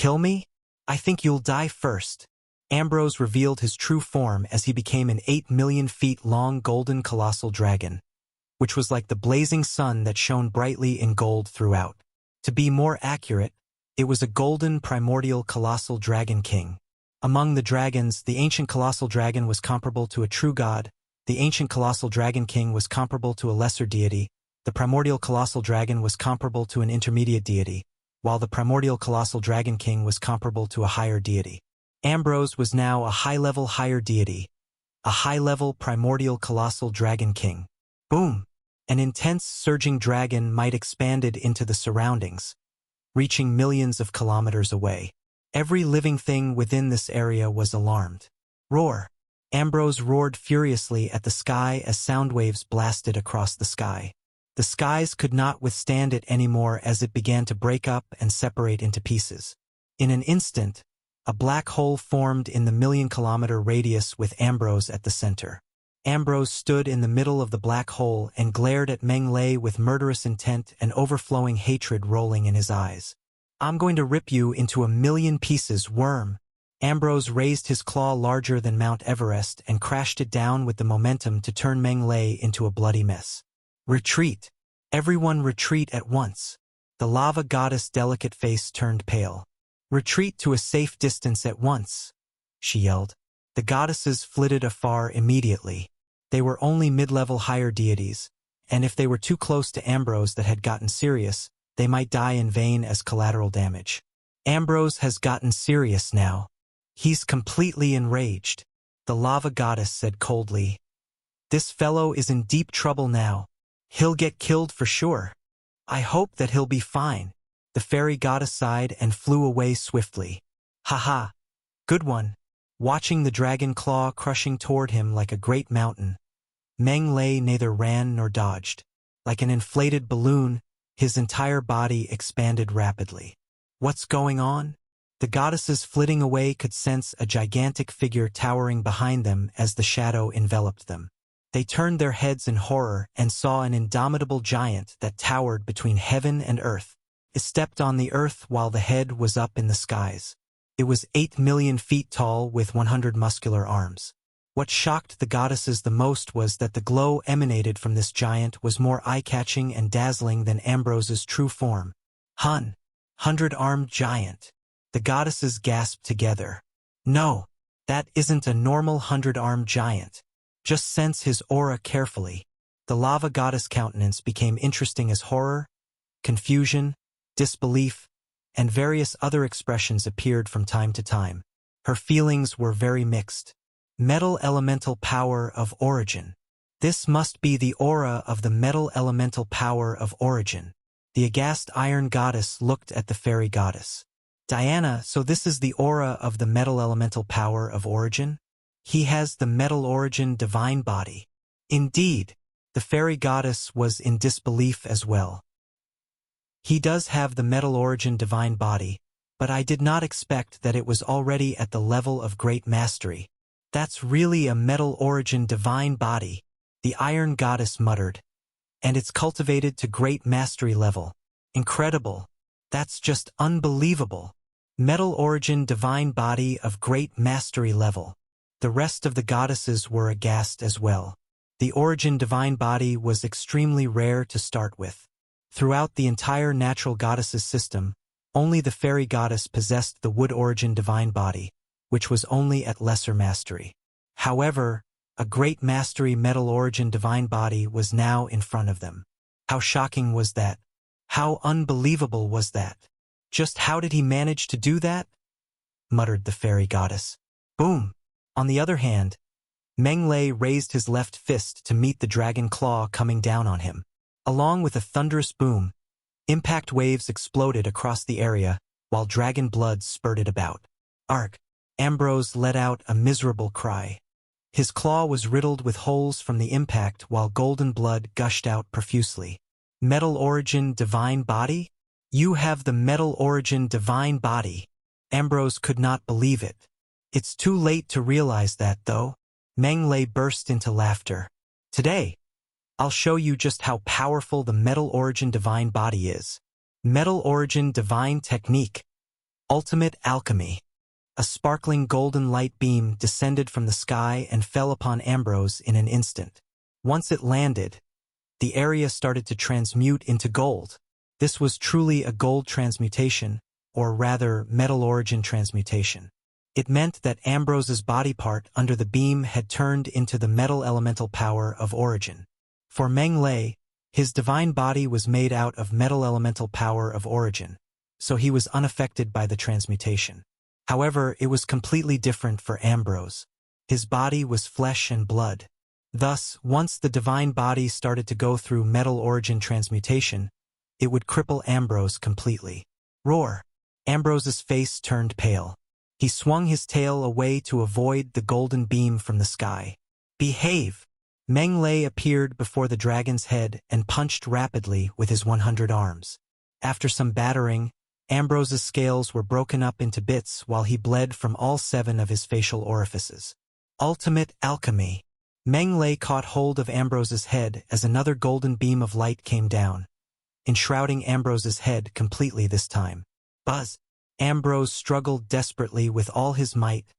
Kill me? I think you'll die first. Ambrose revealed his true form as he became an 8 million feet long golden colossal dragon, which was like the blazing sun that shone brightly in gold throughout. To be more accurate, it was a golden primordial colossal dragon king. Among the dragons, the ancient colossal dragon was comparable to a true god, the ancient colossal dragon king was comparable to a lesser deity, the primordial colossal dragon was comparable to an intermediate deity, while the primordial colossal dragon king was comparable to a higher deity. Ambrose was now a high-level higher deity, a high-level primordial colossal dragon king. Boom! An intense surging dragon might expanded into the surroundings, reaching millions of kilometers away. Every living thing within this area was alarmed. Roar! Ambrose roared furiously at the sky as sound waves blasted across the sky. The skies could not withstand it anymore as it began to break up and separate into pieces. In an instant, a black hole formed in the million-kilometer radius with Ambrose at the center. Ambrose stood in the middle of the black hole and glared at Meng Lei with murderous intent and overflowing hatred rolling in his eyes. I'm going to rip you into a million pieces, worm. Ambrose raised his claw larger than Mount Everest and crashed it down with the momentum to turn Meng Lei into a bloody mess. Retreat! Everyone retreat at once. The lava goddess' delicate face turned pale. Retreat to a safe distance at once, she yelled. The goddesses flitted afar immediately. They were only mid-level higher deities, and if they were too close to Ambrose that had gotten serious, they might die in vain as collateral damage. Ambrose has gotten serious now. He's completely enraged. The lava goddess said coldly. This fellow is in deep trouble now. He'll get killed for sure. I hope that he'll be fine. The fairy goddess sighed and flew away swiftly. Haha. Good one. Watching the dragon claw crushing toward him like a great mountain, Meng Lei neither ran nor dodged. Like an inflated balloon, his entire body expanded rapidly. What's going on? The goddesses flitting away could sense a gigantic figure towering behind them as the shadow enveloped them. They turned their heads in horror and saw an indomitable giant that towered between heaven and earth. It stepped on the earth while the head was up in the skies. It was 8 million feet tall with 100 muscular arms. What shocked the goddesses the most was that the glow emanated from this giant was more eye-catching and dazzling than Ambrose's true form. 100-armed giant. The goddesses gasped together. No, that isn't a normal 100-armed giant. Just sense his aura carefully. The lava goddess countenance became interesting as horror, confusion, disbelief, and various other expressions appeared from time to time. Her feelings were very mixed. Metal elemental power of origin. This must be the aura of the metal elemental power of origin. The aghast iron goddess looked at the fairy goddess. Diana, so this is the aura of the metal elemental power of origin? He has the metal origin divine body. Indeed, the fairy goddess was in disbelief as well. He does have the metal origin divine body, but I did not expect that it was already at the level of great mastery. That's really a metal origin divine body, the iron goddess muttered. And it's cultivated to great mastery level. Incredible. That's just unbelievable. Metal origin divine body of great mastery level. The rest of the goddesses were aghast as well. The origin divine body was extremely rare to start with. Throughout the entire natural goddesses system, only the fairy goddess possessed the wood origin divine body, which was only at lesser mastery. However, a great mastery metal origin divine body was now in front of them. How shocking was that? How unbelievable was that? Just how did he manage to do that? Muttered the fairy goddess. Boom! On the other hand, Meng Lei raised his left fist to meet the dragon claw coming down on him. Along with a thunderous boom, impact waves exploded across the area while dragon blood spurted about. Arg! Ambrose let out a miserable cry. His claw was riddled with holes from the impact while golden blood gushed out profusely. Metal origin divine body? You have the metal origin divine body. Ambrose could not believe it. It's too late to realize that, though. Meng Lei burst into laughter. Today, I'll show you just how powerful the metal origin divine body is. Metal origin divine technique. Ultimate alchemy. A sparkling golden light beam descended from the sky and fell upon Ambrose in an instant. Once it landed, the area started to transmute into gold. This was truly a gold transmutation, or rather metal origin transmutation. It meant that Ambrose's body part under the beam had turned into the metal elemental power of origin. For Meng Lei, his divine body was made out of metal elemental power of origin, so he was unaffected by the transmutation. However, it was completely different for Ambrose. His body was flesh and blood. Thus, once the divine body started to go through metal origin transmutation, it would cripple Ambrose completely. Roar! Ambrose's face turned pale. He swung his tail away to avoid the golden beam from the sky. Behave! Meng Lei appeared before the dragon's head and punched rapidly with his 100 arms. After some battering, Ambrose's scales were broken up into bits while he bled from all 7 of his facial orifices. Ultimate alchemy. Meng Lei caught hold of Ambrose's head as another golden beam of light came down, enshrouding Ambrose's head completely this time. Buzz! Ambrose struggled desperately with all his might,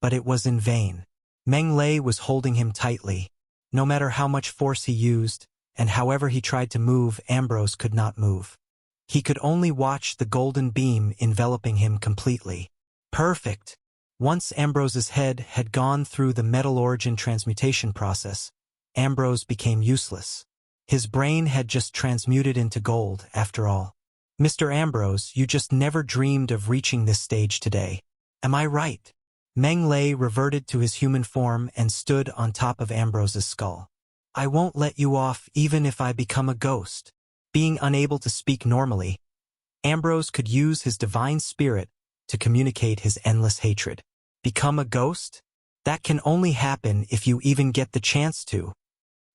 but it was in vain. Meng Lei was holding him tightly. No matter how much force he used, and however he tried to move, Ambrose could not move. He could only watch the golden beam enveloping him completely. Perfect! Once Ambrose's head had gone through the metal origin transmutation process, Ambrose became useless. His brain had just transmuted into gold, after all. Mr. Ambrose, you just never dreamed of reaching this stage today. Am I right? Meng Lei reverted to his human form and stood on top of Ambrose's skull. I won't let you off even if I become a ghost. Being unable to speak normally, Ambrose could use his divine spirit to communicate his endless hatred. Become a ghost? That can only happen if you even get the chance to.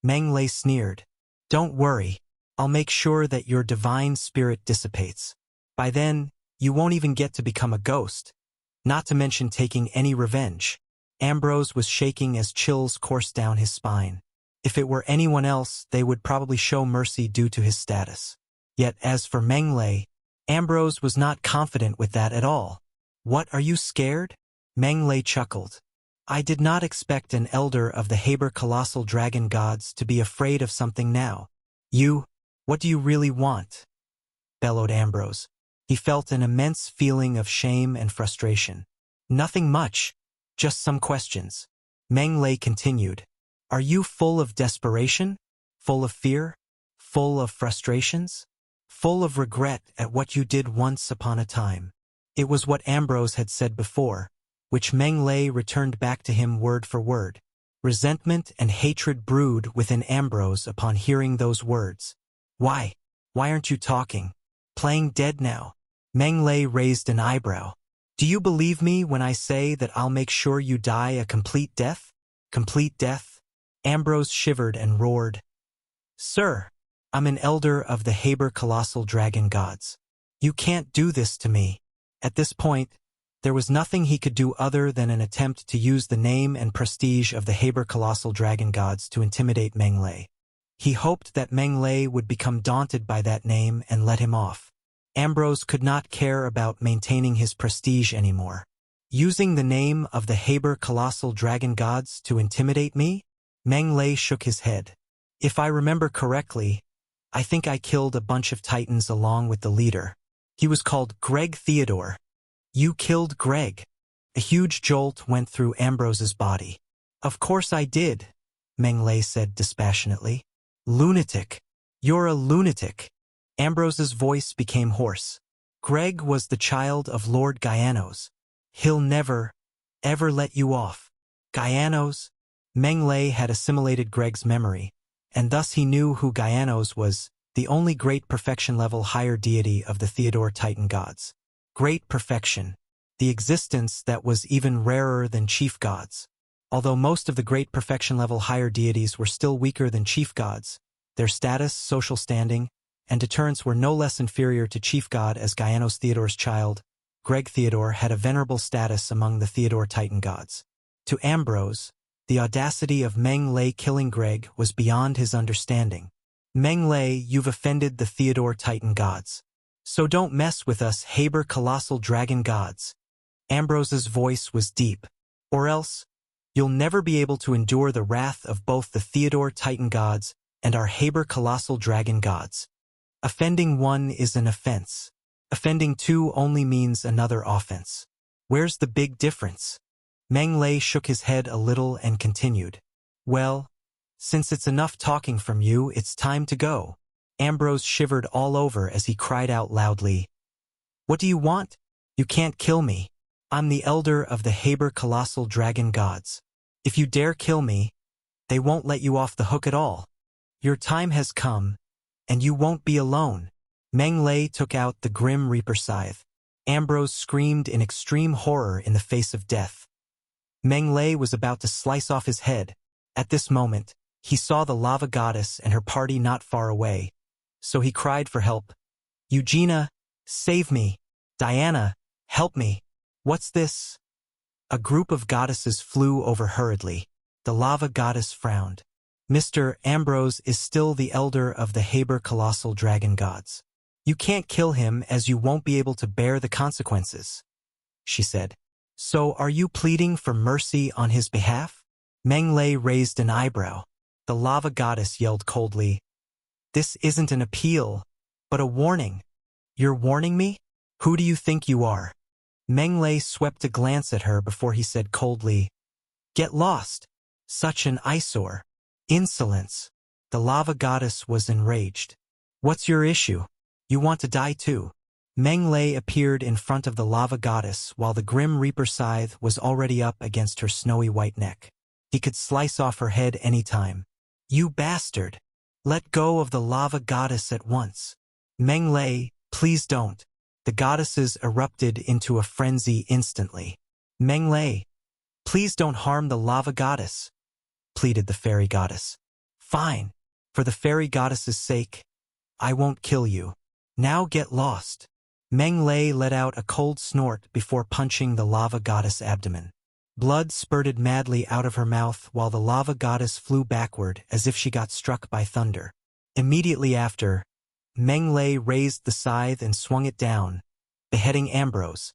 Meng Lei sneered. Don't worry, I'll make sure that your divine spirit dissipates. By then, you won't even get to become a ghost, not to mention taking any revenge. Ambrose was shaking as chills coursed down his spine. If it were anyone else, they would probably show mercy due to his status. Yet as for Meng Lei, Ambrose was not confident with that at all. What, are you scared? Meng Lei chuckled. I did not expect an elder of the Colossal Dragon gods to be afraid of something now. What do you really want? Bellowed Ambrose. He felt an immense feeling of shame and frustration. Nothing much, just some questions. Meng Lei continued. Are you full of desperation? Full of fear? Full of frustrations? Full of regret at what you did once upon a time? It was what Ambrose had said before, which Meng Lei returned back to him word for word. Resentment and hatred brewed within Ambrose upon hearing those words. Why? Why aren't you talking? Playing dead now? Meng Lei raised an eyebrow. Do you believe me when I say that I'll make sure you die a complete death? Complete death? Ambrose shivered and roared. Sir, I'm an elder of the Colossal Dragon gods. You can't do this to me. At this point, there was nothing he could do other than an attempt to use the name and prestige of the Colossal Dragon gods to intimidate Meng Lei. He hoped that Meng Lei would become daunted by that name and let him off. Ambrose could not care about maintaining his prestige anymore. Using the name of the Colossal Dragon gods to intimidate me? Meng Lei shook his head. If I remember correctly, I think I killed a bunch of titans along with the leader. He was called Greg Theodore. You killed Greg? A huge jolt went through Ambrose's body. Of course I did, Meng Lei said dispassionately. Lunatic. You're a lunatic. Ambrose's voice became hoarse. Greg was the child of Lord Gaianos. He'll never, ever let you off. Gaianos? Meng Lei had assimilated Greg's memory, and thus he knew who Gaianos was, the only great perfection-level higher deity of the Theodore Titan gods. Great perfection, the existence that was even rarer than chief gods. Although most of the great perfection-level higher deities were still weaker than chief gods, their status, social standing, and deterrence were no less inferior to chief god as Gaianos Theodore's child. Greg Theodore had a venerable status among the Theodore Titan gods. To Ambrose, the audacity of Meng Lei killing Greg was beyond his understanding. Meng Lei, you've offended the Theodore Titan gods. So don't mess with us Haber Colossal Dragon gods. Ambrose's voice was deep. Or else, you'll never be able to endure the wrath of both the Theodore Titan gods and our Haber Colossal Dragon gods. Offending one is an offense. Offending two only means another offense. Where's the big difference? Meng Lei shook his head a little and continued. Well, since it's enough talking from you, it's time to go. Ambrose shivered all over as he cried out loudly. What do you want? You can't kill me. I'm the elder of the Haber Colossal Dragon gods. If you dare kill me, they won't let you off the hook at all. Your time has come, and you won't be alone. Meng Lei took out the Grim Reaper scythe. Ambrose screamed in extreme horror in the face of death. Meng Lei was about to slice off his head. At this moment, he saw the lava goddess and her party not far away, so he cried for help. Eugenia, save me. Diana, help me. What's this? A group of goddesses flew over hurriedly. The lava goddess frowned. Mr. Ambrose is still the elder of the Haber Colossal Dragon gods. You can't kill him as you won't be able to bear the consequences, she said. So are you pleading for mercy on his behalf? Meng Lei raised an eyebrow. The lava goddess yelled coldly. This isn't an appeal, but a warning. You're warning me? Who do you think you are? Meng Lei swept a glance at her before he said coldly, Get lost. Such an eyesore. Insolence. The lava goddess was enraged. What's your issue? You want to die too? Meng Lei appeared in front of the lava goddess while the Grim Reaper scythe was already up against her snowy white neck. He could slice off her head any time. You bastard! Let go of the lava goddess at once. Meng Lei, please don't. The goddesses erupted into a frenzy instantly. Meng Lei, please don't harm the lava goddess, pleaded the fairy goddess. Fine. For the fairy goddess's sake, I won't kill you. Now get lost. Meng Lei let out a cold snort before punching the lava goddess' abdomen. Blood spurted madly out of her mouth while the lava goddess flew backward as if she got struck by thunder. Immediately after, Meng Lei raised the scythe and swung it down, beheading Ambrose.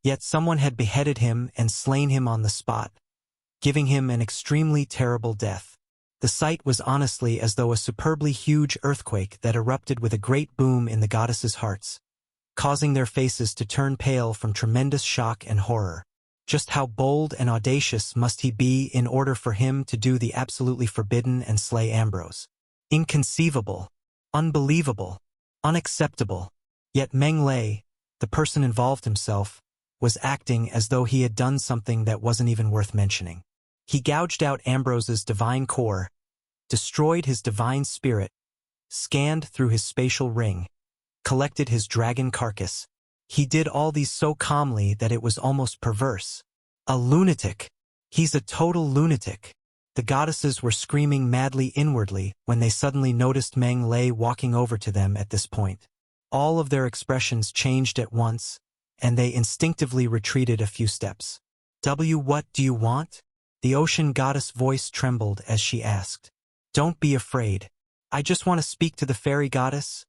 Yet someone had beheaded him and slain him on the spot, giving him an extremely terrible death. The sight was honestly as though a superbly huge earthquake that erupted with a great boom in the goddesses' hearts, causing their faces to turn pale from tremendous shock and horror. Just how bold and audacious must he be in order for him to do the absolutely forbidden and slay Ambrose? Inconceivable, unbelievable, unacceptable. Yet Meng Lei, the person involved himself, was acting as though he had done something that wasn't even worth mentioning. He gouged out Ambrose's divine core, destroyed his divine spirit, scanned through his spatial ring, collected his dragon carcass. He did all these so calmly that it was almost perverse. A lunatic. He's a total lunatic. The goddesses were screaming madly inwardly when they suddenly noticed Meng Lei walking over to them at this point. All of their expressions changed at once, and they instinctively retreated a few steps. What do you want? The ocean goddess' voice trembled as she asked. Don't be afraid. I just want to speak to the fairy goddess,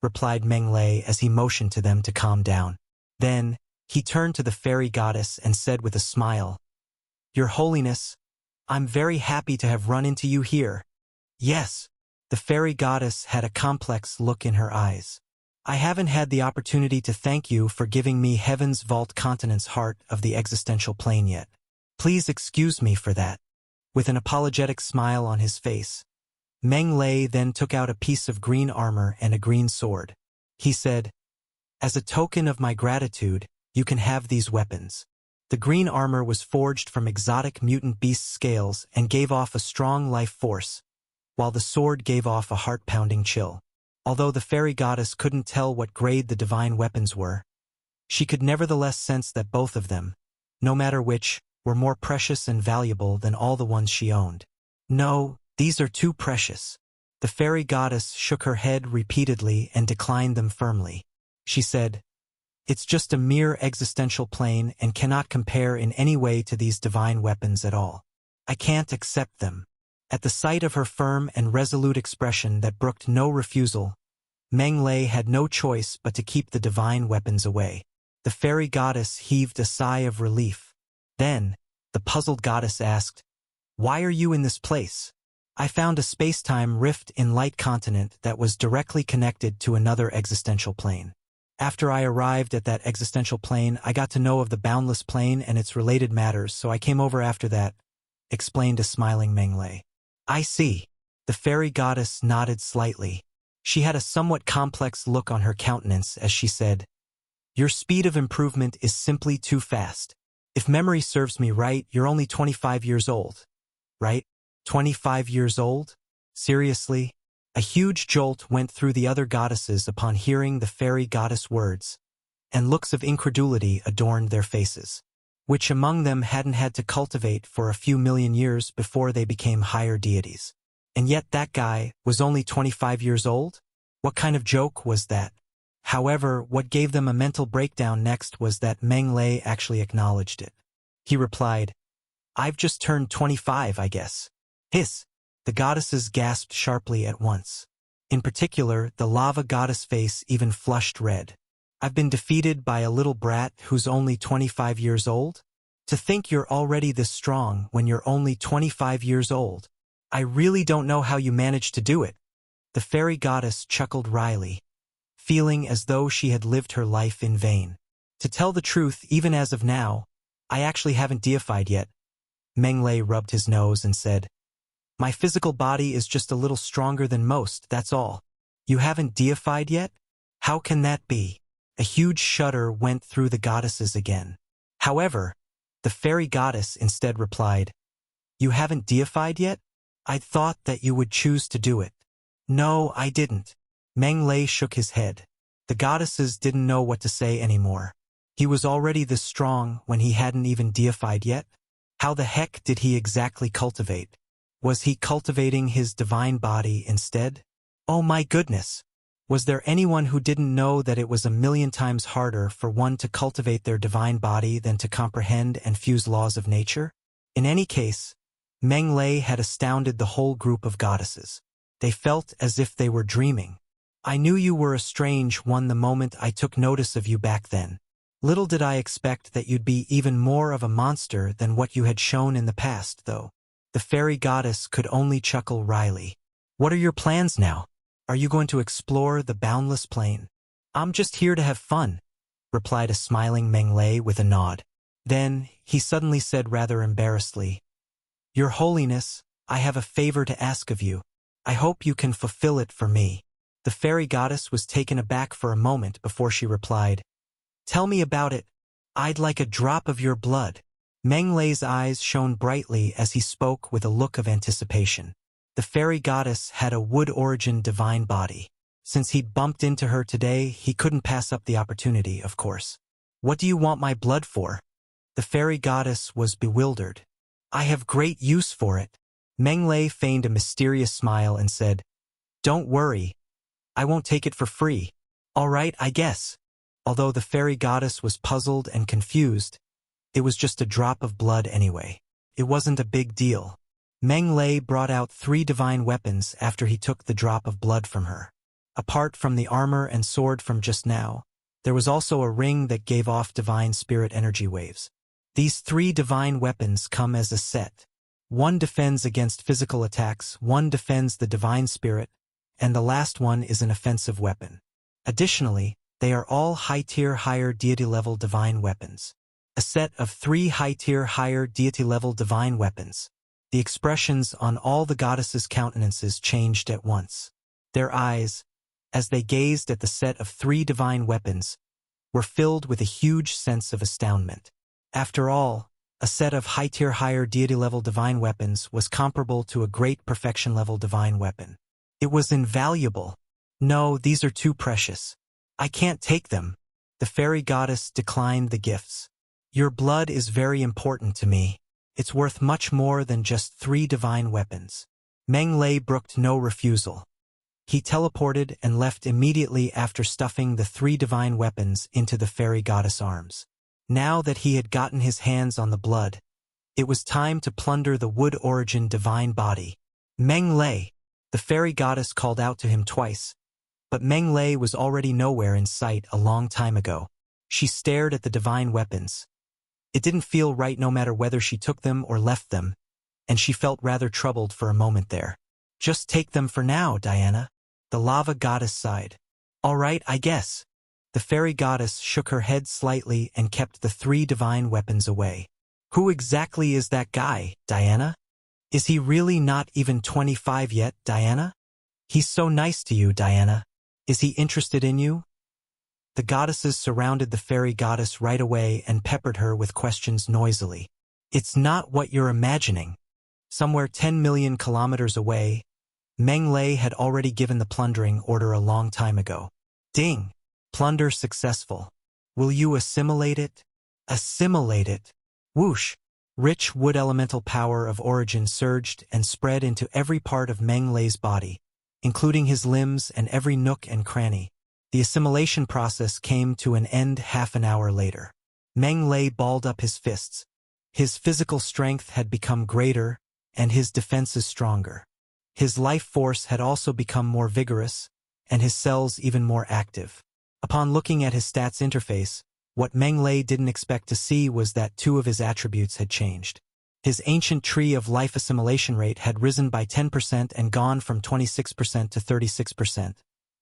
replied Meng Lei as he motioned to them to calm down. Then, he turned to the fairy goddess and said with a smile, Your Holiness, I'm very happy to have run into you here. Yes, the fairy goddess had a complex look in her eyes. I haven't had the opportunity to thank you for giving me Heaven's Vault Continent's heart of the existential plane yet. Please excuse me for that. With an apologetic smile on his face, Meng Lei then took out a piece of green armor and a green sword. He said, As a token of my gratitude, you can have these weapons. The green armor was forged from exotic mutant beast scales and gave off a strong life force, while the sword gave off a heart-pounding chill. Although the fairy goddess couldn't tell what grade the divine weapons were, she could nevertheless sense that both of them, no matter which, were more precious and valuable than all the ones she owned. No, these are too precious. The fairy goddess shook her head repeatedly and declined them firmly. She said, It's just a mere existential plane and cannot compare in any way to these divine weapons at all. I can't accept them. At the sight of her firm and resolute expression that brooked no refusal, Meng Lei had no choice but to keep the divine weapons away. The fairy goddess heaved a sigh of relief. Then, the puzzled goddess asked, "Why are you in this place?" "I found a space-time rift in Light Continent that was directly connected to another existential plane. After I arrived at that existential plane, I got to know of the boundless plane and its related matters, so I came over after that," explained a smiling Meng Lei. "I see." The fairy goddess nodded slightly. She had a somewhat complex look on her countenance as she said, "Your speed of improvement is simply too fast. If memory serves me right, you're only 25 years old. Right? 25 years old? Seriously?" A huge jolt went through the other goddesses upon hearing the fairy goddess words, and looks of incredulity adorned their faces. Which among them hadn't had to cultivate for a few million years before they became higher deities? And yet that guy was only 25 years old? What kind of joke was that? However, what gave them a mental breakdown next was that Meng Lei actually acknowledged it. He replied, "I've just turned 25, I guess." Hiss! The goddesses gasped sharply at once. In particular, the lava goddess face even flushed red. "I've been defeated by a little brat who's only 25 years old? To think you're already this strong when you're only 25 years old. I really don't know how you managed to do it." The fairy goddess chuckled wryly, feeling as though she had lived her life in vain. "To tell the truth, even as of now, I actually haven't deified yet." Meng Lei rubbed his nose and said, "My physical body is just a little stronger than most, that's all." "You haven't deified yet? How can that be?" A huge shudder went through the goddesses again. However, the fairy goddess instead replied, "You haven't deified yet? I thought that you would choose to do it." "No, I didn't." Meng Lei shook his head. The goddesses didn't know what to say anymore. He was already this strong when he hadn't even deified yet? How the heck did he exactly cultivate? Was he cultivating his divine body instead? Oh my goodness! Was there anyone who didn't know that it was a million times harder for one to cultivate their divine body than to comprehend and fuse laws of nature? In any case, Meng Lei had astounded the whole group of goddesses. They felt as if they were dreaming. "I knew you were a strange one the moment I took notice of you back then. Little did I expect that you'd be even more of a monster than what you had shown in the past, though." The fairy goddess could only chuckle wryly. "What are your plans now? Are you going to explore the boundless plane?" "I'm just here to have fun," replied a smiling Meng Lei with a nod. Then, he suddenly said rather embarrassedly, "Your Holiness, I have a favor to ask of you. I hope you can fulfill it for me." The fairy goddess was taken aback for a moment before she replied, "Tell me about it. I'd like a drop of your blood." Meng Lei's eyes shone brightly as he spoke with a look of anticipation. The fairy goddess had a wood-origin divine body. Since he'd bumped into her today, he couldn't pass up the opportunity, of course. "What do you want my blood for?" The fairy goddess was bewildered. "I have great use for it." Meng Lei feigned a mysterious smile and said, "Don't worry. I won't take it for free." "All right, I guess." Although the fairy goddess was puzzled and confused, it was just a drop of blood anyway. It wasn't a big deal. Meng Lei brought out 3 divine weapons after he took the drop of blood from her. Apart from the armor and sword from just now, there was also a ring that gave off divine spirit energy waves. These 3 divine weapons come as a set. One defends against physical attacks, one defends the divine spirit, and the last one is an offensive weapon. Additionally, they are all high-tier higher deity-level divine weapons. A set of 3 high-tier higher deity-level divine weapons. The expressions on all the goddesses' countenances changed at once. Their eyes, as they gazed at the set of 3 divine weapons, were filled with a huge sense of astoundment. After all, a set of high-tier higher deity-level divine weapons was comparable to a great perfection-level divine weapon. It was invaluable. "No, these are too precious. I can't take them." The fairy goddess declined the gifts. "Your blood is very important to me. It's worth much more than just 3 divine weapons." Meng Lei brooked no refusal. He teleported and left immediately after stuffing the 3 divine weapons into the fairy goddess' arms. Now that he had gotten his hands on the blood, it was time to plunder the wood-origin divine body. "Meng Lei!" The fairy goddess called out to him twice, But Meng Lei was already nowhere in sight a long time ago. She stared at the divine weapons. It didn't feel right no matter whether she took them or left them, and she felt rather troubled for a moment there. Just take them for now, Diana. The lava goddess sighed. All right, I guess. The fairy goddess shook her head slightly and kept the 3 divine weapons away. Who exactly is that guy, Diana? Is he really not even 25 yet, Diana? He's so nice to you, Diana. Is he interested in you? The goddesses surrounded the fairy goddess right away and peppered her with questions noisily. It's not what you're imagining. Somewhere 10 million kilometers away, Meng Lei had already given the plundering order a long time ago. Ding! Plunder successful. Will you assimilate it? Assimilate it. Whoosh! Rich wood elemental power of origin surged and spread into every part of Meng Lei's body, including his limbs and every nook and cranny. The assimilation process came to an end half an hour later. Meng Lei balled up his fists. His physical strength had become greater, and his defenses stronger. His life force had also become more vigorous, and his cells even more active. Upon looking at his stats interface, what Meng Lei didn't expect to see was that 2 of his attributes had changed. His ancient tree of life assimilation rate had risen by 10% and gone from 26% to 36%.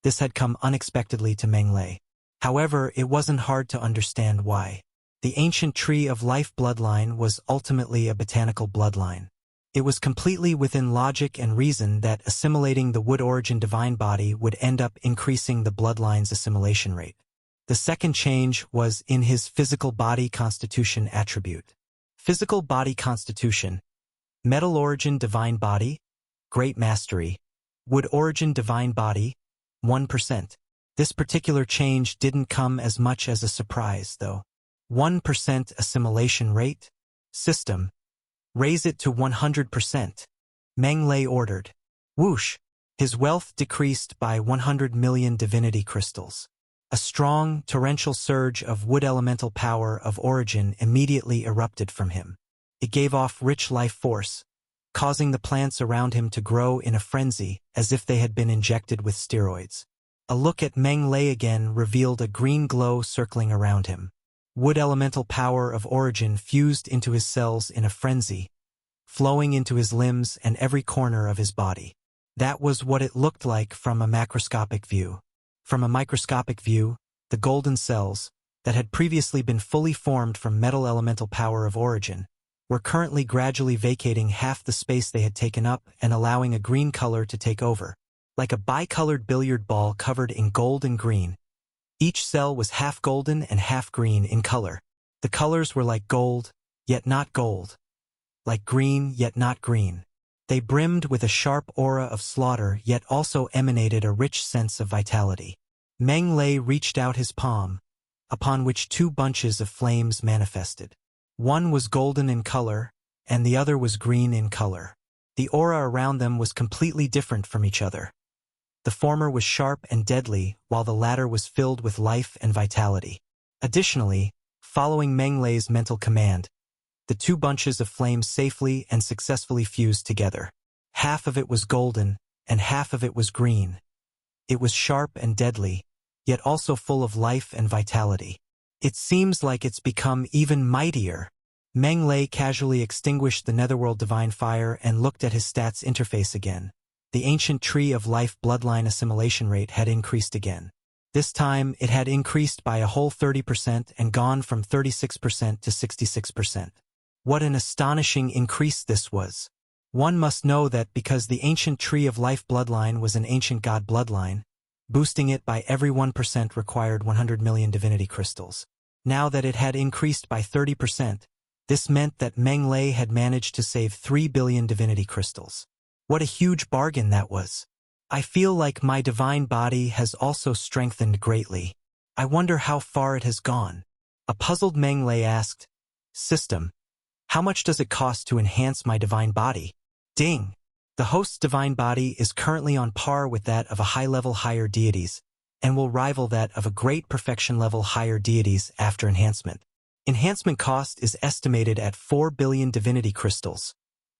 This had come unexpectedly to Meng Lei. However, it wasn't hard to understand why. The ancient tree of life bloodline was ultimately a botanical bloodline. It was completely within logic and reason that assimilating the wood origin divine body would end up increasing the bloodline's assimilation rate. The second change was in his physical body constitution attribute. Physical body constitution, metal origin divine body, great mastery, wood origin divine body, 1%. This particular change didn't come as much as a surprise, though. 1% assimilation rate? System. Raise it to 100%. Meng Lei ordered. Whoosh! His wealth decreased by 100 million divinity crystals. A strong, torrential surge of wood elemental power of origin immediately erupted from him. It gave off rich life force, causing the plants around him to grow in a frenzy as if they had been injected with steroids. A look at Meng Lei again revealed a green glow circling around him. Wood elemental power of origin fused into his cells in a frenzy, flowing into his limbs and every corner of his body. That was what it looked like from a macroscopic view. From a microscopic view, the golden cells, that had previously been fully formed from metal elemental power of origin, were currently gradually vacating half the space they had taken up and allowing a green color to take over. Like a bicolored billiard ball covered in gold and green, each cell was half golden and half green in color. The colors were like gold, yet not gold. Like green, yet not green. They brimmed with a sharp aura of slaughter, yet also emanated a rich sense of vitality. Meng Lei reached out his palm, upon which 2 bunches of flames manifested. One was golden in color, and the other was green in color. The aura around them was completely different from each other. The former was sharp and deadly, while the latter was filled with life and vitality. Additionally, following Meng Lei's mental command, the 2 bunches of flames safely and successfully fused together. Half of it was golden, and half of it was green. It was sharp and deadly, yet also full of life and vitality. It seems like it's become even mightier. Meng Lei casually extinguished the netherworld divine fire and looked at his stats interface again. The ancient tree of life bloodline assimilation rate had increased again. This time, it had increased by a whole 30% and gone from 36% to 66%. What an astonishing increase this was. One must know that because the ancient tree of life bloodline was an ancient god bloodline, boosting it by every 1% required 100 million divinity crystals. Now that it had increased by 30%, this meant that Meng Lei had managed to save 3 billion divinity crystals. What a huge bargain that was. I feel like my divine body has also strengthened greatly. I wonder how far it has gone. A puzzled Meng Lei asked, System, how much does it cost to enhance my divine body? Ding! The host's divine body is currently on par with that of a high-level higher deities, and will rival that of a great perfection level higher deities after enhancement. Enhancement cost is estimated at 4 billion divinity crystals,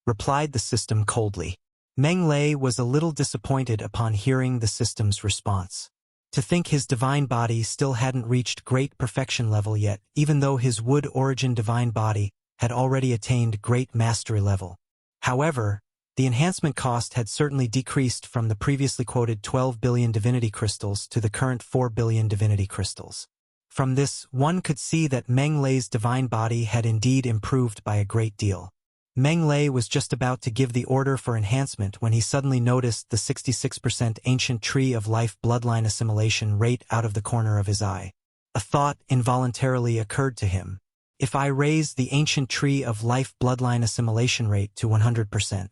replied the system coldly. Meng Lei was a little disappointed upon hearing the system's response. To think his divine body still hadn't reached great perfection level yet, even though his wood origin divine body had already attained great mastery level. However, the enhancement cost had certainly decreased from the previously quoted 12 billion divinity crystals to the current 4 billion divinity crystals. From this, one could see that Meng Lei's divine body had indeed improved by a great deal. Meng Lei was just about to give the order for enhancement when he suddenly noticed the 66% ancient tree of life bloodline assimilation rate out of the corner of his eye. A thought involuntarily occurred to him. If I raise the ancient tree of life bloodline assimilation rate to 100%.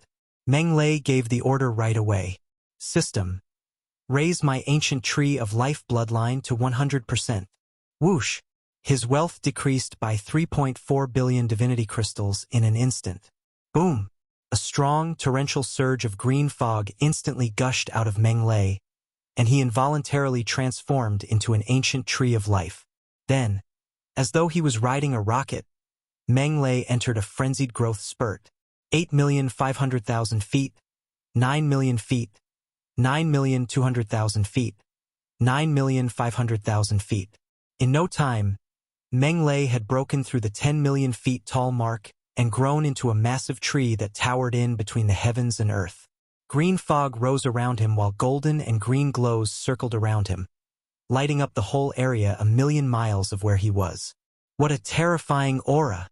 Meng Lei gave the order right away. System. Raise my ancient tree of life bloodline to 100%. Whoosh! His wealth decreased by 3.4 billion divinity crystals in an instant. Boom! A strong, torrential surge of green fog instantly gushed out of Meng Lei, and he involuntarily transformed into an ancient tree of life. Then, as though he was riding a rocket, Meng Lei entered a frenzied growth spurt. 8,500,000 feet, 9 million feet, 9,200,000 feet, 9,500,000 feet. In no time, Meng Lei had broken through the 10 million feet tall mark and grown into a massive tree that towered in between the heavens and earth. Green fog rose around him while golden and green glows circled around him, lighting up the whole area a million miles of where he was. What a terrifying aura!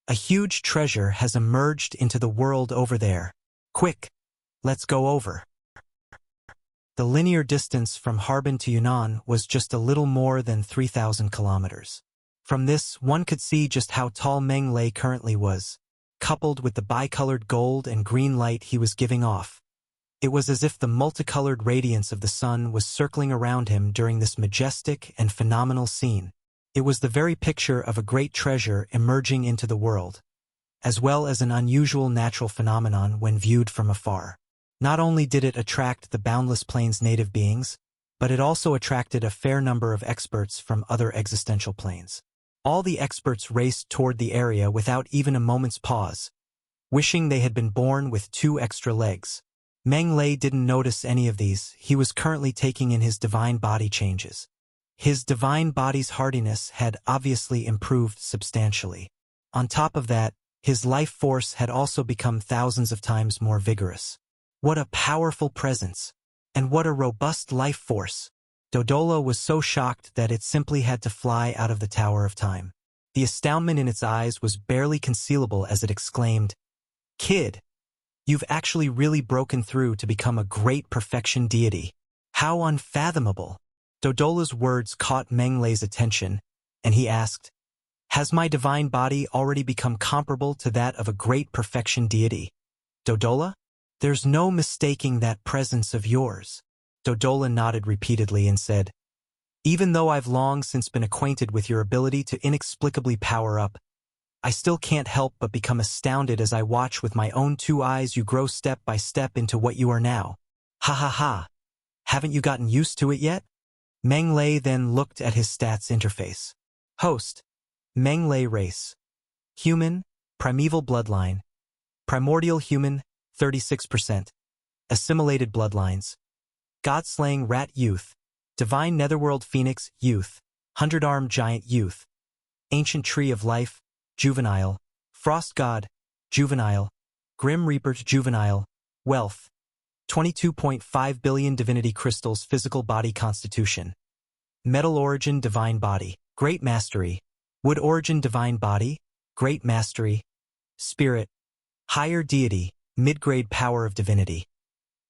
A huge treasure has emerged into the world over there. Quick, let's go over. The linear distance from Harbin to Yunnan was just a little more than 3,000 kilometers. From this, one could see just how tall Meng Lei currently was, coupled with the bicolored gold and green light he was giving off. It was as if the multicolored radiance of the sun was circling around him during this majestic and phenomenal scene. It was the very picture of a great treasure emerging into the world, as well as an unusual natural phenomenon when viewed from afar. Not only did it attract the Boundless Plains native beings, but it also attracted a fair number of experts from other existential planes. All the experts raced toward the area without even a moment's pause, wishing they had been born with 2 extra legs. Meng Lei didn't notice any of these. He was currently taking in his divine body changes. His divine body's hardiness had obviously improved substantially. On top of that, his life force had also become thousands of times more vigorous. What a powerful presence! And what a robust life force! Dodola was so shocked that it simply had to fly out of the Tower of Time. The astoundment in its eyes was barely concealable as it exclaimed, "Kid, you've actually really broken through to become a great perfection deity. How unfathomable!" Dodola's words caught Meng Lei's attention, and he asked, "Has my divine body already become comparable to that of a great perfection deity? Dodola? There's no mistaking that presence of yours." Dodola nodded repeatedly and said, "Even though I've long since been acquainted with your ability to inexplicably power up, I still can't help but become astounded as I watch with my own 2 eyes you grow step by step into what you are now. Ha ha ha. Haven't you gotten used to it yet?" Meng Lei then looked at his stats interface. Host: Meng Lei race. Human, primeval bloodline. Primordial human, 36%. Assimilated bloodlines. God-slaying rat youth. Divine netherworld phoenix youth. 100-armed giant youth. Ancient tree of life, juvenile. Frost god, juvenile. Grim reaper juvenile. Wealth. 22.5 billion divinity crystals physical body constitution. Metal origin divine body, great mastery. Wood origin divine body, great mastery. Spirit, higher deity, mid-grade power of divinity.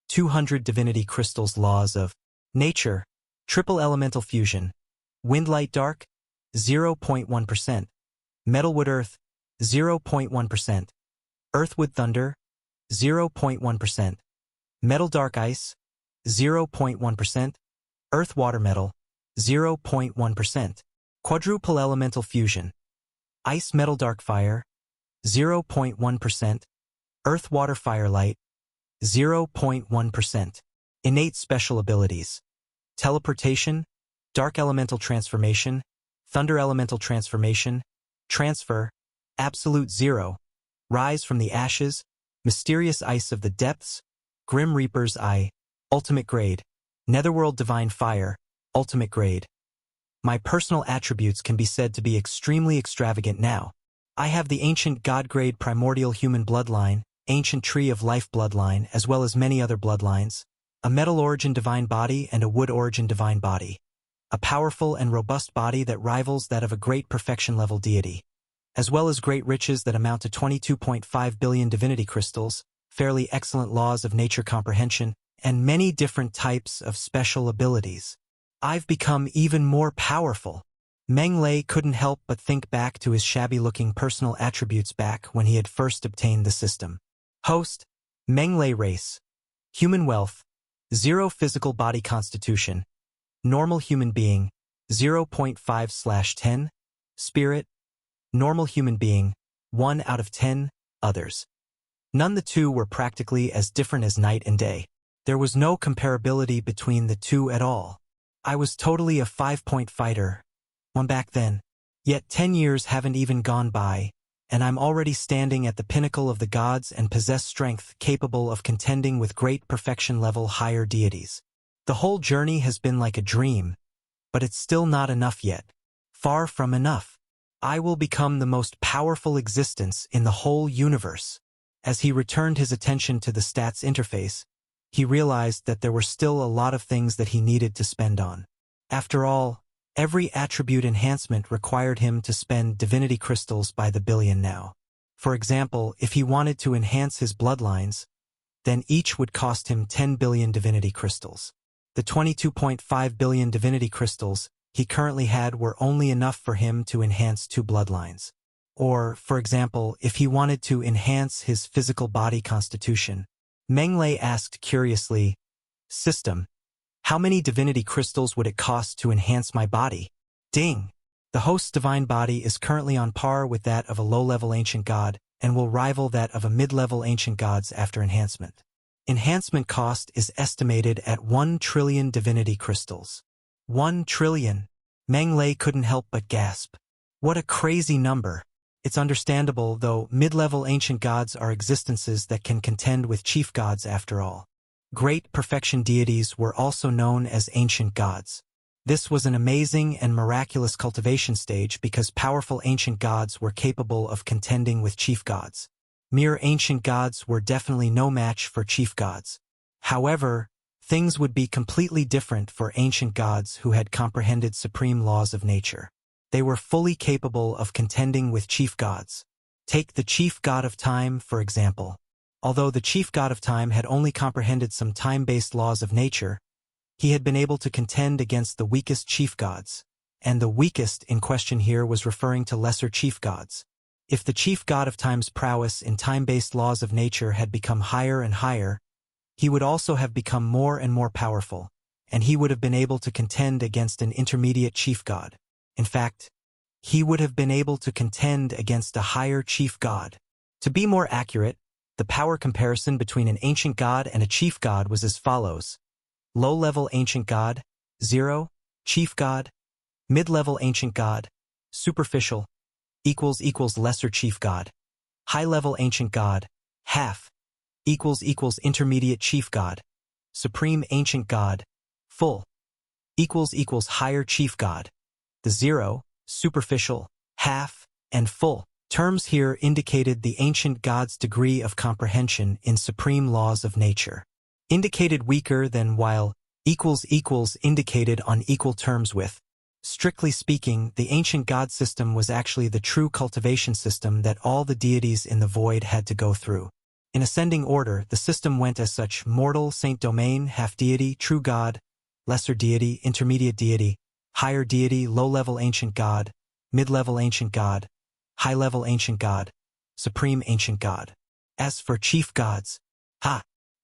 200 divinity crystals laws of nature, triple elemental fusion. Wind light dark, 0.1%. Metal wood earth, 0.1%. Earth wood thunder, 0.1%. Metal dark ice, 0.1%. Earth water metal, 0.1%. Quadruple-Elemental fusion. Ice metal dark fire, 0.1%. Earth water fire light, 0.1%. Innate special abilities. Teleportation, dark elemental transformation, thunder elemental transformation, transfer, absolute 0, rise from the ashes, mysterious ice of the depths, Grim Reaper's Eye, ultimate grade, netherworld divine fire, ultimate grade. My personal attributes can be said to be extremely extravagant now. I have the ancient god-grade primordial human bloodline, ancient tree of life bloodline, as well as many other bloodlines, a metal origin divine body and a wood origin divine body, a powerful and robust body that rivals that of a great perfection level deity, as well as great riches that amount to 22.5 billion divinity crystals, fairly excellent laws of nature comprehension, and many different types of special abilities. I've become even more powerful. Meng Lei couldn't help but think back to his shabby-looking personal attributes back when he had first obtained the system. Host, Meng Lei race. Human wealth, 0 physical body constitution. Normal human being, 0.5/10. Spirit, normal human being, 1 out of 10. Others. None the two were practically as different as night and day. There was no comparability between the two at all. I was totally a 5-point fighter. One back then. Yet 10 years haven't even gone by, and I'm already standing at the pinnacle of the gods and possess strength capable of contending with great perfection-level higher deities. The whole journey has been like a dream, but it's still not enough yet. Far from enough. I will become the most powerful existence in the whole universe. As he returned his attention to the stats interface, he realized that there were still a lot of things that he needed to spend on. After all, every attribute enhancement required him to spend divinity crystals by the billion now. For example, if he wanted to enhance his bloodlines, then each would cost him 10 billion divinity crystals. The 22.5 billion divinity crystals he currently had were only enough for him to enhance 2 bloodlines. Or, for example, if he wanted to enhance his physical body constitution, Meng Lei asked curiously, "System, how many divinity crystals would it cost to enhance my body?" Ding! The host's divine body is currently on par with that of a low-level ancient god and will rival that of a mid-level ancient gods after enhancement. Enhancement cost is estimated at 1 trillion divinity crystals. 1 trillion! Meng Lei couldn't help but gasp. What a crazy number! It's understandable, though mid-level ancient gods are existences that can contend with chief gods after all. Great perfection deities were also known as ancient gods. This was an amazing and miraculous cultivation stage because powerful ancient gods were capable of contending with chief gods. Mere ancient gods were definitely no match for chief gods. However, things would be completely different for ancient gods who had comprehended supreme laws of nature. They were fully capable of contending with chief gods. Take the chief god of time, for example. Although the chief god of time had only comprehended some time-based laws of nature, he had been able to contend against the weakest chief gods, and the weakest in question here was referring to lesser chief gods. If the chief god of time's prowess in time-based laws of nature had become higher and higher, he would also have become more and more powerful, and he would have been able to contend against an intermediate chief god. In fact, he would have been able to contend against a higher chief god. To be more accurate, the power comparison between an ancient god and a chief god was as follows. Low-level ancient god, 0, chief god, mid-level ancient god, superficial, equals lesser chief god. High-level ancient god, half, equals intermediate chief god. Supreme ancient god, full, equals higher chief god. The 0, superficial, half, and full terms here indicated the ancient god's degree of comprehension in supreme laws of nature. Indicated weaker than while equals indicated on equal terms with. Strictly speaking, the ancient god system was actually the true cultivation system that all the deities in the void had to go through. In ascending order, the system went as such: mortal, saint domain, half-deity, true god, lesser deity, intermediate deity, higher deity, low-level ancient god, mid-level ancient god, high-level ancient god, supreme ancient god. As for chief gods,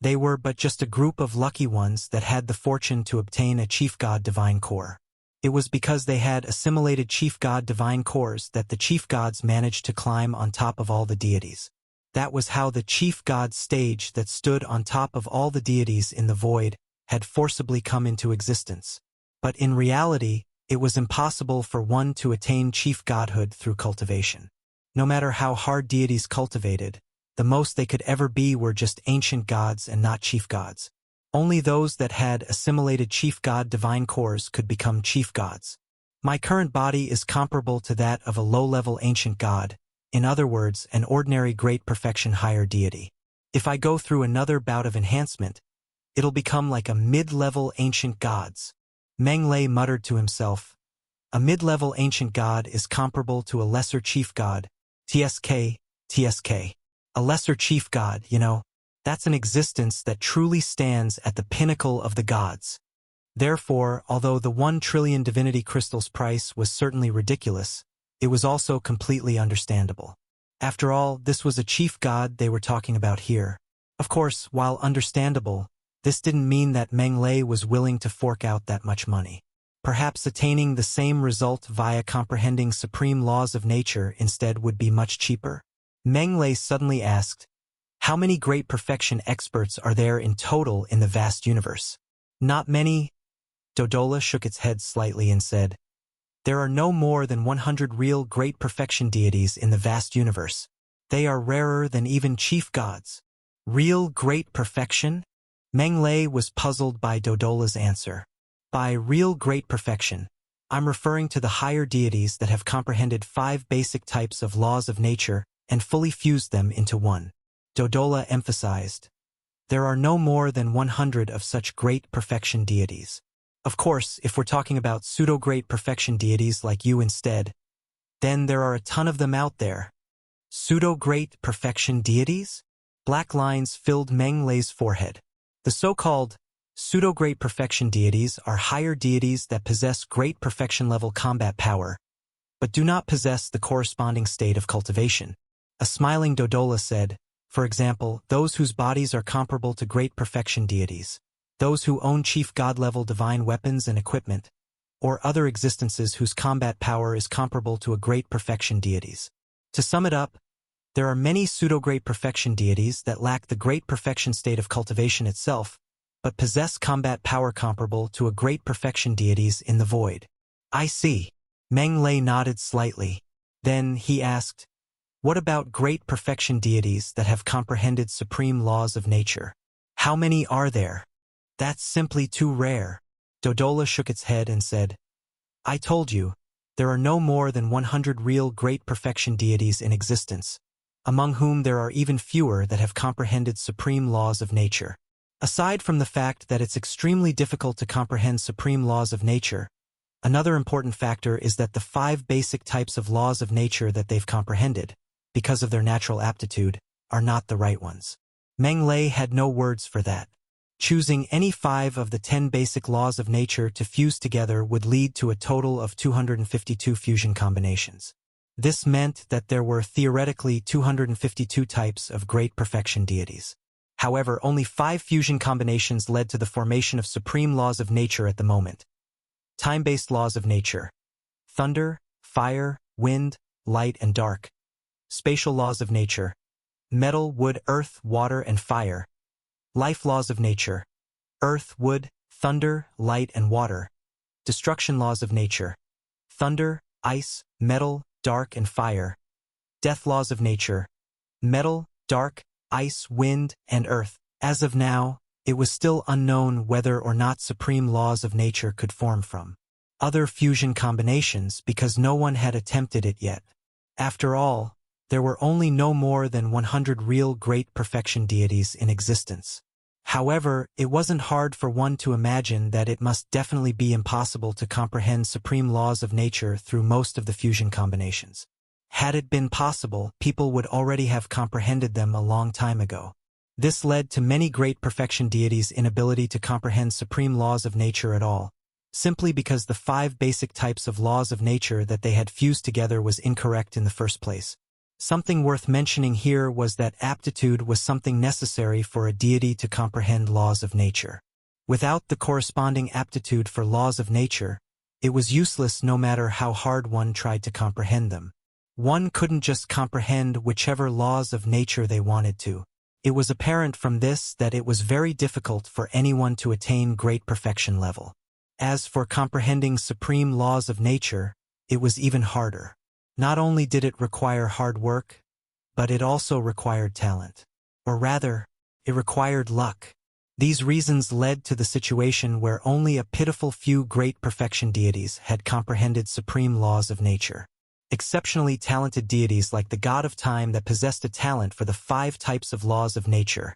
they were but just a group of lucky ones that had the fortune to obtain a chief god divine core. It was because they had assimilated chief god divine cores that the chief gods managed to climb on top of all the deities. That was how the chief god stage that stood on top of all the deities in the void had forcibly come into existence. But in reality, it was impossible for one to attain chief godhood through cultivation. No matter how hard deities cultivated, the most they could ever be were just ancient gods and not chief gods. Only those that had assimilated chief god divine cores could become chief gods. My current body is comparable to that of a low-level ancient god, in other words, an ordinary great perfection higher deity. If I go through another bout of enhancement, it'll become like a mid-level ancient gods. Meng Lei muttered to himself. A mid-level ancient god is comparable to a lesser chief god. TSK, TSK. A lesser chief god, that's an existence that truly stands at the pinnacle of the gods. Therefore, although the 1 trillion divinity crystals price was certainly ridiculous, it was also completely understandable. After all, this was a chief god they were talking about here. Of course, while understandable, this didn't mean that Meng Lei was willing to fork out that much money. Perhaps attaining the same result via comprehending supreme laws of nature instead would be much cheaper? Meng Lei suddenly asked, how many great perfection experts are there in total in the vast universe? Not many. Dodola shook its head slightly and said, there are no more than 100 real great perfection deities in the vast universe. They are rarer than even chief gods. Real great perfection? Meng Lei was puzzled by Dodola's answer. By real great perfection, I'm referring to the higher deities that have comprehended 5 basic types of laws of nature and fully fused them into one. Dodola emphasized, there are no more than 100 of such great perfection deities. Of course, if we're talking about pseudo-great perfection deities like you instead, then there are a ton of them out there. Pseudo-great perfection deities? Black lines filled Meng Lei's forehead. The so-called pseudo-great perfection deities are higher deities that possess great perfection-level combat power, but do not possess the corresponding state of cultivation. A smiling Dodola said, for example, those whose bodies are comparable to great perfection deities, those who own chief god-level divine weapons and equipment, or other existences whose combat power is comparable to a great perfection deities. To sum it up, there are many pseudo-great perfection deities that lack the great perfection state of cultivation itself, but possess combat power comparable to a great perfection deities in the void. I see. Meng Lei nodded slightly. Then he asked, what about great perfection deities that have comprehended supreme laws of nature? How many are there? That's simply too rare. Dodola shook its head and said, I told you, there are no more than 100 real great perfection deities in existence, among whom there are even fewer that have comprehended supreme laws of nature. Aside from the fact that it's extremely difficult to comprehend supreme laws of nature, another important factor is that the 5 basic types of laws of nature that they've comprehended, because of their natural aptitude, are not the right ones. Meng Lei had no words for that. Choosing any 5 of the 10 basic laws of nature to fuse together would lead to a total of 252 fusion combinations. This meant that there were theoretically 252 types of great perfection deities. However, only 5 fusion combinations led to the formation of supreme laws of nature at the moment. Time-based laws of nature. Thunder, fire, wind, light, and dark. Spatial laws of nature. Metal, wood, earth, water, and fire. Life laws of nature. Earth, wood, thunder, light, and water. Destruction laws of nature. Thunder, ice, metal, dark, and fire. Death laws of nature. Metal, dark, ice, wind, and earth. As of now, it was still unknown whether or not supreme laws of nature could form from other fusion combinations because no one had attempted it yet. After all, there were only no more than 100 real great perfection deities in existence. However, it wasn't hard for one to imagine that it must definitely be impossible to comprehend supreme laws of nature through most of the fusion combinations. Had it been possible, people would already have comprehended them a long time ago. This led to many great perfection deities' inability to comprehend supreme laws of nature at all, simply because the 5 basic types of laws of nature that they had fused together was incorrect in the first place. Something worth mentioning here was that aptitude was something necessary for a deity to comprehend laws of nature. Without the corresponding aptitude for laws of nature, it was useless no matter how hard one tried to comprehend them. One couldn't just comprehend whichever laws of nature they wanted to. It was apparent from this that it was very difficult for anyone to attain great perfection level. As for comprehending supreme laws of nature, it was even harder. Not only did it require hard work, but it also required talent. Or rather, it required luck. These reasons led to the situation where only a pitiful few great perfection deities had comprehended supreme laws of nature. Exceptionally talented deities like the god of time that possessed a talent for the 5 types of laws of nature: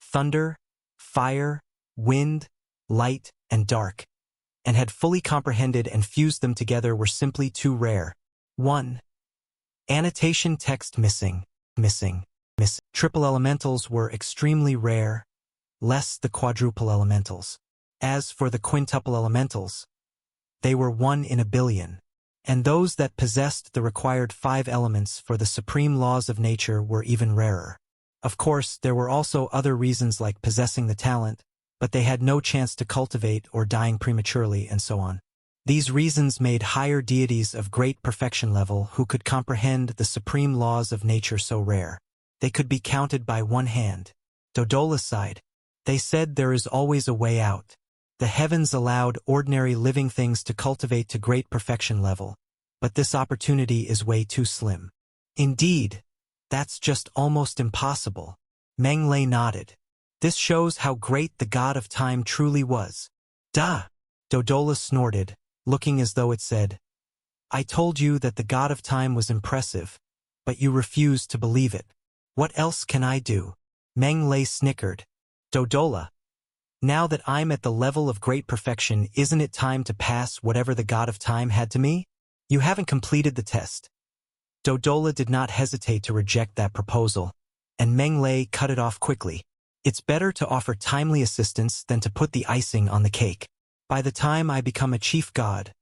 thunder, fire, wind, light, and dark, and had fully comprehended and fused them together were simply too rare. 1. Annotation text missing. Triple-elementals were extremely rare, less the quadruple-elementals. As for the quintuple-elementals, they were 1 in a billion, and those that possessed the required 5 elements for the supreme laws of nature were even rarer. Of course, there were also other reasons like possessing the talent, but they had no chance to cultivate or dying prematurely and so on. These reasons made higher deities of great perfection level who could comprehend the supreme laws of nature so rare. They could be counted by one hand. Dodola sighed. They said there is always a way out. The heavens allowed ordinary living things to cultivate to great perfection level, but this opportunity is way too slim. Indeed, that's just almost impossible. Meng Lei nodded. This shows how great the god of time truly was. Duh! Dodola snorted, looking as though it said, I told you that the god of time was impressive, but you refused to believe it. What else can I do? Meng Lei snickered. Dodola, now that I'm at the level of great perfection, isn't it time to pass whatever the god of time had to me? You haven't completed the test. Dodola did not hesitate to reject that proposal, and Meng Lei cut it off quickly. It's better to offer timely assistance than to put the icing on the cake. By the time I become a chief god,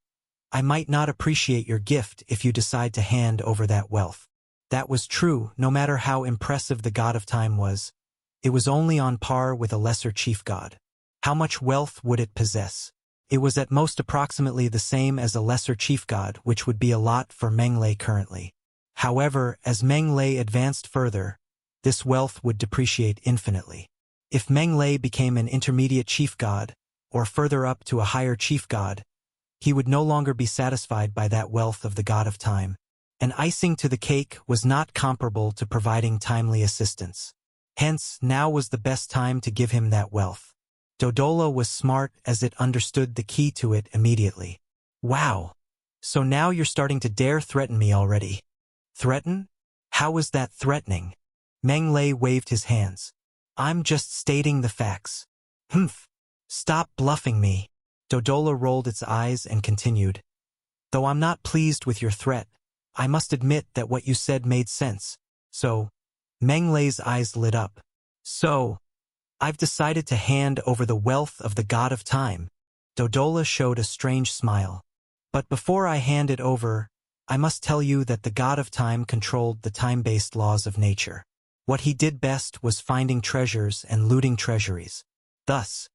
I might not appreciate your gift if you decide to hand over that wealth. That was true, no matter how impressive the god of time was. It was only on par with a lesser chief god. How much wealth would it possess? It was at most approximately the same as a lesser chief god, which would be a lot for Meng Lei currently. However, as Meng Lei advanced further, this wealth would depreciate infinitely. If Meng Lei became an intermediate chief god, or further up to a higher chief god, he would no longer be satisfied by that wealth of the god of time. An icing to the cake was not comparable to providing timely assistance. Hence, now was the best time to give him that wealth. Dodola was smart as it understood the key to it immediately. Wow! So now you're starting to dare threaten me already. Threaten? How was that threatening? Meng Lei waved his hands. I'm just stating the facts. Humph! Stop bluffing me. Dodola rolled its eyes and continued. Though I'm not pleased with your threat, I must admit that what you said made sense. So, Meng Lei's eyes lit up. So, I've decided to hand over the wealth of the god of time. Dodola showed a strange smile. But before I hand it over, I must tell you that the god of time controlled the time-based laws of nature. What he did best was finding treasures and looting treasuries. Thus,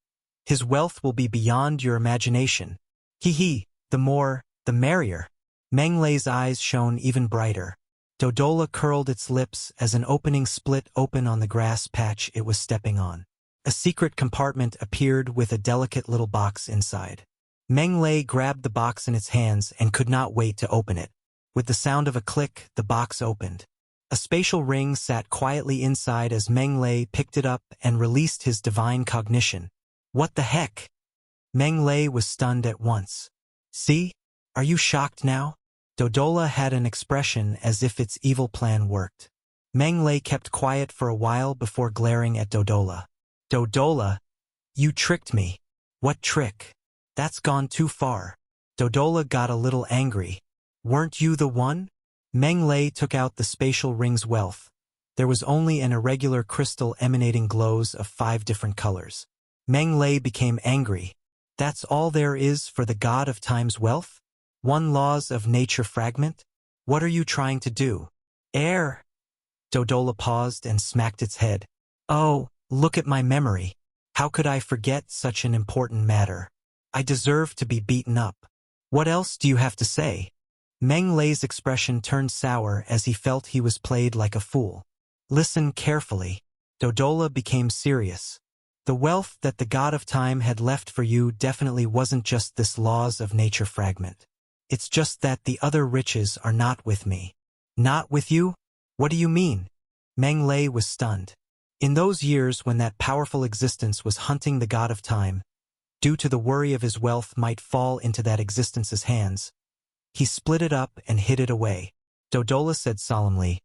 his wealth will be beyond your imagination. Hee, the more, the merrier. Meng Lei's eyes shone even brighter. Dodola curled its lips as an opening split open on the grass patch it was stepping on. A secret compartment appeared with a delicate little box inside. Meng Lei grabbed the box in its hands and could not wait to open it. With the sound of a click, the box opened. A spatial ring sat quietly inside as Meng Lei picked it up and released his divine cognition. What the heck? Meng Lei was stunned at once. See? Are you shocked now? Dodola had an expression as if its evil plan worked. Meng Lei kept quiet for a while before glaring at Dodola. Dodola, you tricked me. What trick? That's gone too far. Dodola got a little angry. Weren't you the one? Meng Lei took out the spatial ring's wealth. There was only an irregular crystal emanating glows of 5 different colors. Meng Lei became angry. That's all there is for the god of time's wealth? 1 laws of nature fragment? What are you trying to do? Air! Dodola paused and smacked its head. Oh, look at my memory. How could I forget such an important matter? I deserve to be beaten up. What else do you have to say? Meng Lei's expression turned sour as he felt he was played like a fool. Listen carefully. Dodola became serious. The wealth that the god of time had left for you definitely wasn't just this laws of nature fragment. It's just that the other riches are not with me. Not with you? What do you mean? Meng Lei was stunned. In those years when that powerful existence was hunting the god of time, due to the worry of his wealth might fall into that existence's hands, he split it up and hid it away. Dodola said solemnly.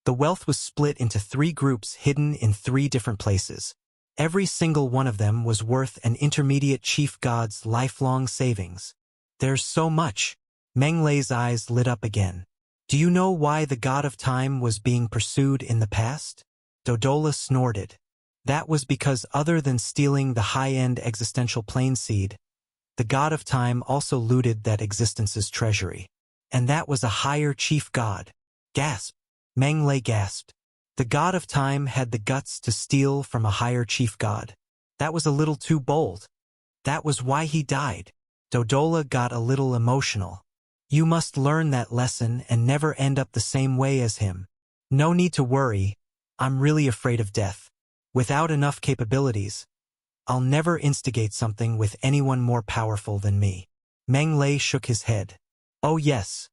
The wealth was split into 3 groups hidden in 3 different places. Every single one of them was worth an intermediate chief god's lifelong savings. There's so much. Meng Lei's eyes lit up again. Do you know why the god of time was being pursued in the past? Dodola snorted. That was because other than stealing the high-end existential plane seed, the god of time also looted that existence's treasury. And that was a higher chief god. Gasp. Meng Lei gasped. The god of time had the guts to steal from a higher chief god. That was a little too bold. That was why he died. Dodola got a little emotional. You must learn that lesson and never end up the same way as him. No need to worry. I'm really afraid of death. Without enough capabilities, I'll never instigate something with anyone more powerful than me. Meng Lei shook his head. Oh yes.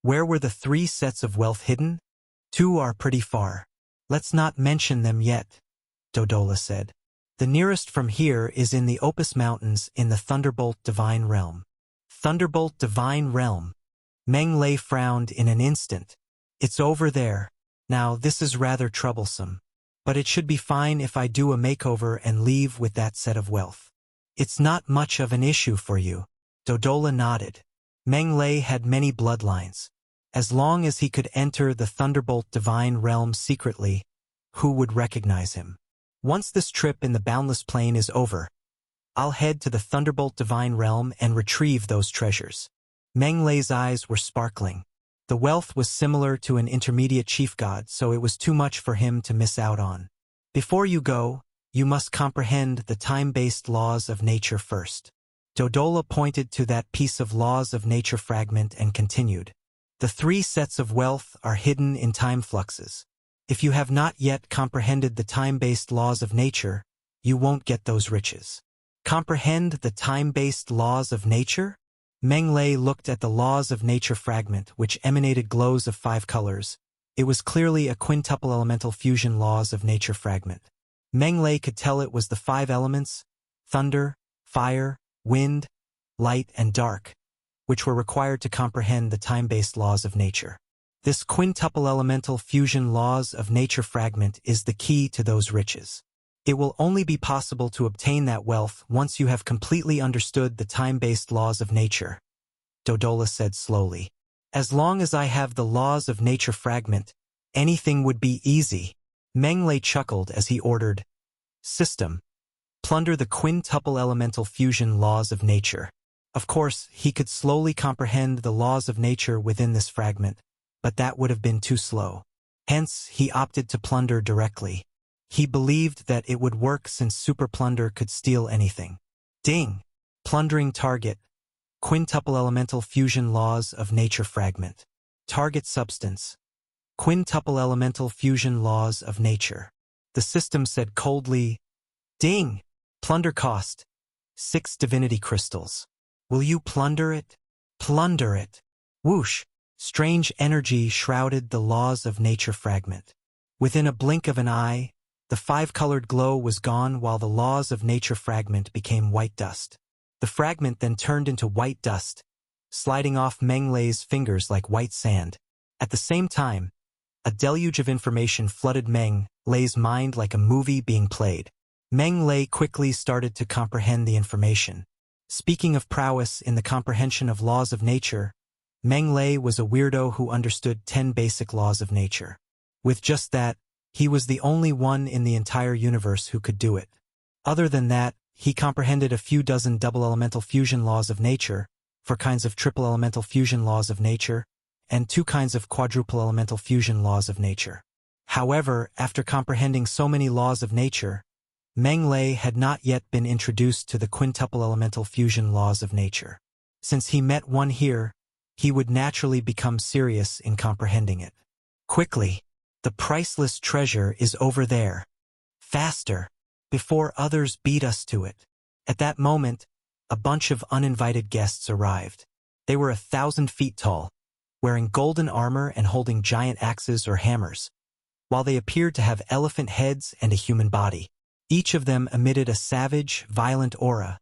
Where were the 3 sets of wealth hidden? 2 are pretty far. Let's not mention them yet, Dodola said. The nearest from here is in the Opus Mountains in the Thunderbolt Divine Realm. Thunderbolt Divine Realm. Meng Lei frowned in an instant. It's over there. Now this is rather troublesome. But it should be fine if I do a makeover and leave with that set of wealth. It's not much of an issue for you. Dodola nodded. Meng Lei had many bloodlines. As long as he could enter the Thunderbolt Divine Realm secretly, who would recognize him? Once this trip in the Boundless Plane is over, I'll head to the Thunderbolt Divine Realm and retrieve those treasures. Meng Lei's eyes were sparkling. The wealth was similar to an intermediate chief god, so it was too much for him to miss out on. Before you go, you must comprehend the time-based laws of nature first. Dodola pointed to that piece of laws of nature fragment and continued. The 3 sets of wealth are hidden in time fluxes. If you have not yet comprehended the time-based laws of nature, you won't get those riches. Comprehend the time-based laws of nature? Meng Lei looked at the laws of nature fragment, which emanated glows of 5 colors. It was clearly a quintuple-elemental fusion laws of nature fragment. Meng Lei could tell it was the 5 elements, thunder, fire, wind, light, and dark, which were required to comprehend the time-based laws of nature. This quintuple-elemental fusion laws of nature fragment is the key to those riches. It will only be possible to obtain that wealth once you have completely understood the time-based laws of nature, Dodola said slowly. As long as I have the laws of nature fragment, anything would be easy. Meng Lei chuckled as he ordered, System. Plunder the quintuple-elemental fusion laws of nature. Of course, he could slowly comprehend the laws of nature within this fragment, but that would have been too slow. Hence, he opted to plunder directly. He believed that it would work since Super Plunder could steal anything. Ding! Plundering target. Quintuple-elemental fusion laws of nature fragment. Target substance. Quintuple-elemental fusion laws of nature. The system said coldly, Ding! Plunder cost. 6 divinity crystals. Will you plunder it? Plunder it. Whoosh! Strange energy shrouded the laws of nature fragment. Within a blink of an eye, the 5-colored glow was gone while the laws of nature fragment became white dust. The fragment then turned into white dust, sliding off Meng Lei's fingers like white sand. At the same time, a deluge of information flooded Meng Lei's mind like a movie being played. Meng Lei quickly started to comprehend the information. Speaking of prowess in the comprehension of laws of nature, Meng Lei was a weirdo who understood 10 basic laws of nature. With just that, he was the only one in the entire universe who could do it. Other than that, he comprehended a few dozen double-elemental fusion laws of nature, 4 kinds of triple-elemental fusion laws of nature, and 2 kinds of quadruple-elemental fusion laws of nature. However, after comprehending so many laws of nature, Meng Lei had not yet been introduced to the quintuple-elemental fusion laws of nature. Since he met one here, he would naturally become serious in comprehending it. Quickly! The priceless treasure is over there. Faster, before others beat us to it. At that moment, a bunch of uninvited guests arrived. They were 1,000 feet tall, wearing golden armor and holding giant axes or hammers. while they appeared to have elephant heads and a human body. Each of them emitted a savage, violent aura,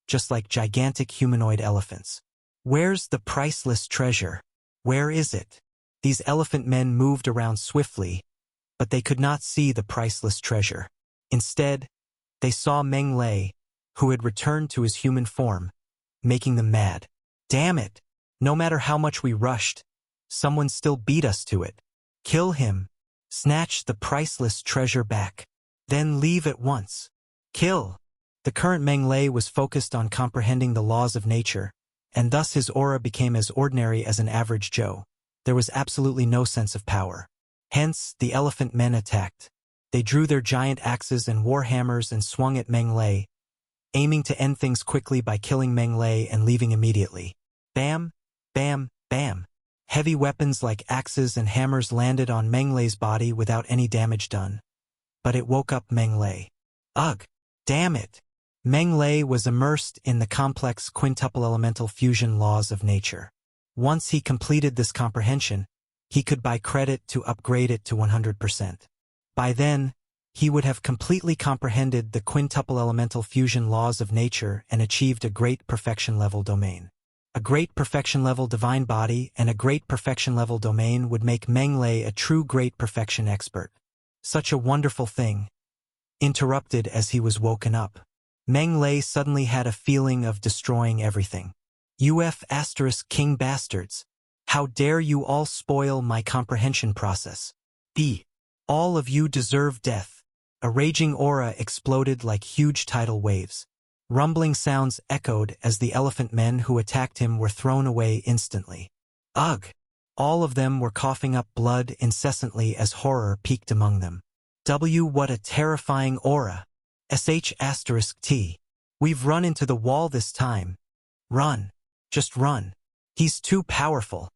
just like gigantic humanoid elephants. Where's the priceless treasure? Where is it? These elephant men moved around swiftly, but they could not see the priceless treasure. Instead, they saw Meng Lei, who had returned to his human form, making them mad. Damn it! No matter how much we rushed, someone still beat us to it. Kill him. Snatch the priceless treasure back. Then leave at once. Kill. The current Meng Lei was focused on comprehending the laws of nature, and thus his aura became as ordinary as an average Joe. There was absolutely no sense of power. Hence, the elephant men attacked. They drew their giant axes and war hammers and swung at Meng Lei, aiming to end things quickly by killing Meng Lei and leaving immediately. Bam, bam, bam. Heavy weapons like axes and hammers landed on Meng Lei's body without any damage done. But it woke up Meng Lei. Ugh! Damn it! Meng Lei was immersed in the complex quintuple-elemental fusion laws of nature. Once he completed this comprehension, he could buy credit to upgrade it to 100%. By then, he would have completely comprehended the quintuple-elemental fusion laws of nature and achieved a great perfection-level domain. A great perfection-level divine body and a great perfection-level domain would make Meng Lei a true great perfection expert. Such a wonderful thing. Interrupted as he was woken up. Meng Lei suddenly had a feeling of destroying everything. King bastards. How dare you all spoil my comprehension process? All of you deserve death. A raging aura exploded like huge tidal waves. Rumbling sounds echoed as the elephant men who attacked him were thrown away instantly. Ugh! All of them were coughing up blood incessantly as horror peaked among them. What a terrifying aura! T. We've run into the wall this time. Run. Just run. He's too powerful.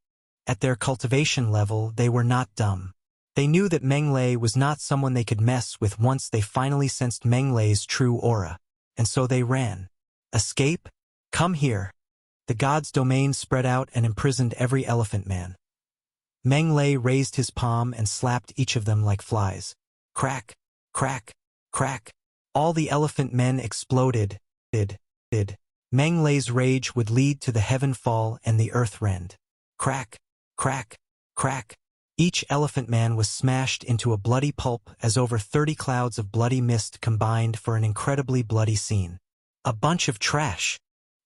At their cultivation level, they were not dumb. They knew that Meng Lei was not someone they could mess with once they finally sensed Meng Lei's true aura. And so they ran. Escape? Come here. The god's domain spread out and imprisoned every elephant man. Meng Lei raised his palm and slapped each of them like flies. Crack, crack, crack. All the elephant men exploded. Meng Lei's rage would lead to the heaven fall and the earth rend. Crack, crack, crack. Each elephant man was smashed into a bloody pulp as over 30 clouds of bloody mist combined for an incredibly bloody scene. A bunch of trash.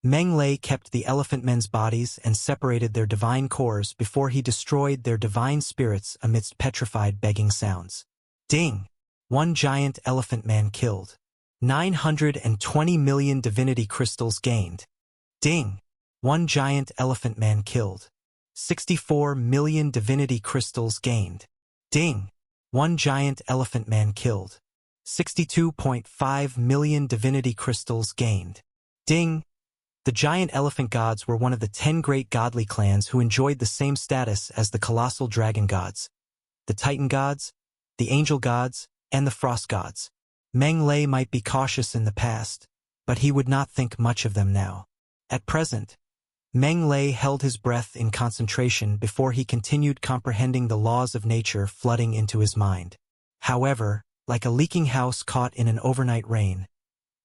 Meng Lei kept the elephant men's bodies and separated their divine cores before he destroyed their divine spirits amidst petrified begging sounds. Ding! One giant elephant man killed. 920 million divinity crystals gained. Ding! One giant elephant man killed. 64 million divinity crystals gained. Ding! One giant elephant man killed. 62.5 million divinity crystals gained. Ding! The giant elephant gods were one of the 10 great godly clans who enjoyed the same status as the colossal dragon gods, the titan gods, the angel gods, and the frost gods. Meng Lei might be cautious in the past, but he would not think much of them now. At present, Meng Lei held his breath in concentration before he continued comprehending the laws of nature flooding into his mind. However, like a leaking house caught in an overnight rain,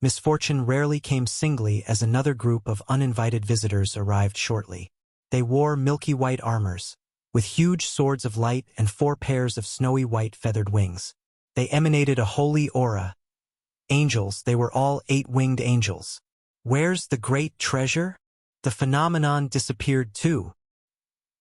misfortune rarely came singly as another group of uninvited visitors arrived shortly. They wore milky white armors, with huge swords of light and 4 pairs of snowy white feathered wings. They emanated a holy aura. Angels, they were all 8-winged angels. Where's the great treasure? The phenomenon disappeared too.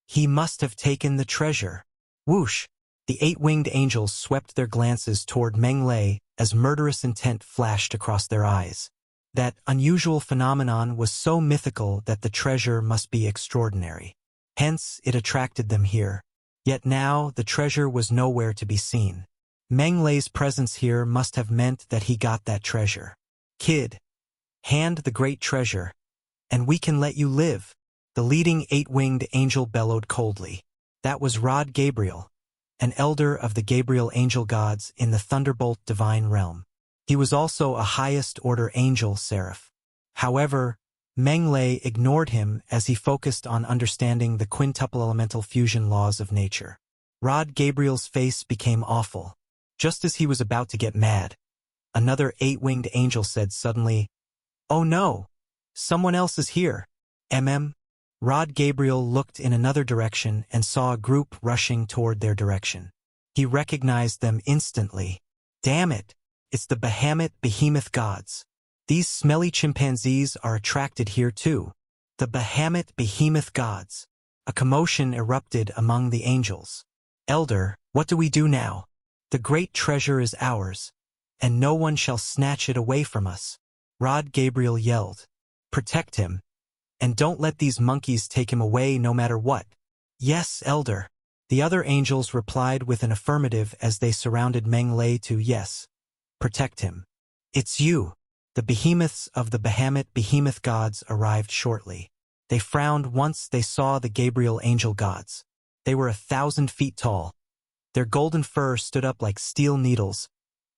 He must have taken the treasure. Whoosh! The 8-winged angels swept their glances toward Meng Lei as murderous intent flashed across their eyes. That unusual phenomenon was so mythical that the treasure must be extraordinary. Hence, it attracted them here. Yet now, the treasure was nowhere to be seen. Meng Lei's presence here must have meant that he got that treasure. Kid, hand the great treasure, and we can let you live. The leading 8-winged angel bellowed coldly. That was Rod Gabriel, an elder of the Gabriel angel gods in the Thunderbolt divine realm. He was also a highest-order angel seraph. However, Meng Lei ignored him as he focused on understanding the quintuple-elemental fusion laws of nature. Rod Gabriel's face became awful. Just as he was about to get mad, another eight-winged angel said suddenly, "Oh no! Someone else is here." Rod Gabriel looked in another direction and saw a group rushing toward their direction. He recognized them instantly. Damn it! It's the Behemoth gods. These smelly chimpanzees are attracted here too. The Behemoth gods. A commotion erupted among the angels. "Elder, what do we do now? The great treasure is ours, and no one shall snatch it away from us." Rod Gabriel yelled. "Protect him, and don't let these monkeys take him away no matter what." "Yes, Elder." The other angels replied with an affirmative as they surrounded Meng Lei to yes, protect him. "It's you." The behemoths of the Behemoth gods arrived shortly. They frowned once they saw the Gabriel angel gods. They were 1,000 feet tall. Their golden fur stood up like steel needles,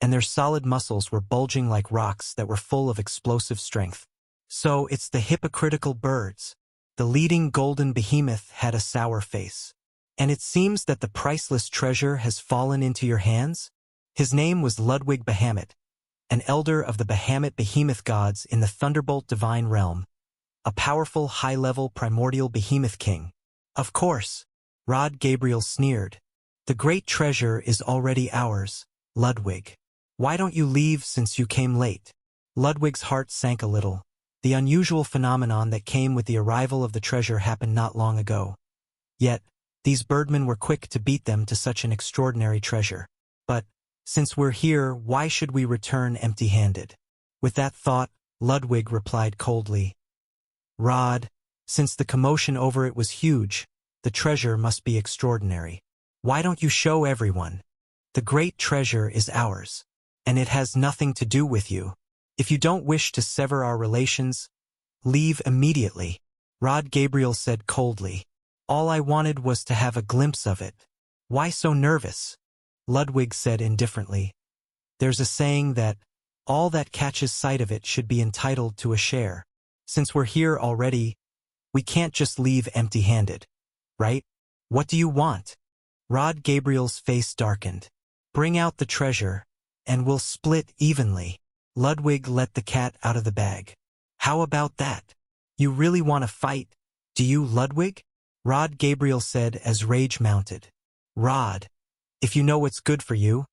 and their solid muscles were bulging like rocks that were full of explosive strength. "So it's the hypocritical birds." The leading golden behemoth had a sour face. "And it seems that the priceless treasure has fallen into your hands?" His name was Ludwig Behemoth, an elder of the Behemoth gods in the Thunderbolt divine realm, a powerful high-level primordial behemoth king. "Of course," Rod Gabriel sneered. "The great treasure is already ours, Ludwig. Why don't you leave since you came late?" Ludwig's heart sank a little. The unusual phenomenon that came with the arrival of the treasure happened not long ago. Yet, these birdmen were quick to beat them to such an extraordinary treasure. "But, since we're here, why should we return empty-handed?" With that thought, Ludwig replied coldly, "Rod, since the commotion over it was huge, the treasure must be extraordinary. Why don't you show everyone? The great treasure is ours, and it has nothing to do with you. If you don't wish to sever our relations, leave immediately." Rod Gabriel said coldly, "All I wanted was to have a glimpse of it." "Why so nervous?" Ludwig said indifferently. "There's a saying that all that catches sight of it should be entitled to a share. Since we're here already, we can't just leave empty-handed, right? What do you want?" Rod Gabriel's face darkened. "Bring out the treasure, and we'll split evenly." Ludwig let the cat out of the bag. "How about that? You really want to fight, do you, Ludwig?" Rod Gabriel said as rage mounted. "Rod, if you know what's good for you,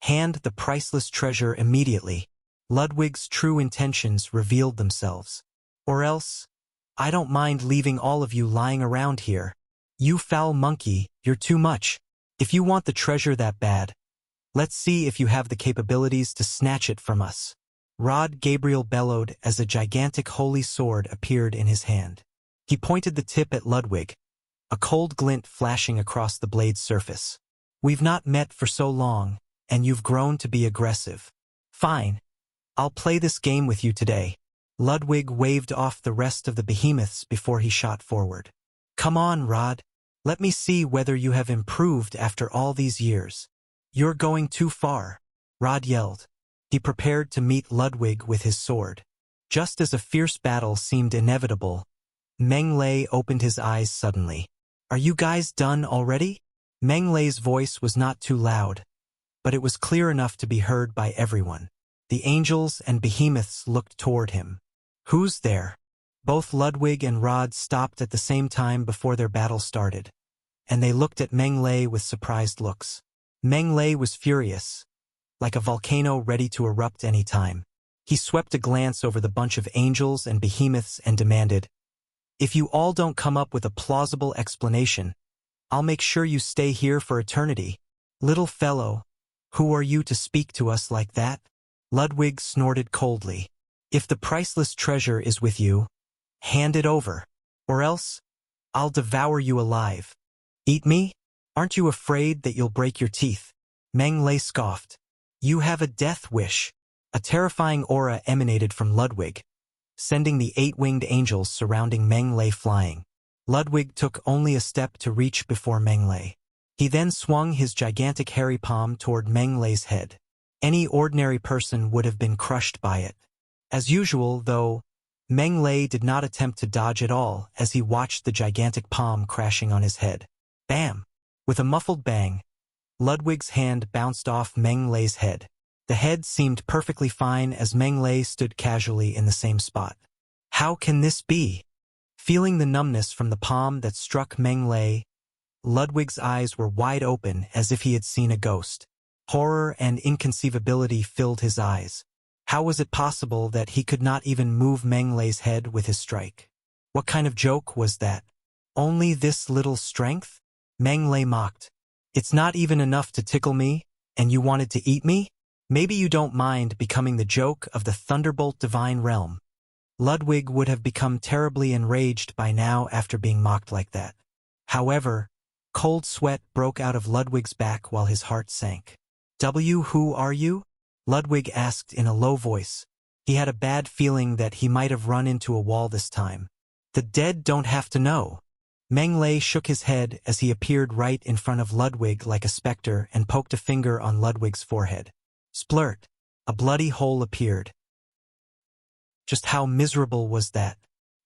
hand the priceless treasure immediately." Ludwig's true intentions revealed themselves. "Or else, I don't mind leaving all of you lying around here. You foul monkey, you're too much. If you want the treasure that bad, let's see if you have the capabilities to snatch it from us." Rod Gabriel bellowed as a gigantic holy sword appeared in his hand. He pointed the tip at Ludwig, a cold glint flashing across the blade's surface. "We've not met for so long, and you've grown to be aggressive. Fine. I'll play this game with you today." Ludwig waved off the rest of the behemoths before he shot forward. "Come on, Rod. Let me see whether you have improved after all these years." "You're going too far," Rod yelled. He prepared to meet Ludwig with his sword. Just as a fierce battle seemed inevitable, Meng Lei opened his eyes suddenly. "Are you guys done already?" Meng Lei's voice was not too loud, but it was clear enough to be heard by everyone. The angels and behemoths looked toward him. "Who's there?" Both Ludwig and Rod stopped at the same time before their battle started, and they looked at Meng Lei with surprised looks. Meng Lei was furious, like a volcano ready to erupt any time. He swept a glance over the bunch of angels and behemoths and demanded, "If you all don't come up with a plausible explanation, I'll make sure you stay here for eternity." "Little fellow, who are you to speak to us like that?" Ludwig snorted coldly. "If the priceless treasure is with you, hand it over, or else I'll devour you alive." "Eat me? Aren't you afraid that you'll break your teeth?" Meng Lei scoffed. "You have a death wish." A terrifying aura emanated from Ludwig, sending the eight-winged angels surrounding Meng Lei flying. Ludwig took only a step to reach before Meng Lei. He then swung his gigantic hairy palm toward Meng Lei's head. Any ordinary person would have been crushed by it. As usual, though, Meng Lei did not attempt to dodge at all as he watched the gigantic palm crashing on his head. Bam! With a muffled bang, Ludwig's hand bounced off Meng Lei's head. The head seemed perfectly fine as Meng Lei stood casually in the same spot. How can this be? Feeling the numbness from the palm that struck Meng Lei, Ludwig's eyes were wide open as if he had seen a ghost. Horror and inconceivability filled his eyes. How was it possible that he could not even move Meng Lei's head with his strike? What kind of joke was that? Only this little strength? Meng Lei mocked. It's not even enough to tickle me, and you wanted to eat me? Maybe you don't mind becoming the joke of the Thunderbolt Divine Realm. Ludwig would have become terribly enraged by now after being mocked like that. However, cold sweat broke out of Ludwig's back while his heart sank. Who are you? Ludwig asked in a low voice. He had a bad feeling that he might have run into a wall this time. The dead don't have to know. Meng Lei shook his head as he appeared right in front of Ludwig like a specter and poked a finger on Ludwig's forehead. Splurt! A bloody hole appeared. Just how miserable was that?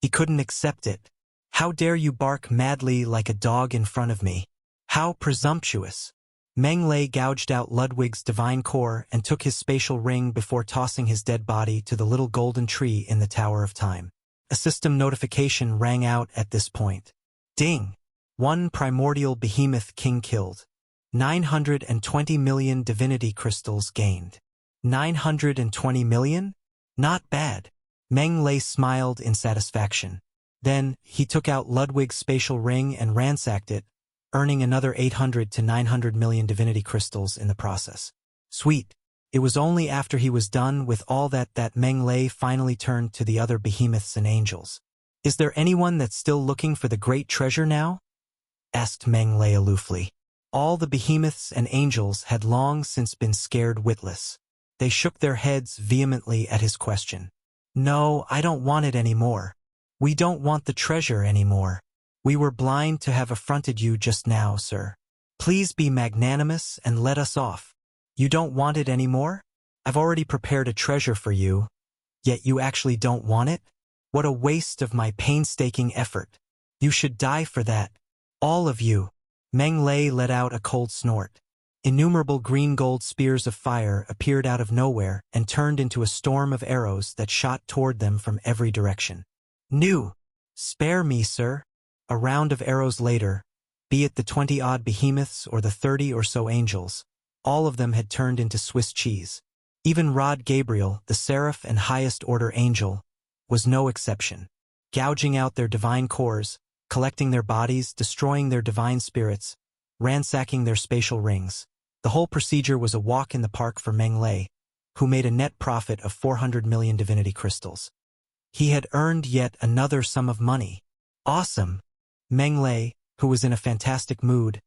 He couldn't accept it. How dare you bark madly like a dog in front of me? How presumptuous! Meng Lei gouged out Ludwig's divine core and took his spatial ring before tossing his dead body to the little golden tree in the Tower of Time. A system notification rang out at this point. Ding! One primordial behemoth king killed. 920 million divinity crystals gained. 920 million? Not bad. Meng Lei smiled in satisfaction. Then, he took out Ludwig's spatial ring and ransacked it, earning another 800 to 900 million divinity crystals in the process. Sweet. It was only after he was done with all that Meng Lei finally turned to the other behemoths and angels. Is there anyone that's still looking for the great treasure now? Asked Meng Lei aloofly. All the behemoths and angels had long since been scared witless. They shook their heads vehemently at his question. No, I don't want it anymore. We don't want the treasure anymore. We were blind to have affronted you just now, sir. Please be magnanimous and let us off. You don't want it anymore? I've already prepared a treasure for you, yet you actually don't want it? What a waste of my painstaking effort. You should die for that. All of you. Meng Lei let out a cold snort. Innumerable green-gold spears of fire appeared out of nowhere and turned into a storm of arrows that shot toward them from every direction. New! Spare me, sir. A round of arrows later, be it the 20-odd behemoths or the 30 or so angels, all of them had turned into Swiss cheese. Even Rod Gabriel, the seraph and highest-order angel, was no exception. Gouging out their divine cores, collecting their bodies, destroying their divine spirits, ransacking their spatial rings. The whole procedure was a walk in the park for Meng Lei, who made a net profit of 400 million divinity crystals. He had earned yet another sum of money. Awesome! Meng Lei, who was in a fantastic mood,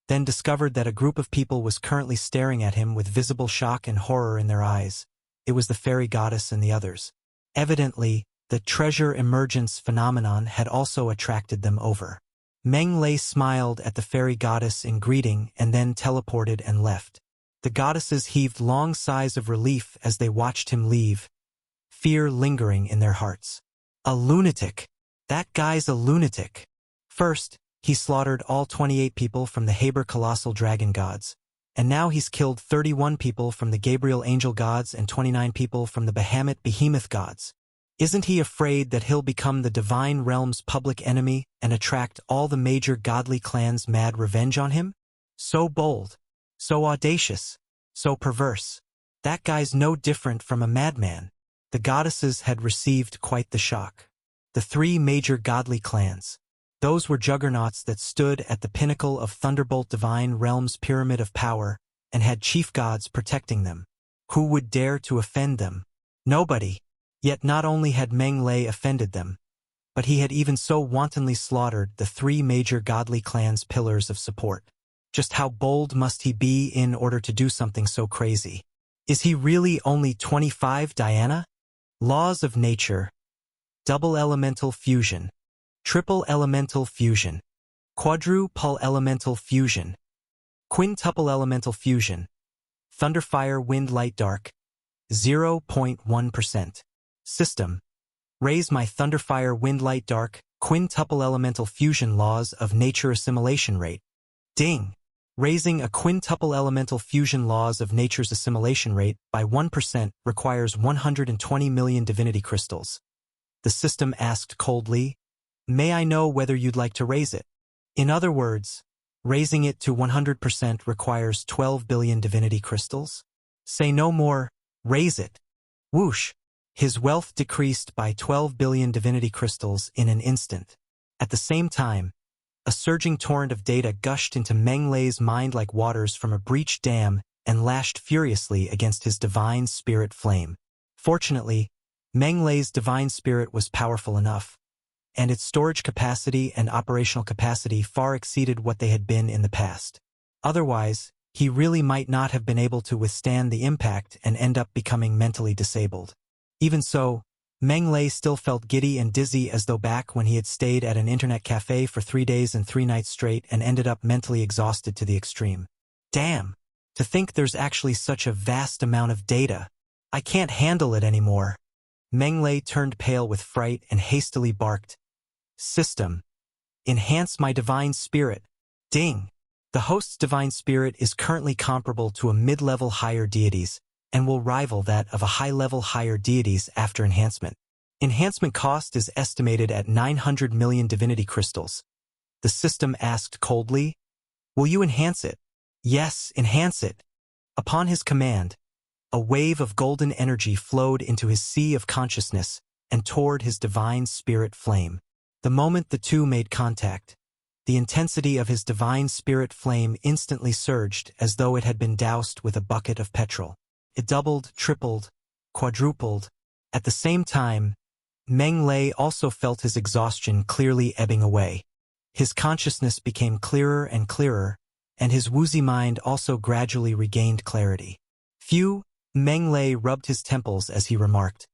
then discovered that a group of people was currently staring at him with visible shock and horror in their eyes. It was the fairy goddess and the others. Evidently, the treasure emergence phenomenon had also attracted them over. Meng Lei smiled at the fairy goddess in greeting and then teleported and left. The goddesses heaved long sighs of relief as they watched him leave, fear lingering in their hearts. A lunatic! That guy's a lunatic! First, he slaughtered all 28 people from the Haber Colossal Dragon gods, and now he's killed 31 people from the Gabriel Angel gods and 29 people from the Behemoth gods. Isn't he afraid that he'll become the divine realm's public enemy and attract all the major godly clans' mad revenge on him? So bold, so audacious, so perverse. That guy's no different from a madman. The goddesses had received quite the shock. The three major godly clans. Those were juggernauts that stood at the pinnacle of Thunderbolt Divine Realm's pyramid of power and had chief gods protecting them. Who would dare to offend them? Nobody. Yet not only had Meng Lei offended them, but he had even so wantonly slaughtered the three major godly clans' pillars of support. Just how bold must he be in order to do something so crazy? Is he really only 25, Diana? Laws of nature. Double elemental fusion. Triple elemental fusion. Quadruple elemental fusion. Quintuple-Elemental fusion. Thunderfire wind light dark. 0.1%. System. Raise my Thunderfire wind light dark, Quintuple-Elemental fusion laws of nature assimilation rate. Ding! Raising a quintuple-elemental fusion laws of nature's assimilation rate by 1% requires 120 million divinity crystals. The system asked coldly, "May I know whether you'd like to raise it?" In other words, raising it to 100% requires 12 billion divinity crystals? Say no more, raise it. Whoosh! His wealth decreased by 12 billion divinity crystals in an instant. At the same time, a surging torrent of data gushed into Meng Lei's mind like waters from a breached dam and lashed furiously against his divine spirit flame. Fortunately, Meng Lei's divine spirit was powerful enough, and its storage capacity and operational capacity far exceeded what they had been in the past. Otherwise, he really might not have been able to withstand the impact and end up becoming mentally disabled. Even so, Meng Lei still felt giddy and dizzy as though back when he had stayed at an internet cafe for 3 days and 3 nights straight and ended up mentally exhausted to the extreme. Damn! To think there's actually such a vast amount of data. I can't handle it anymore. Meng Lei turned pale with fright and hastily barked, "System, enhance my divine spirit." Ding! The host's divine spirit is currently comparable to a mid-level higher deity's, and will rival that of a high-level higher deity's after enhancement. Enhancement cost is estimated at 900 million divinity crystals. The system asked coldly, "Will you enhance it?" "Yes, enhance it." Upon his command, a wave of golden energy flowed into his sea of consciousness and toward his divine spirit flame. The moment the two made contact, the intensity of his divine spirit flame instantly surged as though it had been doused with a bucket of petrol. It doubled, tripled, quadrupled. At the same time, Meng Lei also felt his exhaustion clearly ebbing away. His consciousness became clearer and clearer, and his woozy mind also gradually regained clarity. Phew! Meng Lei rubbed his temples as he remarked,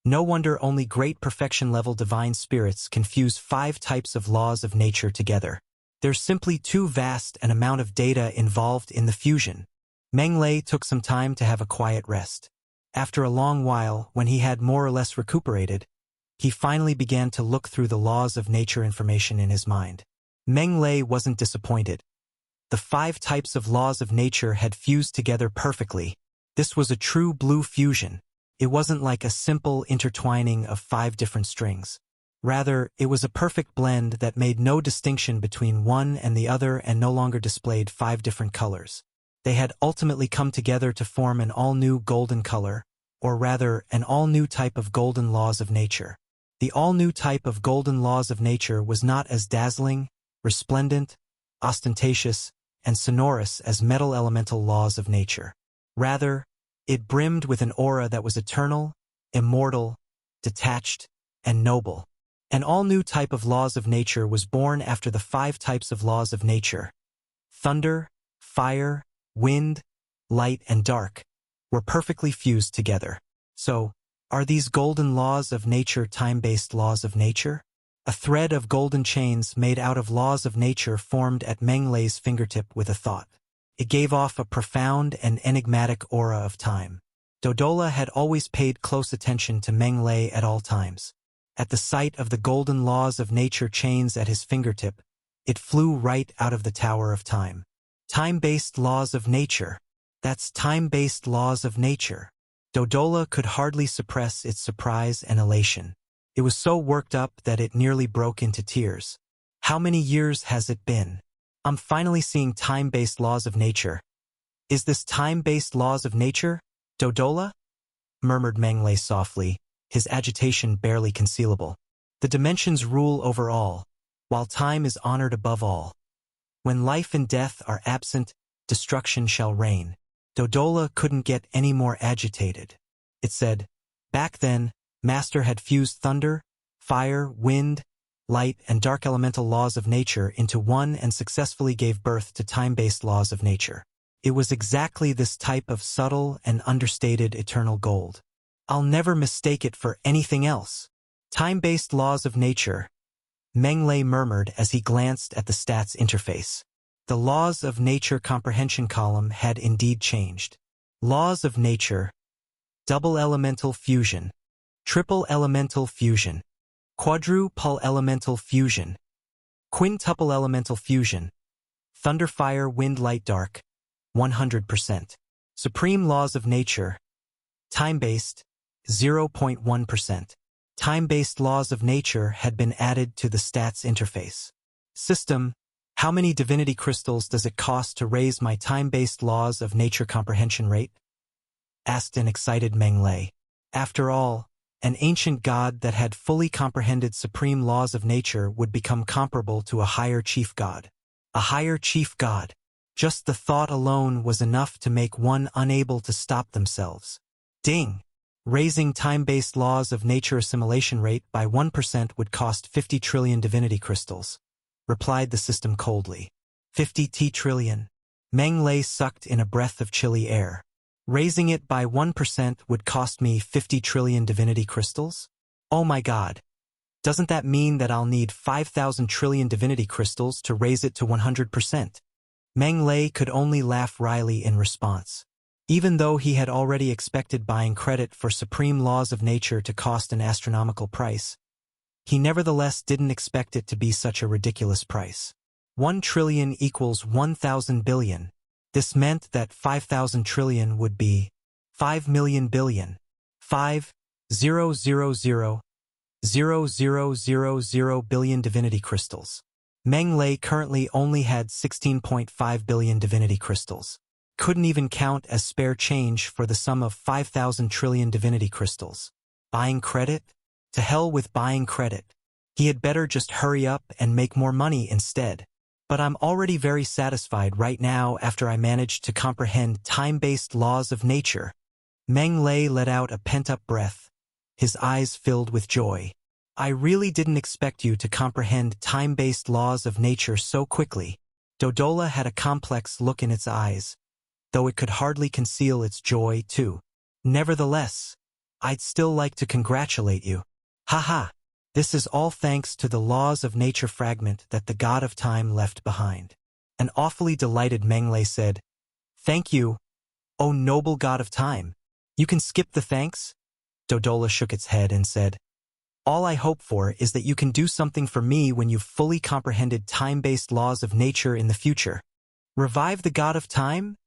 "No wonder only great perfection-level divine spirits can fuse 5 types of laws of nature together. There's simply too vast an amount of data involved in the fusion." Meng Lei took some time to have a quiet rest. After a long while, when he had more or less recuperated, he finally began to look through the laws of nature information in his mind. Meng Lei wasn't disappointed. The 5 types of laws of nature had fused together perfectly. This was a true blue fusion. It wasn't like a simple intertwining of 5 different strings. Rather, it was a perfect blend that made no distinction between one and the other and no longer displayed 5 different colors. They had ultimately come together to form an all-new golden color, or rather, an all-new type of golden laws of nature. The all-new type of golden laws of nature was not as dazzling, resplendent, ostentatious, and sonorous as metal elemental laws of nature. Rather, it brimmed with an aura that was eternal, immortal, detached, and noble. An all-new type of laws of nature was born after the 5 types of laws of nature. Thunder, fire, wind, light, and dark were perfectly fused together. So, are these golden laws of nature time-based laws of nature? A thread of golden chains made out of laws of nature formed at Meng Lei's fingertip with a thought. It gave off a profound and enigmatic aura of time. Dodola had always paid close attention to Meng Lei at all times. At the sight of the golden laws of nature chains at his fingertip, it flew right out of the Tower of Time. Time-based laws of nature. That's time-based laws of nature. Dodola could hardly suppress its surprise and elation. It was so worked up that it nearly broke into tears. How many years has it been? I'm finally seeing time-based laws of nature. Is this time-based laws of nature, Dodola? Murmured Meng Lei softly, his agitation barely concealable. The dimensions rule over all, while time is honored above all. When life and death are absent, destruction shall reign. Dodola couldn't get any more agitated. It said, back then, Master had fused thunder, fire, wind, light, and dark elemental laws of nature into one and successfully gave birth to time-based laws of nature. It was exactly this type of subtle and understated eternal gold. I'll never mistake it for anything else. Time-based laws of nature, Meng Lei murmured as he glanced at the stats interface. The laws of nature comprehension column had indeed changed. Laws of nature, double elemental fusion, triple elemental fusion, quadruple elemental fusion, quintuple elemental fusion, Thunder, fire, wind, light, dark, 100%. Supreme laws of nature, time-based, 0.1%. Time-based laws of nature had been added to the stats interface. System, how many divinity crystals does it cost to raise my time-based laws of nature comprehension rate? Asked an excited Meng Lei. After all, an ancient god that had fully comprehended supreme laws of nature would become comparable to a higher chief god. A higher chief god. Just the thought alone was enough to make one unable to stop themselves. Ding! Raising time-based laws of nature assimilation rate by 1% would cost 50 trillion divinity crystals, replied the system coldly. 50 trillion. Meng Lei sucked in a breath of chilly air. Raising it by 1% would cost me 50 trillion divinity crystals? Oh my god. Doesn't that mean that I'll need 5,000 trillion divinity crystals to raise it to 100%? Meng Lei could only laugh wryly in response. Even though he had already expected buying credit for supreme laws of nature to cost an astronomical price, he nevertheless didn't expect it to be such a ridiculous price. 1 trillion equals 1,000 billion. This meant that 5,000 trillion would be 5 million billion. 5,000,000,000 billion divinity crystals. Meng Lei currently only had 16.5 billion divinity crystals. Couldn't even count as spare change for the sum of 5,000 trillion divinity crystals. Buying credit? To hell with buying credit. He had better just hurry up and make more money instead. But I'm already very satisfied right now after I managed to comprehend time-based laws of nature. Meng Lei let out a pent-up breath, his eyes filled with joy. I really didn't expect you to comprehend time-based laws of nature so quickly. Dodola had a complex look in its eyes, though it could hardly conceal its joy, too. Nevertheless, I'd still like to congratulate you. Haha, this is all thanks to the laws of nature fragment that the god of time left behind. An awfully delighted Meng Lei said, Thank you, O noble god of time. You can skip the thanks? Dodola shook its head and said, All I hope for is that you can do something for me when you've fully comprehended time-based laws of nature in the future. Revive the god of time?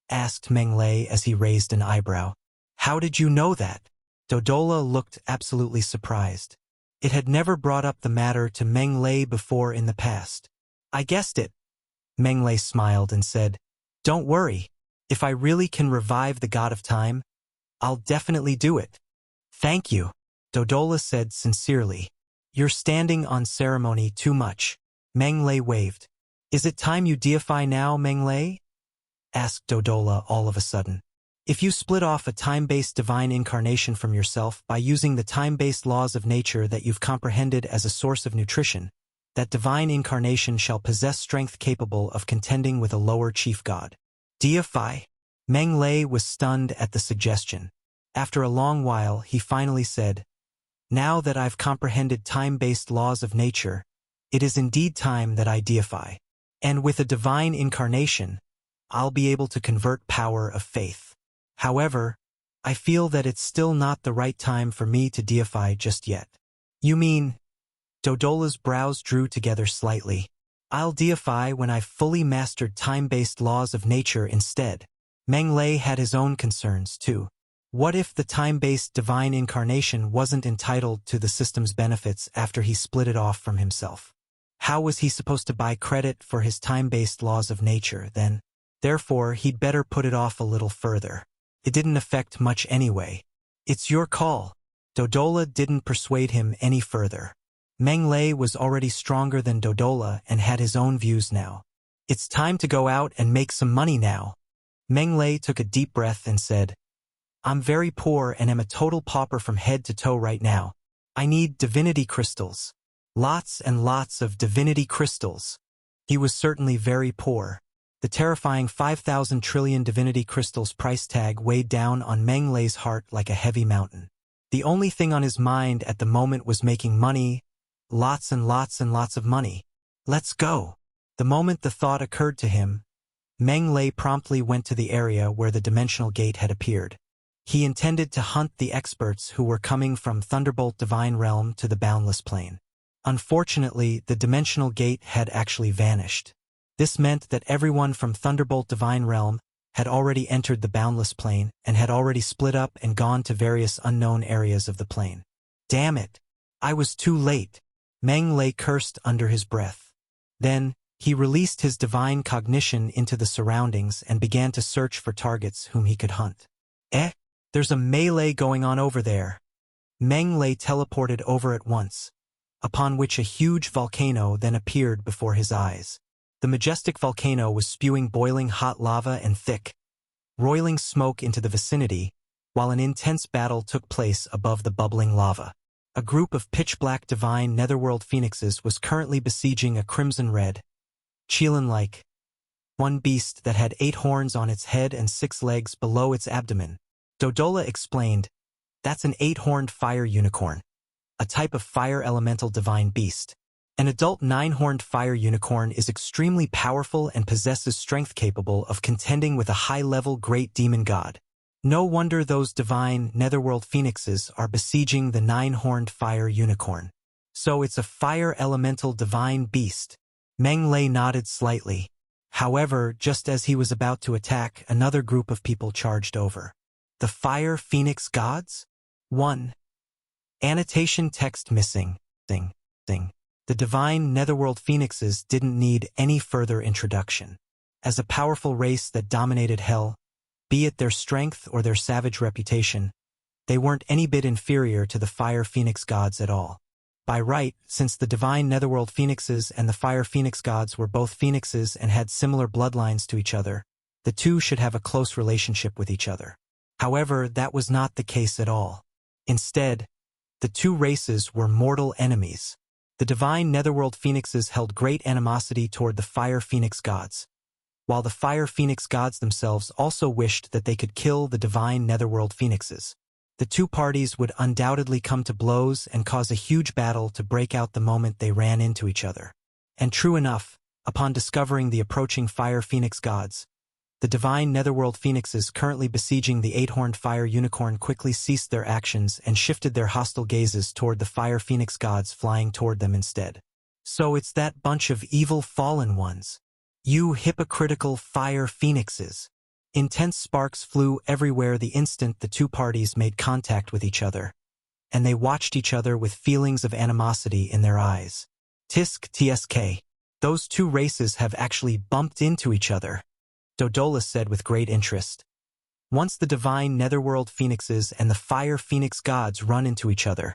Asked Meng Lei as he raised an eyebrow. How did you know that? Dodola looked absolutely surprised. It had never brought up the matter to Meng Lei before in the past. I guessed it. Meng Lei smiled and said, Don't worry. If I really can revive the god of time, I'll definitely do it. Thank you, Dodola said sincerely. You're standing on ceremony too much. Meng Lei waved. Is it time you deify now, Meng Lei? Asked Dodola all of a sudden. If you split off a time-based divine incarnation from yourself by using the time-based laws of nature that you've comprehended as a source of nutrition, that divine incarnation shall possess strength capable of contending with a lower chief god. Deify? Meng Lei was stunned at the suggestion. After a long while, he finally said, Now that I've comprehended time-based laws of nature, it is indeed time that I deify. And with a divine incarnation, I'll be able to convert power of faith. However, I feel that it's still not the right time for me to deify just yet. You mean? Dodola's brows drew together slightly. I'll deify when I've fully mastered time-based laws of nature instead. Meng Lei had his own concerns, too. What if the time-based divine incarnation wasn't entitled to the system's benefits after he split it off from himself? How was he supposed to buy credit for his time-based laws of nature, then? Therefore, he'd better put it off a little further. It didn't affect much anyway. It's your call. Dodola didn't persuade him any further. Meng Lei was already stronger than Dodola and had his own views now. It's time to go out and make some money now. Meng Lei took a deep breath and said, I'm very poor and am a total pauper from head to toe right now. I need divinity crystals. Lots and lots of divinity crystals. He was certainly very poor. The terrifying 5,000 trillion divinity crystals price tag weighed down on Meng Lei's heart like a heavy mountain. The only thing on his mind at the moment was making money, lots and lots and lots of money. Let's go. The moment the thought occurred to him, Meng Lei promptly went to the area where the dimensional gate had appeared. He intended to hunt the experts who were coming from Thunderbolt Divine Realm to the Boundless Plane. Unfortunately, the dimensional gate had actually vanished. This meant that everyone from Thunderbolt Divine Realm had already entered the boundless plane and had already split up and gone to various unknown areas of the plane. Damn it! I was too late. Meng Lei cursed under his breath. Then, he released his divine cognition into the surroundings and began to search for targets whom he could hunt. There's a melee going on over there. Meng Lei teleported over at once, upon which a huge volcano then appeared before his eyes. The majestic volcano was spewing boiling hot lava and thick, roiling smoke into the vicinity, while an intense battle took place above the bubbling lava. A group of pitch-black divine netherworld phoenixes was currently besieging a crimson-red, Qilin-like, one beast that had 8 horns on its head and 6 legs below its abdomen. Dodola explained, "That's an 8-horned fire unicorn, a type of fire elemental divine beast. An adult 9-horned fire unicorn is extremely powerful and possesses strength capable of contending with a high-level great demon god. No wonder those divine netherworld phoenixes are besieging the 9-horned fire unicorn. So it's a fire elemental divine beast." Meng Lei nodded slightly. However, just as he was about to attack, another group of people charged over. The Fire Phoenix Gods? 1. Annotation text missing. The divine netherworld phoenixes didn't need any further introduction. As a powerful race that dominated hell, be it their strength or their savage reputation, they weren't any bit inferior to the Fire Phoenix Gods at all. By right, since the divine netherworld phoenixes and the Fire Phoenix Gods were both phoenixes and had similar bloodlines to each other, the two should have a close relationship with each other. However, that was not the case at all. Instead, the two races were mortal enemies. The divine netherworld phoenixes held great animosity toward the Fire Phoenix Gods, while the Fire Phoenix Gods themselves also wished that they could kill the divine netherworld phoenixes. The two parties would undoubtedly come to blows and cause a huge battle to break out the moment they ran into each other. And true enough, upon discovering the approaching Fire Phoenix Gods, the divine netherworld phoenixes currently besieging the 8-horned fire unicorn quickly ceased their actions and shifted their hostile gazes toward the Fire Phoenix Gods flying toward them instead. So it's that bunch of evil fallen ones. You hypocritical fire phoenixes. Intense sparks flew everywhere the instant the two parties made contact with each other, and they watched each other with feelings of animosity in their eyes. Tsk. Those two races have actually bumped into each other, Dodola said with great interest. Once the divine netherworld phoenixes and the Fire Phoenix Gods run into each other,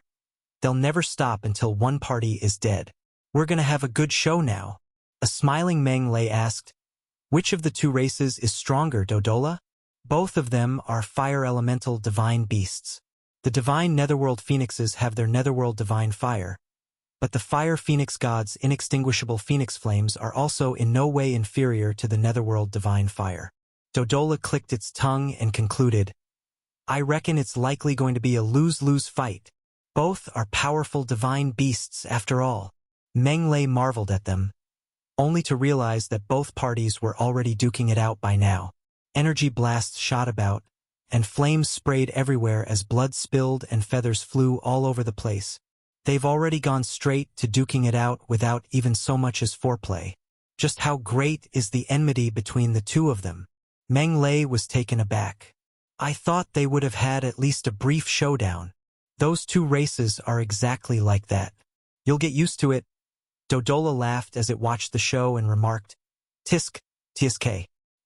they'll never stop until one party is dead. We're gonna have a good show now. A smiling Meng Lei asked, "Which of the two races is stronger, Dodola?" "Both of them are fire elemental divine beasts. The divine netherworld phoenixes have their netherworld divine fire, but the Fire Phoenix Gods' inextinguishable phoenix flames are also in no way inferior to the netherworld divine fire." Dodola clicked its tongue and concluded, "I reckon it's likely going to be a lose-lose fight. Both are powerful divine beasts after all." Meng Lei marveled at them, only to realize that both parties were already duking it out by now. Energy blasts shot about, and flames sprayed everywhere as blood spilled and feathers flew all over the place. They've already gone straight to duking it out without even so much as foreplay. Just how great is the enmity between the two of them? Meng Lei was taken aback. "I thought they would have had at least a brief showdown. Those two races are exactly like that. You'll get used to it." Dodola laughed as it watched the show and remarked, Tsk.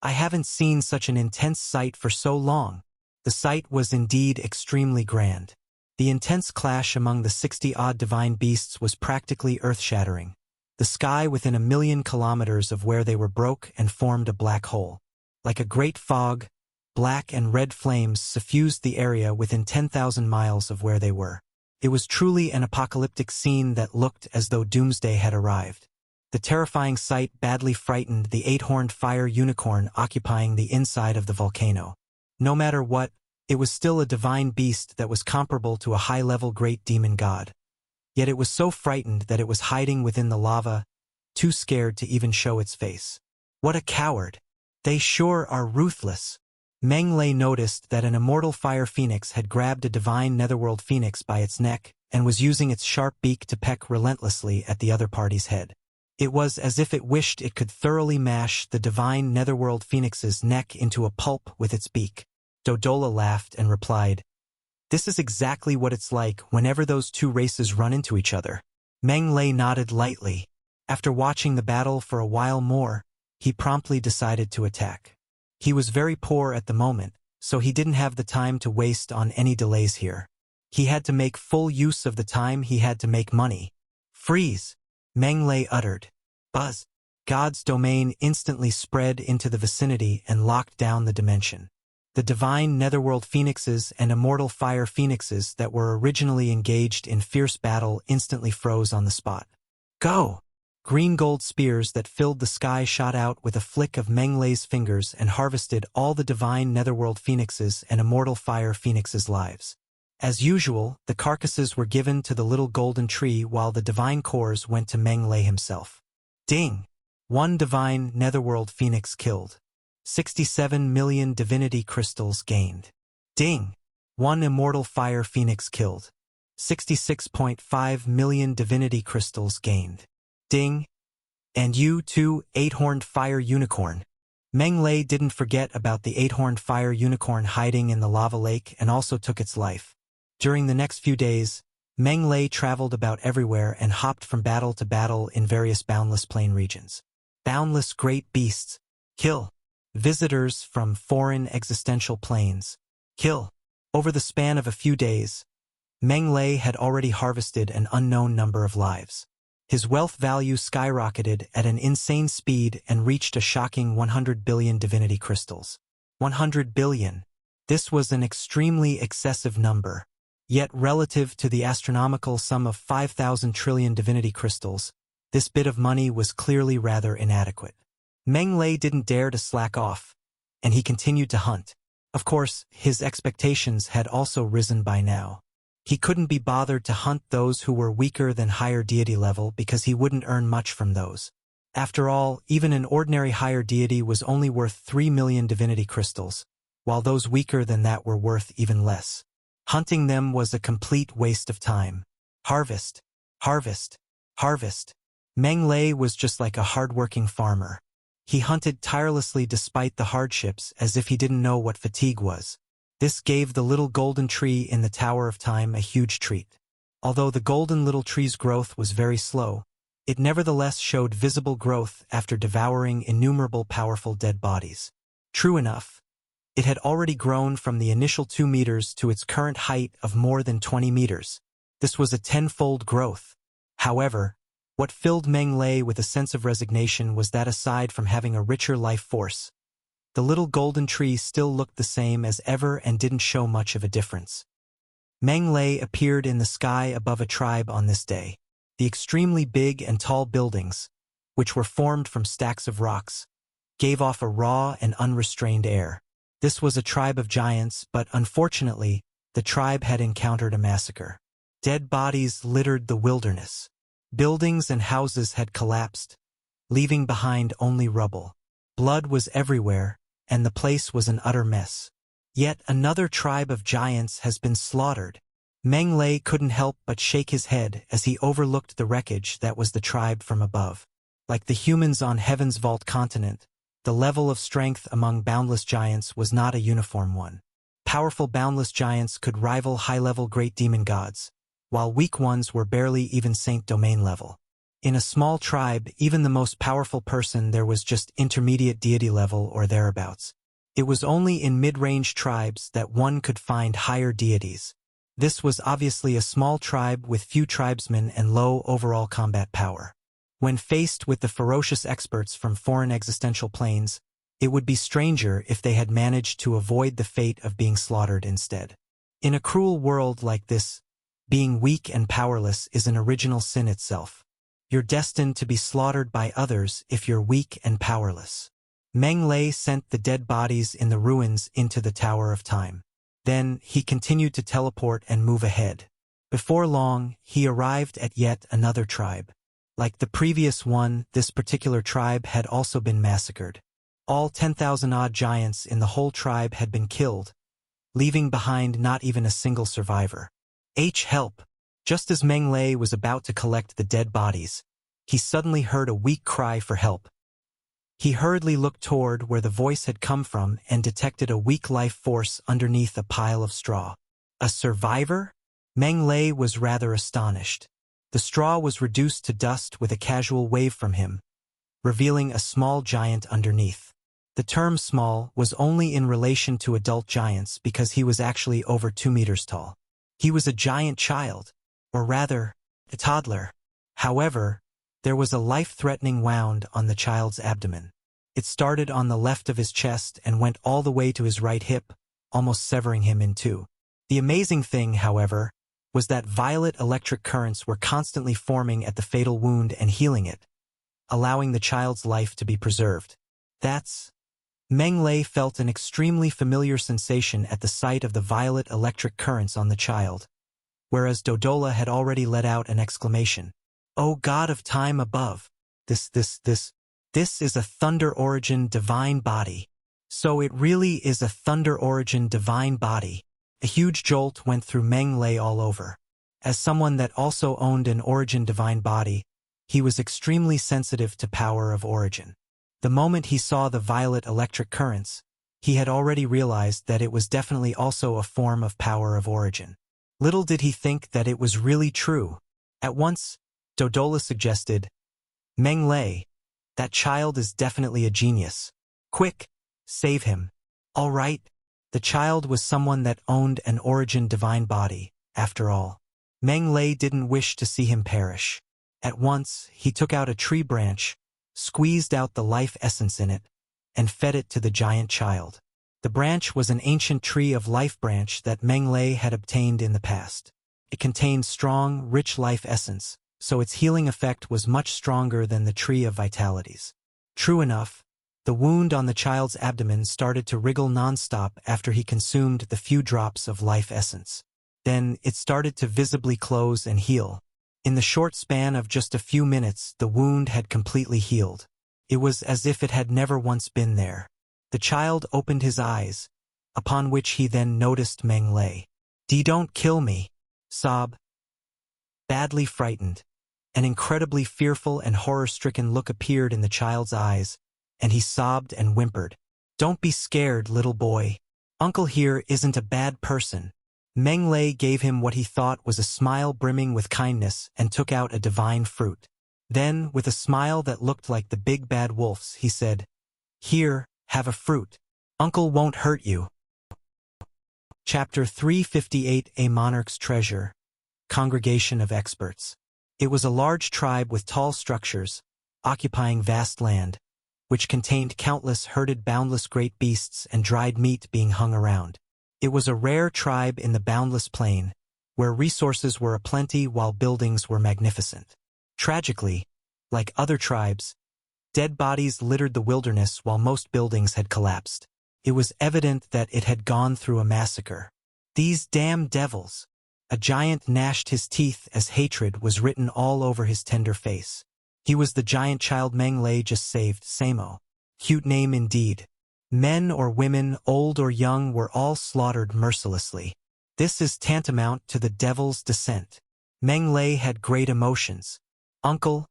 I haven't seen such an intense sight for so long." The sight was indeed extremely grand. The intense clash among the 60-odd divine beasts was practically earth-shattering. The sky within 1,000,000 kilometers of where they were broke and formed a black hole. Like a great fog, black and red flames suffused the area within 10,000 miles of where they were. It was truly an apocalyptic scene that looked as though doomsday had arrived. The terrifying sight badly frightened the 8-horned fire unicorn occupying the inside of the volcano. No matter what, it was still a divine beast that was comparable to a high-level great demon god. Yet it was so frightened that it was hiding within the lava, too scared to even show its face. What a coward! They sure are ruthless. Meng Lei noticed that an immortal fire phoenix had grabbed a divine netherworld phoenix by its neck and was using its sharp beak to peck relentlessly at the other party's head. It was as if it wished it could thoroughly mash the divine netherworld phoenix's neck into a pulp with its beak. Dodola laughed and replied, "This is exactly what it's like whenever those two races run into each other." Meng Lei nodded lightly. After watching the battle for a while more, he promptly decided to attack. He was very poor at the moment, so he didn't have the time to waste on any delays here. He had to make full use of the time he had to make money. "Freeze!" Meng Lei uttered. Buzz! God's domain instantly spread into the vicinity and locked down the dimension. The divine netherworld phoenixes and immortal fire phoenixes that were originally engaged in fierce battle instantly froze on the spot. Go! Green gold spears that filled the sky shot out with a flick of Meng Lei's fingers and harvested all the divine netherworld phoenixes and immortal fire phoenixes' lives. As usual, the carcasses were given to the little golden tree while the divine cores went to Meng Lei himself. Ding! 1 divine netherworld phoenix killed. 67 million divinity crystals gained. Ding! 1 immortal fire phoenix killed. 66.5 million divinity crystals gained. Ding! And you too, 8-horned fire unicorn. Meng Lei didn't forget about the 8-horned fire unicorn hiding in the lava lake and also took its life. During the next few days, Meng Lei traveled about everywhere and hopped from battle to battle in various boundless plain regions. Boundless great beasts. Kill. Visitors from foreign existential planes. Kill. Over the span of a few days, Meng Lei had already harvested an unknown number of lives. His wealth value skyrocketed at an insane speed and reached a shocking 100 billion divinity crystals. 100 billion. This was an extremely excessive number. Yet relative to the astronomical sum of 5,000 trillion divinity crystals, this bit of money was clearly rather inadequate. Meng Lei didn't dare to slack off, and he continued to hunt. Of course, his expectations had also risen by now. He couldn't be bothered to hunt those who were weaker than higher deity level because he wouldn't earn much from those. After all, even an ordinary higher deity was only worth 3 million divinity crystals, while those weaker than that were worth even less. Hunting them was a complete waste of time. Harvest, harvest, harvest. Meng Lei was just like a hard-working farmer. He hunted tirelessly despite the hardships as if he didn't know what fatigue was. This gave the little golden tree in the Tower of Time a huge treat. Although the golden little tree's growth was very slow, it nevertheless showed visible growth after devouring innumerable powerful dead bodies. True enough, it had already grown from the initial 2 meters to its current height of more than 20 meters. This was a 10-fold growth. However, what filled Meng Lei with a sense of resignation was that aside from having a richer life force, the little golden tree still looked the same as ever and didn't show much of a difference. Meng Lei appeared in the sky above a tribe on this day. The extremely big and tall buildings, which were formed from stacks of rocks, gave off a raw and unrestrained air. This was a tribe of giants, but unfortunately, the tribe had encountered a massacre. Dead bodies littered the wilderness. Buildings and houses had collapsed, leaving behind only rubble. Blood was everywhere, and the place was an utter mess. Yet another tribe of giants has been slaughtered. Meng Lei couldn't help but shake his head as he overlooked the wreckage that was the tribe from above. Like the humans on Heaven's Vault continent, the level of strength among boundless giants was not a uniform one. Powerful boundless giants could rival high-level great demon gods, while weak ones were barely even saint domain level. In a small tribe, even the most powerful person there was just intermediate deity level or thereabouts. It was only in mid-range tribes that one could find higher deities. This was obviously a small tribe with few tribesmen and low overall combat power. When faced with the ferocious experts from foreign existential planes, it would be stranger if they had managed to avoid the fate of being slaughtered instead. In a cruel world like this, being weak and powerless is an original sin itself. You're destined to be slaughtered by others if you're weak and powerless. Meng Lei sent the dead bodies in the ruins into the Tower of Time. Then, he continued to teleport and move ahead. Before long, he arrived at yet another tribe. Like the previous one, this particular tribe had also been massacred. All 10,000-odd giants in the whole tribe had been killed, leaving behind not even a single survivor. Help! Just as Meng Lei was about to collect the dead bodies, he suddenly heard a weak cry for help. He hurriedly looked toward where the voice had come from and detected a weak life force underneath a pile of straw. A survivor? Meng Lei was rather astonished. The straw was reduced to dust with a casual wave from him, revealing a small giant underneath. The term small was only in relation to adult giants because he was actually over 2 meters tall. He was a giant child, or rather, a toddler. However, there was a life-threatening wound on the child's abdomen. It started on the left of his chest and went all the way to his right hip, almost severing him in two. The amazing thing, however, was that violet electric currents were constantly forming at the fatal wound and healing it, allowing the child's life to be preserved. Meng Lei felt an extremely familiar sensation at the sight of the violet electric currents on the child, whereas Dodola had already let out an exclamation. "O God of time above! This is a Thunder Origin divine body. So it really is a Thunder Origin divine body." A huge jolt went through Meng Lei all over. As someone that also owned an Origin divine body, he was extremely sensitive to power of Origin. The moment he saw the violet electric currents, he had already realized that it was definitely also a form of power of Origin. Little did he think that it was really true. At once, Dodola suggested, "Meng Lei, that child is definitely a genius. Quick, save him." All right, the child was someone that owned an Origin divine body, after all. Meng Lei didn't wish to see him perish. At once, he took out a tree branch, squeezed out the life essence in it, and fed it to the giant child. The branch was an ancient tree of life branch that Meng Lei had obtained in the past. It contained strong, rich life essence, so its healing effect was much stronger than the Tree of Vitalities. True enough, the wound on the child's abdomen started to wriggle nonstop after he consumed the few drops of life essence. Then it started to visibly close and heal. In the short span of just a few minutes, the wound had completely healed. It was as if it had never once been there. The child opened his eyes, upon which he then noticed Meng Lei. Don't kill me," sob. Badly frightened, an incredibly fearful and horror-stricken look appeared in the child's eyes, and he sobbed and whimpered. "Don't be scared, little boy. Uncle here isn't a bad person." Meng Lei gave him what he thought was a smile brimming with kindness and took out a divine fruit. Then, with a smile that looked like the big bad wolf's, he said, "Here, have a fruit. Uncle won't hurt you." Chapter 358 A Monarch's Treasure. Congregation of Experts. It was a large tribe with tall structures, occupying vast land, which contained countless herded boundless great beasts and dried meat being hung around. It was a rare tribe in the boundless plain, where resources were aplenty while buildings were magnificent. Tragically, like other tribes, dead bodies littered the wilderness while most buildings had collapsed. It was evident that it had gone through a massacre. "These damn devils!" A giant gnashed his teeth as hatred was written all over his tender face. He was the giant child Meng Lei just saved, Samo. Cute name indeed. Men or women, old or young, were all slaughtered mercilessly. This is tantamount to the devil's descent. Meng Lei had great emotions. "Uncle,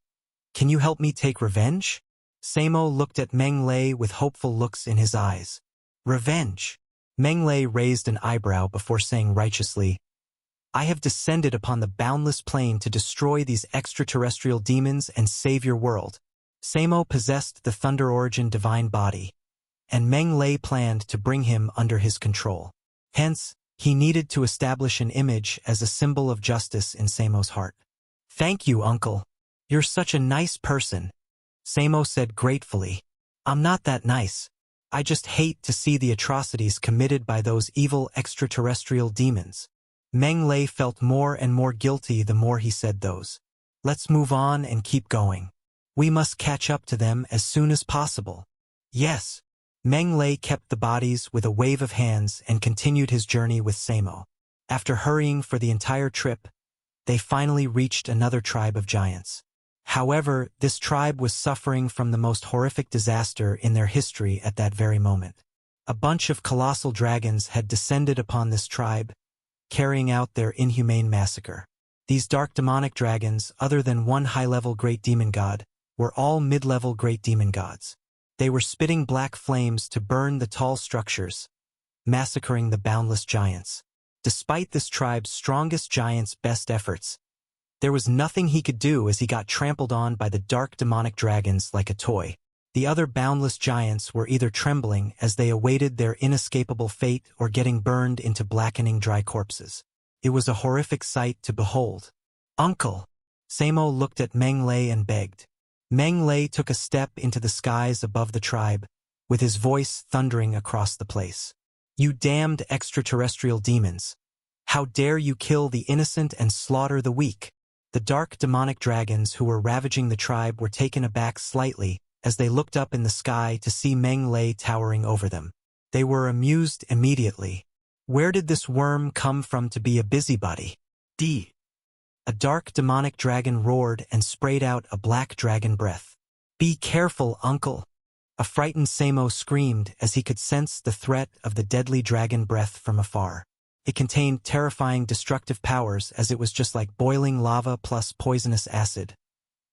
can you help me take revenge?" Samo looked at Meng Lei with hopeful looks in his eyes. "Revenge?" Meng Lei raised an eyebrow before saying righteously, "I have descended upon the boundless plain to destroy these extraterrestrial demons and save your world." Samo possessed the Thunder Origin divine body, and Meng Lei planned to bring him under his control. Hence, he needed to establish an image as a symbol of justice in Samo's heart. "Thank you, Uncle. You're such a nice person," Samo said gratefully. "I'm not that nice. I just hate to see the atrocities committed by those evil extraterrestrial demons." Meng Lei felt more and more guilty the more he said those. "Let's move on and keep going. We must catch up to them as soon as possible." "Yes." Meng Lei kept the bodies with a wave of hands and continued his journey with Samo. After hurrying for the entire trip, they finally reached another tribe of giants. However, this tribe was suffering from the most horrific disaster in their history at that very moment. A bunch of colossal dragons had descended upon this tribe, carrying out their inhumane massacre. These dark demonic dragons, other than one high-level great demon god, were all mid-level great demon gods. They were spitting black flames to burn the tall structures, massacring the boundless giants. Despite this tribe's strongest giant's best efforts, there was nothing he could do as he got trampled on by the dark demonic dragons like a toy. The other boundless giants were either trembling as they awaited their inescapable fate or getting burned into blackening dry corpses. It was a horrific sight to behold. "Uncle!" Samo looked at Meng Lei and begged. Meng Lei took a step into the skies above the tribe, with his voice thundering across the place. "You damned extraterrestrial demons! How dare you kill the innocent and slaughter the weak?" The dark demonic dragons who were ravaging the tribe were taken aback slightly as they looked up in the sky to see Meng Lei towering over them. They were amused immediately. Where did this worm come from to be a busybody? A dark demonic dragon roared and sprayed out a black dragon breath. "Be careful, uncle!" A frightened Samo screamed as he could sense the threat of the deadly dragon breath from afar. It contained terrifying destructive powers as it was just like boiling lava plus poisonous acid,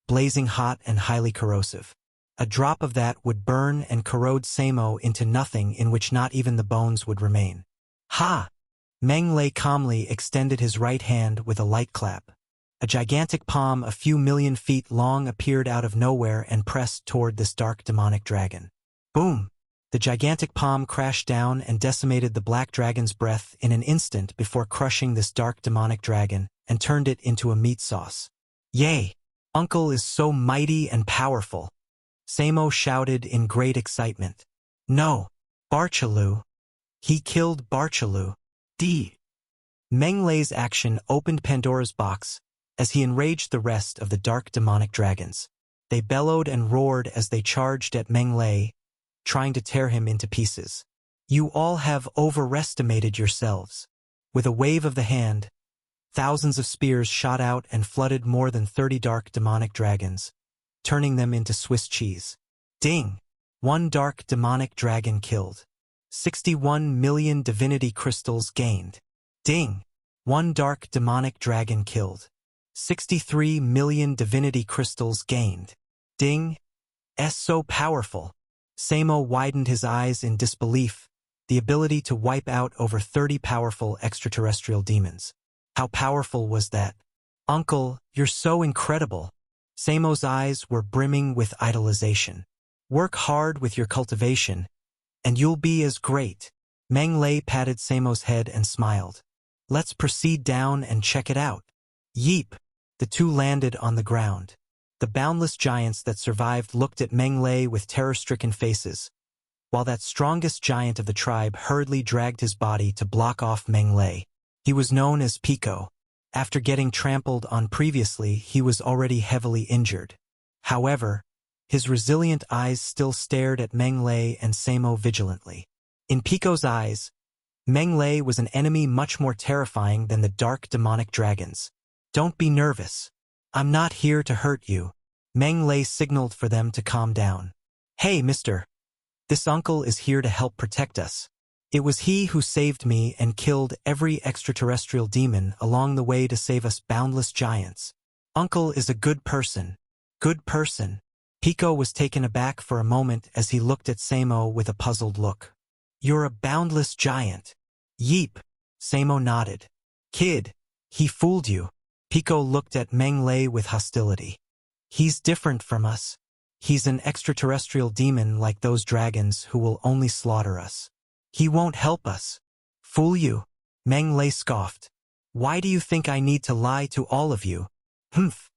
blazing hot and highly corrosive. A drop of that would burn and corrode Samo into nothing in which not even the bones would remain. "Ha!" Meng Lei calmly extended his right hand with a light clap. A gigantic palm a few million feet long appeared out of nowhere and pressed toward this dark demonic dragon. Boom! The gigantic palm crashed down and decimated the black dragon's breath in an instant before crushing this dark demonic dragon and turned it into a meat sauce. "Yay! Uncle is so mighty and powerful!" Samo shouted in great excitement. "No! Barchalu! He killed Barchalu!" Meng Lei's action opened Pandora's box as he enraged the rest of the dark demonic dragons. They bellowed and roared as they charged at Meng Lei, trying to tear him into pieces. "You all have overestimated yourselves." With a wave of the hand, thousands of spears shot out and flooded more than 30 dark demonic dragons, turning them into Swiss cheese. Ding! One dark demonic dragon killed. 61 million divinity crystals gained. Ding! One dark demonic dragon killed. 63 million divinity crystals gained. Ding! So powerful. Samo widened his eyes in disbelief, the ability to wipe out over 30 powerful extraterrestrial demons. How powerful was that? "Uncle, you're so incredible." Samo's eyes were brimming with idolization. "Work hard with your cultivation, and you'll be as great." Meng Lei patted Samo's head and smiled. "Let's proceed down and check it out." Yeep! The two landed on the ground. The boundless giants that survived looked at Meng Lei with terror-stricken faces, while that strongest giant of the tribe hurriedly dragged his body to block off Meng Lei. He was known as Pico. After getting trampled on previously, he was already heavily injured. However, his resilient eyes still stared at Meng Lei and Samo vigilantly. In Pico's eyes, Meng Lei was an enemy much more terrifying than the dark demonic dragons. "Don't be nervous. I'm not here to hurt you." Meng Lei signaled for them to calm down. "Hey, mister. This uncle is here to help protect us. It was he who saved me and killed every extraterrestrial demon along the way to save us boundless giants. Uncle is a good person." "Good person?" Pico was taken aback for a moment as he looked at Samo with a puzzled look. "You're a boundless giant." "Yeep." Samo nodded. "Kid, he fooled you." Pico looked at Meng Lei with hostility. "He's different from us. He's an extraterrestrial demon like those dragons who will only slaughter us. He won't help us." "Fool you?" Meng Lei scoffed. "Why do you think I need to lie to all of you? Humph!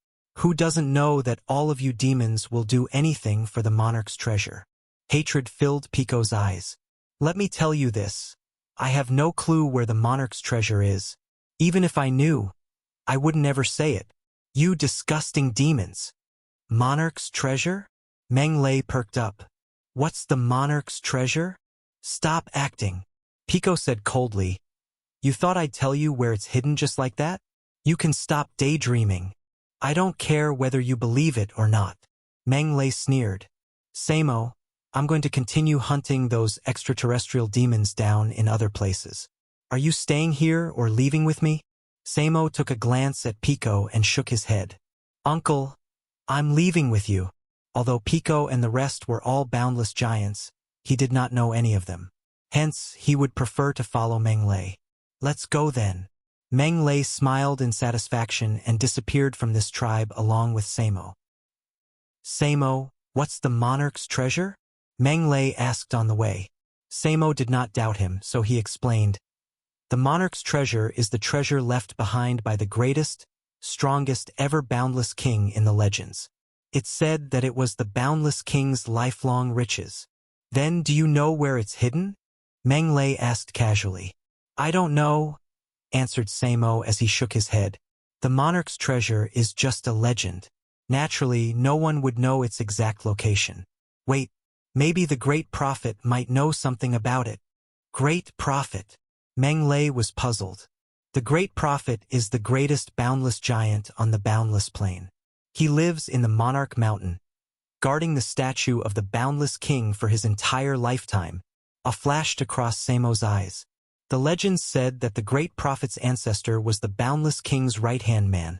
Who doesn't know that all of you demons will do anything for the Monarch's treasure?" Hatred filled Pico's eyes. "Let me tell you this. I have no clue where the Monarch's treasure is. Even if I knew, I wouldn't ever say it. You disgusting demons." "Monarch's treasure?" Meng Lei perked up. "What's the Monarch's treasure?" "Stop acting," Pico said coldly. "You thought I'd tell you where it's hidden just like that? You can stop daydreaming. I don't care whether you believe it or not." Meng Lei sneered. "Samo, I'm going to continue hunting those extraterrestrial demons down in other places. Are you staying here or leaving with me?" Samo took a glance at Pico and shook his head. Uncle, I'm leaving with you. Although Pico and the rest were all boundless giants, he did not know any of them. Hence, he would prefer to follow Meng Lei. Let's go then. Meng Lei smiled in satisfaction and disappeared from this tribe along with Samo. Samo, what's the monarch's treasure? Meng Lei asked on the way. Samo did not doubt him, so he explained. The monarch's treasure is the treasure left behind by the greatest, strongest ever boundless king in the legends. It's said that it was the boundless king's lifelong riches. Then do you know where it's hidden? Meng Lei asked casually. I don't know, answered Samo as he shook his head. The monarch's treasure is just a legend. Naturally, no one would know its exact location. Wait, maybe the great prophet might know something about it. Great prophet? Meng Lei was puzzled. The great prophet is the greatest boundless giant on the boundless plain. He lives in the Monarch Mountain, guarding the statue of the boundless king for his entire lifetime. A flashed across Samo's eyes. The legends said that the great prophet's ancestor was the boundless king's right-hand man,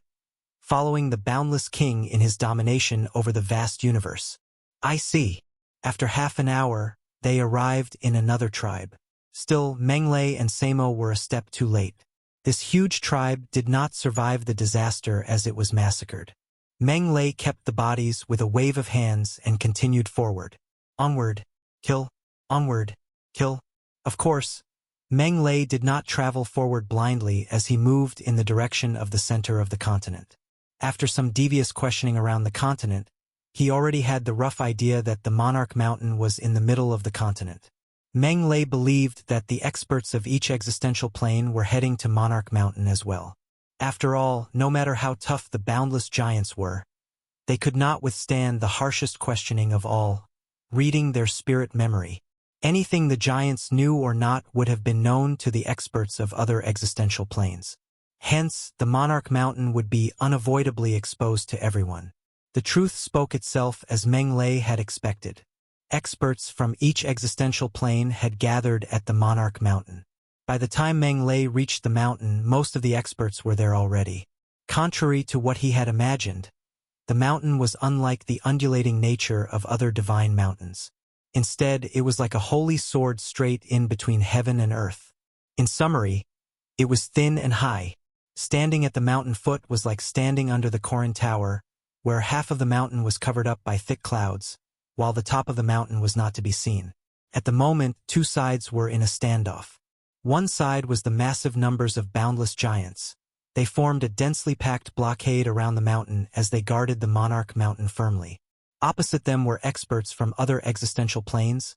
following the boundless king in his domination over the vast universe. I see. After half an hour, they arrived in another tribe. Still, Meng Lei and Samo were a step too late. This huge tribe did not survive the disaster as it was massacred. Meng Lei kept the bodies with a wave of hands and continued forward. Onward, kill, onward, kill. Of course, Meng Lei did not travel forward blindly as he moved in the direction of the center of the continent. After some devious questioning around the continent, he already had the rough idea that the Monarch Mountain was in the middle of the continent. Meng Lei believed that the experts of each existential plane were heading to Monarch Mountain as well. After all, no matter how tough the boundless giants were, they could not withstand the harshest questioning of all, reading their spirit memory. Anything the giants knew or not would have been known to the experts of other existential planes. Hence, the Monarch Mountain would be unavoidably exposed to everyone. The truth spoke itself as Meng Lei had expected. Experts from each existential plane had gathered at the Monarch Mountain. By the time Meng Lei reached the mountain, most of the experts were there already. Contrary to what he had imagined, the mountain was unlike the undulating nature of other divine mountains. Instead, it was like a holy sword straight in between heaven and earth. In summary, it was thin and high. Standing at the mountain foot was like standing under the Koran Tower, where half of the mountain was covered up by thick clouds, while the top of the mountain was not to be seen. At the moment, two sides were in a standoff. One side was the massive numbers of boundless giants. They formed a densely packed blockade around the mountain as they guarded the Monarch Mountain firmly. Opposite them were experts from other existential planes,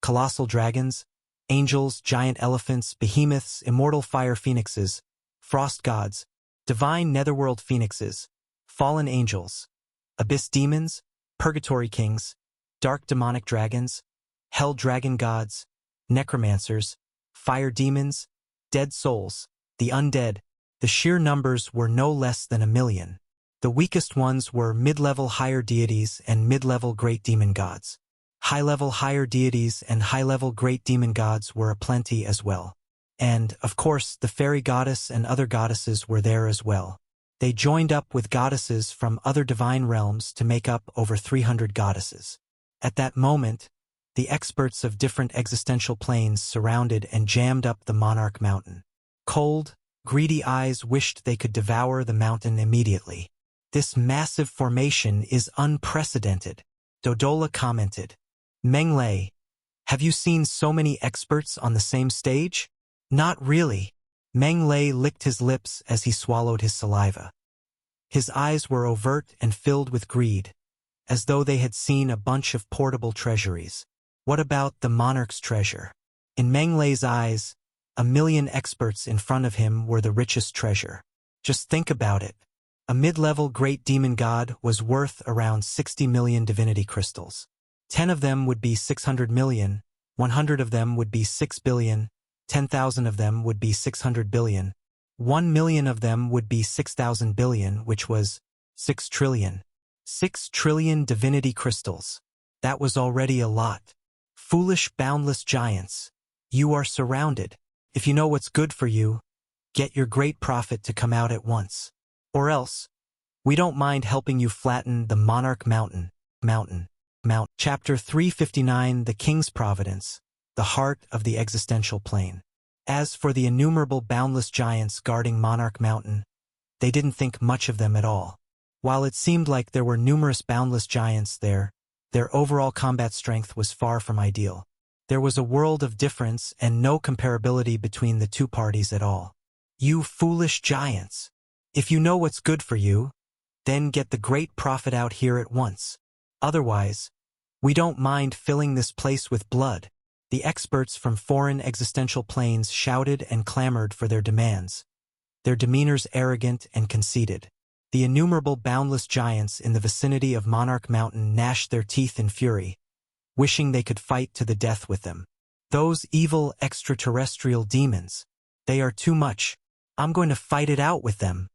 colossal dragons, angels, giant elephants, behemoths, immortal fire phoenixes, frost gods, divine netherworld phoenixes, fallen angels, abyss demons, purgatory kings, dark demonic dragons, hell dragon gods, necromancers, fire demons, dead souls, the undead. The sheer numbers were no less than 1,000,000. The weakest ones were mid-level higher deities and mid-level great demon gods. High-level higher deities and high-level great demon gods were aplenty as well. And, of course, the fairy goddess and other goddesses were there as well. They joined up with goddesses from other divine realms to make up over 300 goddesses. At that moment, the experts of different existential planes surrounded and jammed up the Monarch Mountain. Cold, greedy eyes wished they could devour the mountain immediately. This massive formation is unprecedented, Dodola commented. Meng Lei, have you seen so many experts on the same stage? Not really. Meng Lei licked his lips as he swallowed his saliva. His eyes were overt and filled with greed, as though they had seen a bunch of portable treasuries. What about the monarch's treasure? In Meng Lei's eyes, 1,000,000 experts in front of him were the richest treasure. Just think about it. A mid-level great demon god was worth around 60 million divinity crystals. 10 of them would be 600 million, 100 of them would be 6 billion, 10,000 of them would be 600 billion, 1 million of them would be 6,000 billion, which was 6 trillion. 6 trillion divinity crystals. That was already a lot. Foolish boundless giants. You are surrounded. If you know what's good for you, get your great prophet to come out at once. Or else, we don't mind helping you flatten the Monarch Mountain. Chapter 359, The King's Providence, the Heart of the Existential Plane. As for the innumerable boundless giants guarding Monarch Mountain, they didn't think much of them at all. While it seemed like there were numerous boundless giants there, their overall combat strength was far from ideal. There was a world of difference and no comparability between the two parties at all. You foolish giants! If you know what's good for you, then get the great prophet out here at once. Otherwise, we don't mind filling this place with blood. The experts from foreign existential planes shouted and clamored for their demands, their demeanors arrogant and conceited. The innumerable boundless giants in the vicinity of Monarch Mountain gnashed their teeth in fury, wishing they could fight to the death with them. Those evil extraterrestrial demons, they are too much. I'm going to fight it out with them.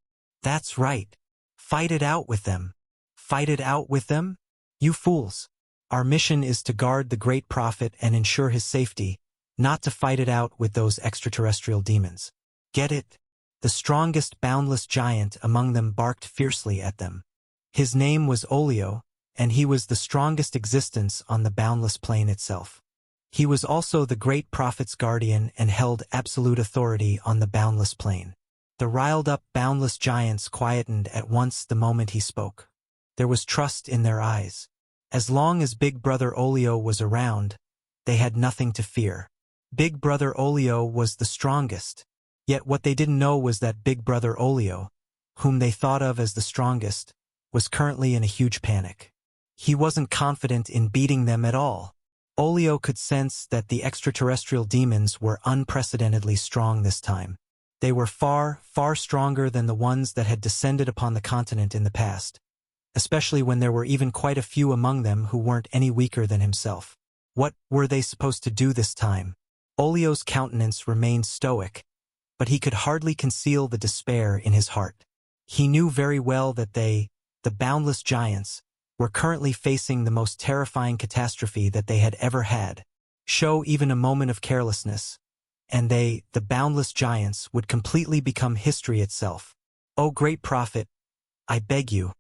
That's right. Fight it out with them. Fight it out with them? You fools. Our mission is to guard the great prophet and ensure his safety, not to fight it out with those extraterrestrial demons. Get it? The strongest boundless giant among them barked fiercely at them. His name was Olio, and he was the strongest existence on the boundless plane itself. He was also the great prophet's guardian and held absolute authority on the boundless plane. The riled-up boundless giants quietened at once the moment he spoke. There was trust in their eyes. As long as Big Brother Olio was around, they had nothing to fear. Big Brother Olio was the strongest. Yet what they didn't know was that Big Brother Olio, whom they thought of as the strongest, was currently in a huge panic. He wasn't confident in beating them at all. Olio could sense that the extraterrestrial demons were unprecedentedly strong this time. They were far, far stronger than the ones that had descended upon the continent in the past, especially when there were even quite a few among them who weren't any weaker than himself. What were they supposed to do this time? Olio's countenance remained stoic, but he could hardly conceal the despair in his heart. He knew very well that they, the boundless giants, were currently facing the most terrifying catastrophe that they had ever had. Show even a moment of carelessness, and they, the boundless giants, would completely become history itself. "O great prophet, I beg you,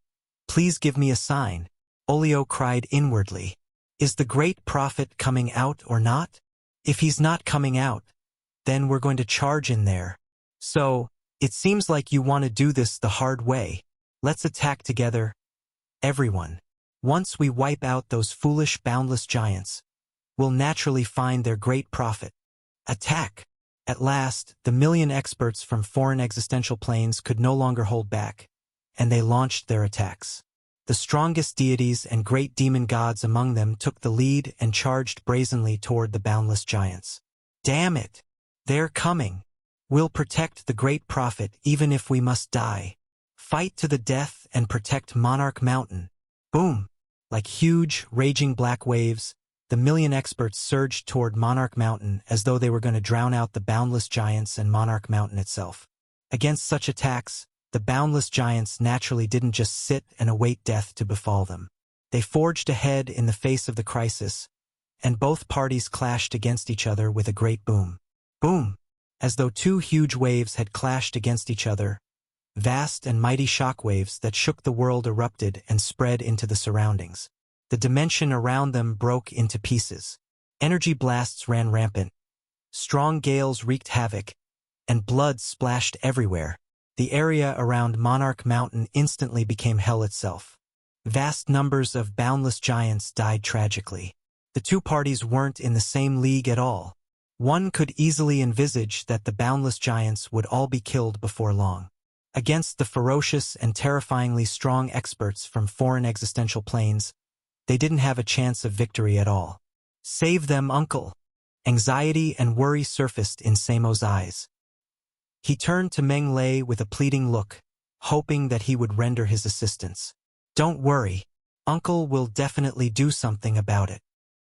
please give me a sign," Olio cried inwardly. "Is the great prophet coming out or not? If he's not coming out, then we're going to charge in there. So, it seems like you want to do this the hard way. Let's attack together, everyone. Once we wipe out those foolish boundless giants, we'll naturally find their great prophet. Attack!" At last, the million experts from foreign existential planes could no longer hold back, and they launched their attacks. The strongest deities and great demon gods among them took the lead and charged brazenly toward the boundless giants. "Damn it! They're coming. We'll protect the great prophet even if we must die. Fight to the death and protect Monarch Mountain." Boom! Like huge, raging black waves, the million experts surged toward Monarch Mountain as though they were going to drown out the boundless giants and Monarch Mountain itself. Against such attacks, the boundless giants naturally didn't just sit and await death to befall them. They forged ahead in the face of the crisis, and both parties clashed against each other with a great boom. Boom! As though two huge waves had clashed against each other, vast and mighty shockwaves that shook the world erupted and spread into the surroundings. The dimension around them broke into pieces. Energy blasts ran rampant. Strong gales wreaked havoc, and blood splashed everywhere. The area around Monarch Mountain instantly became hell itself. Vast numbers of boundless giants died tragically. The two parties weren't in the same league at all. One could easily envisage that the boundless giants would all be killed before long. Against the ferocious and terrifyingly strong experts from foreign existential planes, they didn't have a chance of victory at all. "Save them, uncle!" Anxiety and worry surfaced in Samo's eyes. He turned to Meng Lei with a pleading look, hoping that he would render his assistance. "Don't worry. Uncle will definitely do something about it."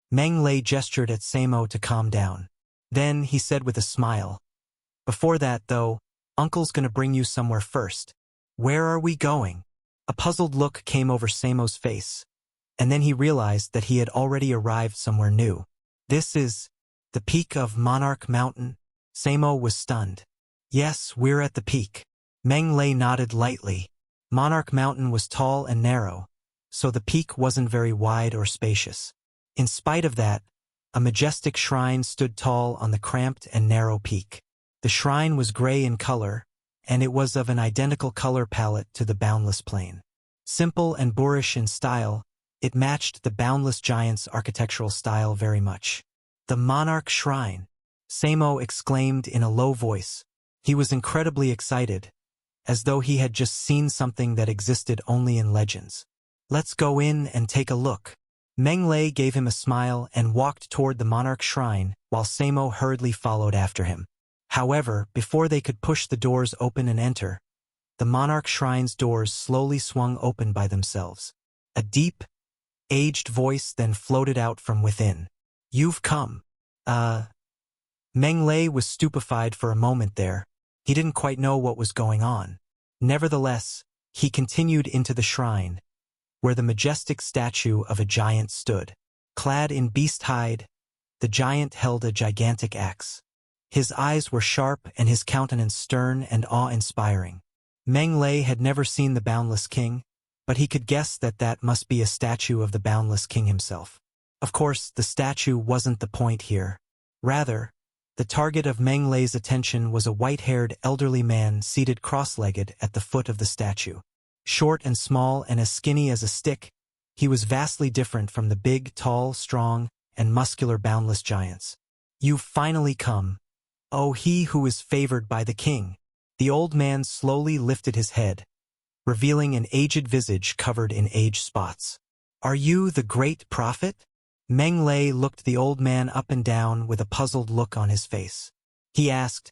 Meng Lei gestured at Samo to calm down. Then he said with a smile, "Before that, though, Uncle's gonna bring you somewhere first." "Where are we going?" A puzzled look came over Samo's face, and then he realized that he had already arrived somewhere new. "This is the peak of Monarch Mountain?" Samo was stunned. Yes, we're at the peak. Meng Lei nodded lightly. Monarch Mountain was tall and narrow, so the peak wasn't very wide or spacious. In spite of that, a majestic shrine stood tall on the cramped and narrow peak. The shrine was gray in color, and it was of an identical color palette to the boundless plain. Simple and boorish in style, it matched the boundless giant's architectural style very much. The Monarch Shrine, Samo exclaimed in a low voice. He was incredibly excited, as though he had just seen something that existed only in legends. Let's go in and take a look. Meng Lei gave him a smile and walked toward the Monarch Shrine, while Samo hurriedly followed after him. However, before they could push the doors open and enter, the Monarch Shrine's doors slowly swung open by themselves. A deep, aged voice then floated out from within. You've come. Meng Lei was stupefied for a moment there. He didn't quite know what was going on. Nevertheless, he continued into the shrine, where the majestic statue of a giant stood. Clad in beast hide, the giant held a gigantic axe. His eyes were sharp and his countenance stern and awe-inspiring. Meng Lei had never seen the Boundless King, but he could guess that that must be a statue of the Boundless King himself. Of course, the statue wasn't the point here. Rather, the target of Meng Lei's attention was a white-haired elderly man seated cross-legged at the foot of the statue. Short and small and as skinny as a stick, he was vastly different from the big, tall, strong, and muscular boundless giants. You've finally come. Oh, he who is favored by the king. The old man slowly lifted his head, revealing an aged visage covered in age spots. Are you the great prophet? Meng Lei looked the old man up and down with a puzzled look on his face. He asked,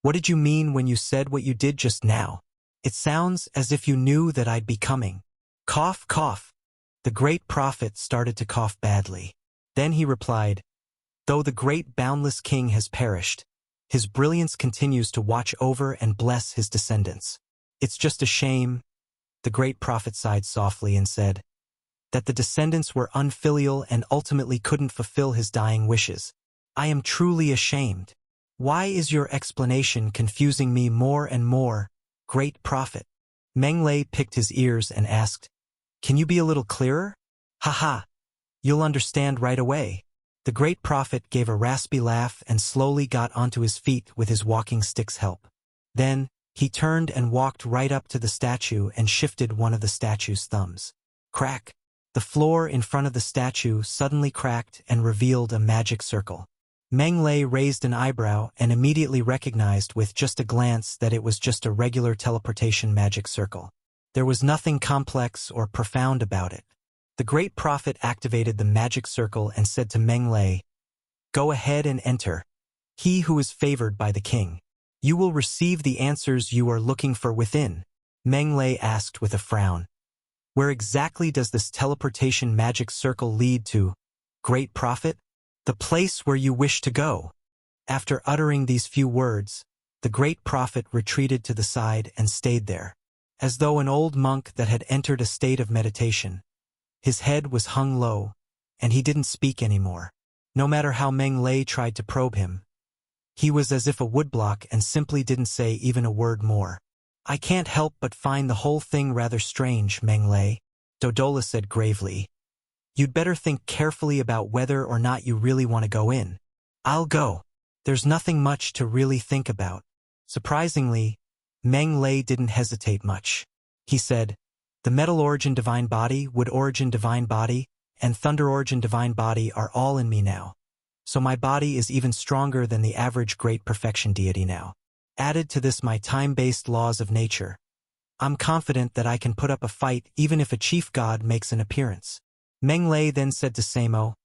What did you mean when you said what you did just now? It sounds as if you knew that I'd be coming. Cough, cough. The great prophet started to cough badly. Then he replied, Though the great boundless king has perished, his brilliance continues to watch over and bless his descendants. It's just a shame, the great prophet sighed softly and said, that the descendants were unfilial and ultimately couldn't fulfill his dying wishes. I am truly ashamed. Why is your explanation confusing me more and more, great prophet? Meng Lei picked his ears and asked, Can you be a little clearer? Haha, you'll understand right away. The great prophet gave a raspy laugh and slowly got onto his feet with his walking stick's help. Then, he turned and walked right up to the statue and shifted one of the statue's thumbs. Crack! The floor in front of the statue suddenly cracked and revealed a magic circle. Meng Lei raised an eyebrow and immediately recognized with just a glance that it was just a regular teleportation magic circle. There was nothing complex or profound about it. The great prophet activated the magic circle and said to Meng Lei, Go ahead and enter. He who is favored by the king. You will receive the answers you are looking for within. Meng Lei asked with a frown. Where exactly does this teleportation magic circle lead to, great prophet? The place where you wish to go. After uttering these few words, the great prophet retreated to the side and stayed there, as though an old monk that had entered a state of meditation. His head was hung low, and he didn't speak anymore. No matter how Meng Lei tried to probe him, he was as if a woodblock and simply didn't say even a word more. I can't help but find the whole thing rather strange, Meng Lei, Dodola said gravely. You'd better think carefully about whether or not you really want to go in. I'll go. There's nothing much to really think about. Surprisingly, Meng Lei didn't hesitate much. He said, The metal origin divine body, wood origin divine body, and thunder origin divine body are all in me now. So my body is even stronger than the average great perfection deity now. Added to this my time-based laws of nature. I'm confident that I can put up a fight even if a chief god makes an appearance. Meng Lei then said to Samo,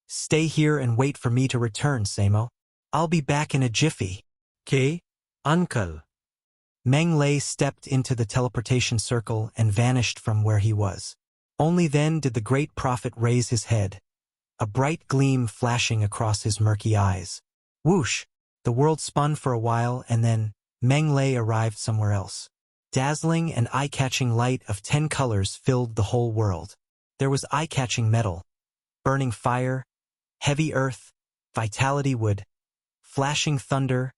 Stay here and wait for me to return, Samo. I'll be back in a jiffy. Okay, uncle. Meng Lei stepped into the teleportation circle and vanished from where he was. Only then did the great prophet raise his head, a bright gleam flashing across his murky eyes. Whoosh! The world spun for a while and then Meng Lei arrived somewhere else. Dazzling and eye-catching light of 10 colors filled the whole world. There was eye-catching metal, burning fire, heavy earth, vitality wood, flashing thunder,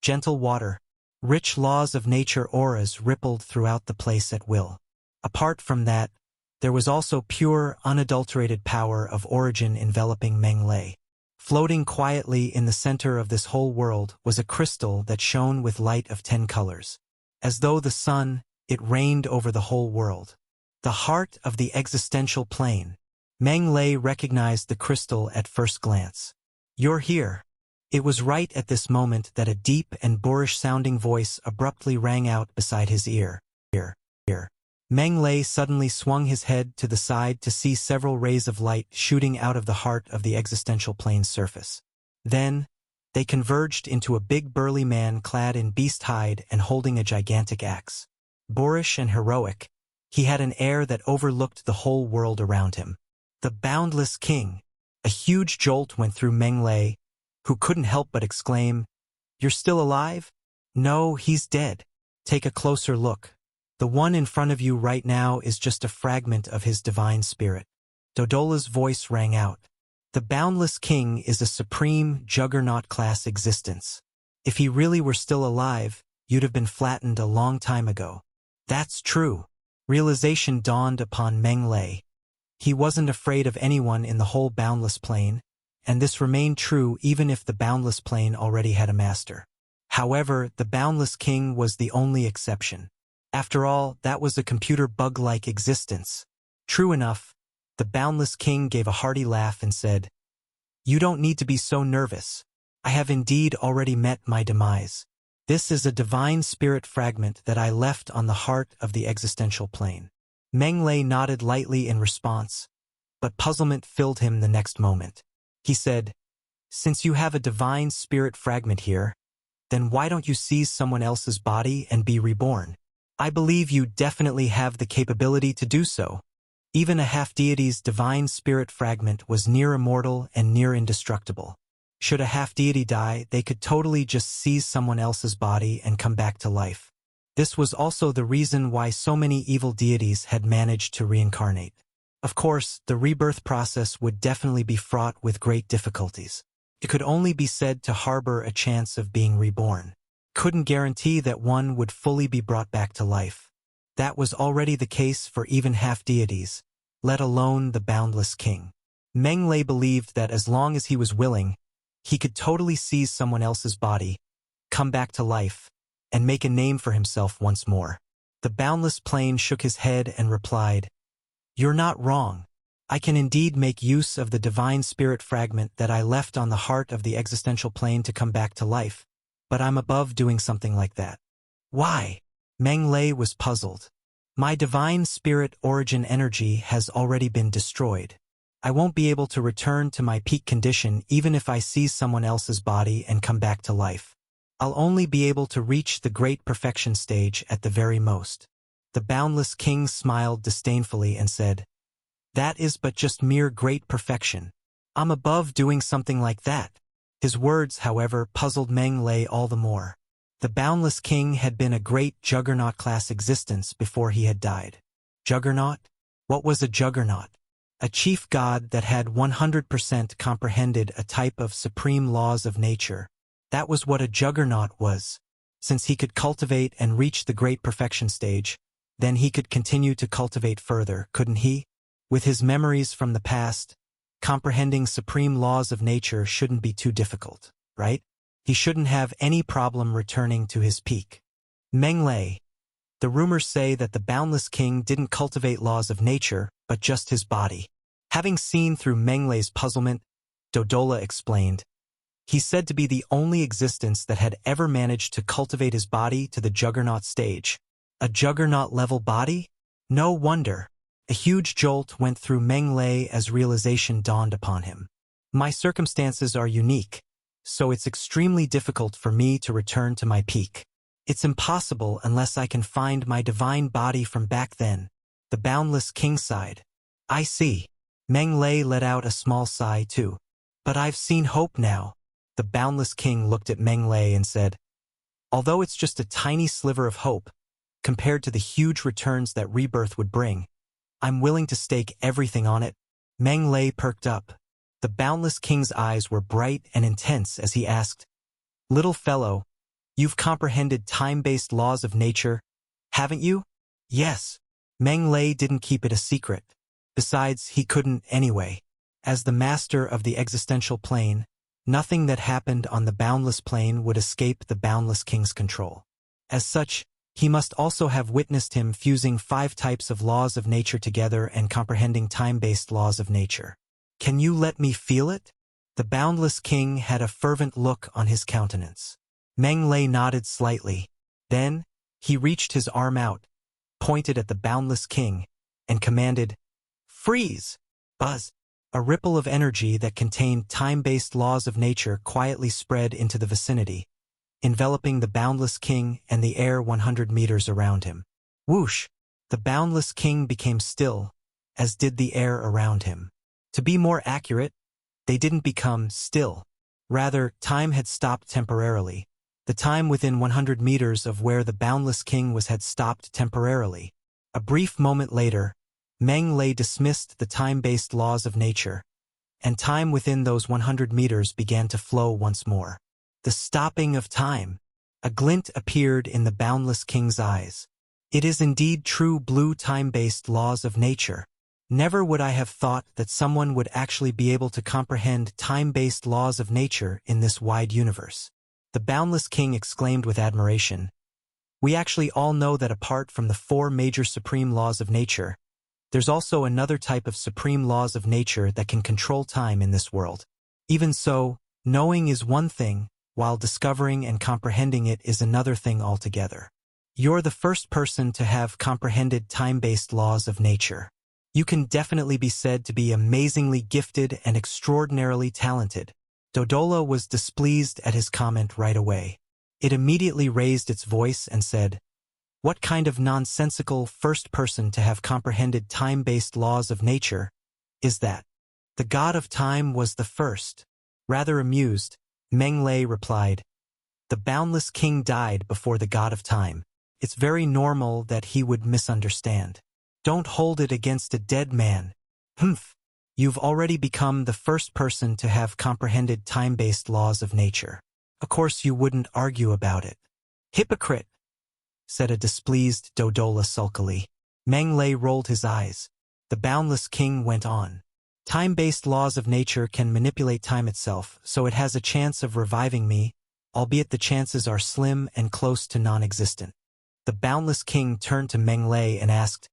gentle water, Rich laws of nature auras rippled throughout the place at will. Apart from that, there was also pure, unadulterated power of origin enveloping Meng Lei. Floating quietly in the center of this whole world was a crystal that shone with light of 10 colors. As though the sun, it reigned over the whole world. The heart of the existential plane. Meng Lei recognized the crystal at first glance. "You're here." It was right at this moment that a deep and boorish-sounding voice abruptly rang out beside his ear. Here. Meng Lei suddenly swung his head to the side to see several rays of light shooting out of the heart of the existential plane's surface. Then, they converged into a big burly man clad in beast hide and holding a gigantic axe. Boorish and heroic, he had an air that overlooked the whole world around him. The boundless king. A huge jolt went through Meng Lei, who couldn't help but exclaim, "You're still alive?" "No, he's dead. Take a closer look. The one in front of you right now is just a fragment of his divine spirit." Dodola's voice rang out. "The boundless king is a supreme, juggernaut-class existence. If he really were still alive, you'd have been flattened a long time ago." "That's true." Realization dawned upon Meng Lei. He wasn't afraid of anyone in the whole boundless plane, and this remained true even if the boundless plane already had a master. However, the boundless king was the only exception. After all, that was a computer bug-like existence. True enough, the boundless king gave a hearty laugh and said, "You don't need to be so nervous. I have indeed already met my demise. This is a divine spirit fragment that I left on the heart of the existential plane." Meng Lei nodded lightly in response, but puzzlement filled him the next moment. He said, "Since you have a divine spirit fragment here, then why don't you seize someone else's body and be reborn? I believe you definitely have the capability to do so." Even a half-deity's divine spirit fragment was near immortal and near indestructible. Should a half-deity die, they could totally just seize someone else's body and come back to life. This was also the reason why so many evil deities had managed to reincarnate. Of course, the rebirth process would definitely be fraught with great difficulties. It could only be said to harbor a chance of being reborn. Couldn't guarantee that one would fully be brought back to life. That was already the case for even half-deities, let alone the boundless king. Meng Lei believed that as long as he was willing, he could totally seize someone else's body, come back to life, and make a name for himself once more. The boundless plane shook his head and replied, "You're not wrong. I can indeed make use of the divine spirit fragment that I left on the heart of the existential plane to come back to life, but I'm above doing something like that." "Why?" Meng Lei was puzzled. "My divine spirit origin energy has already been destroyed. I won't be able to return to my peak condition even if I seize someone else's body and come back to life. I'll only be able to reach the great perfection stage at the very most." The boundless king smiled disdainfully and said, "That is but just mere great perfection. I'm above doing something like that." His words, however, puzzled Meng Lei all the more. The boundless king had been a great juggernaut-class existence before he had died. Juggernaut? What was a juggernaut? A chief god that had 100% comprehended a type of supreme laws of nature. That was what a juggernaut was. Since he could cultivate and reach the great perfection stage, then he could continue to cultivate further, couldn't he? With his memories from the past, comprehending supreme laws of nature shouldn't be too difficult, right? He shouldn't have any problem returning to his peak. Meng Lei. The rumors say that the boundless king didn't cultivate laws of nature, but just his body. Having seen through Meng Lei's puzzlement, Dodola explained, "He's said to be the only existence that had ever managed to cultivate his body to the juggernaut stage." A juggernaut-level body? No wonder. A huge jolt went through Meng Lei as realization dawned upon him. "My circumstances are unique, so it's extremely difficult for me to return to my peak. It's impossible unless I can find my divine body from back then." The boundless king sighed. "I see." Meng Lei let out a small sigh too. "But I've seen hope now." The boundless king looked at Meng Lei and said, "Although it's just a tiny sliver of hope, compared to the huge returns that rebirth would bring, I'm willing to stake everything on it." Meng Lei perked up. The boundless king's eyes were bright and intense as he asked, "Little fellow, You've comprehended time-based laws of nature, haven't you? Yes. Meng Lei didn't keep it a secret. Besides, he couldn't anyway. As the master of the existential plane, nothing that happened on the boundless plane would escape the boundless king's control. As such, he must also have witnessed him fusing 5 types of laws of nature together and comprehending time-based laws of nature. Can you let me feel it? The boundless king had a fervent look on his countenance. Meng Lei nodded slightly. Then, he reached his arm out, pointed at the boundless king, and commanded, "Freeze!" Buzz! A ripple of energy that contained time-based laws of nature quietly spread into the vicinity, enveloping the boundless king and the air 100 meters around him. Whoosh! The boundless king became still, as did the air around him. To be more accurate, they didn't become still. Rather, time had stopped temporarily. The time within 100 meters of where the boundless king was had stopped temporarily. A brief moment later, Meng Lei dismissed the time-based laws of nature, and time within those 100 meters began to flow once more. The stopping of time. A glint appeared in the boundless king's eyes. It is indeed true blue time-based laws of nature. Never would I have thought that someone would actually be able to comprehend time-based laws of nature in this wide universe. The boundless king exclaimed with admiration. We actually all know that apart from the 4 major supreme laws of nature, there's also another type of supreme laws of nature that can control time in this world. Even so, knowing is one thing, while discovering and comprehending it is another thing altogether. You're the first person to have comprehended time-based laws of nature. You can definitely be said to be amazingly gifted and extraordinarily talented. Dodola was displeased at his comment right away. It immediately raised its voice and said, "What kind of nonsensical first person to have comprehended time-based laws of nature is that?" The god of time was the first. Rather amused, Meng Lei replied, "The boundless king died before the god of time. It's very normal that he would misunderstand. Don't hold it against a dead man. Humph. You've already become the first person to have comprehended time-based laws of nature. Of course you wouldn't argue about it." "Hypocrite," said a displeased Dodola sulkily. Meng Lei rolled his eyes. The boundless king went on. "Time-based laws of nature can manipulate time itself, so it has a chance of reviving me, albeit the chances are slim and close to non-existent." The boundless king turned to Meng Lei and asked,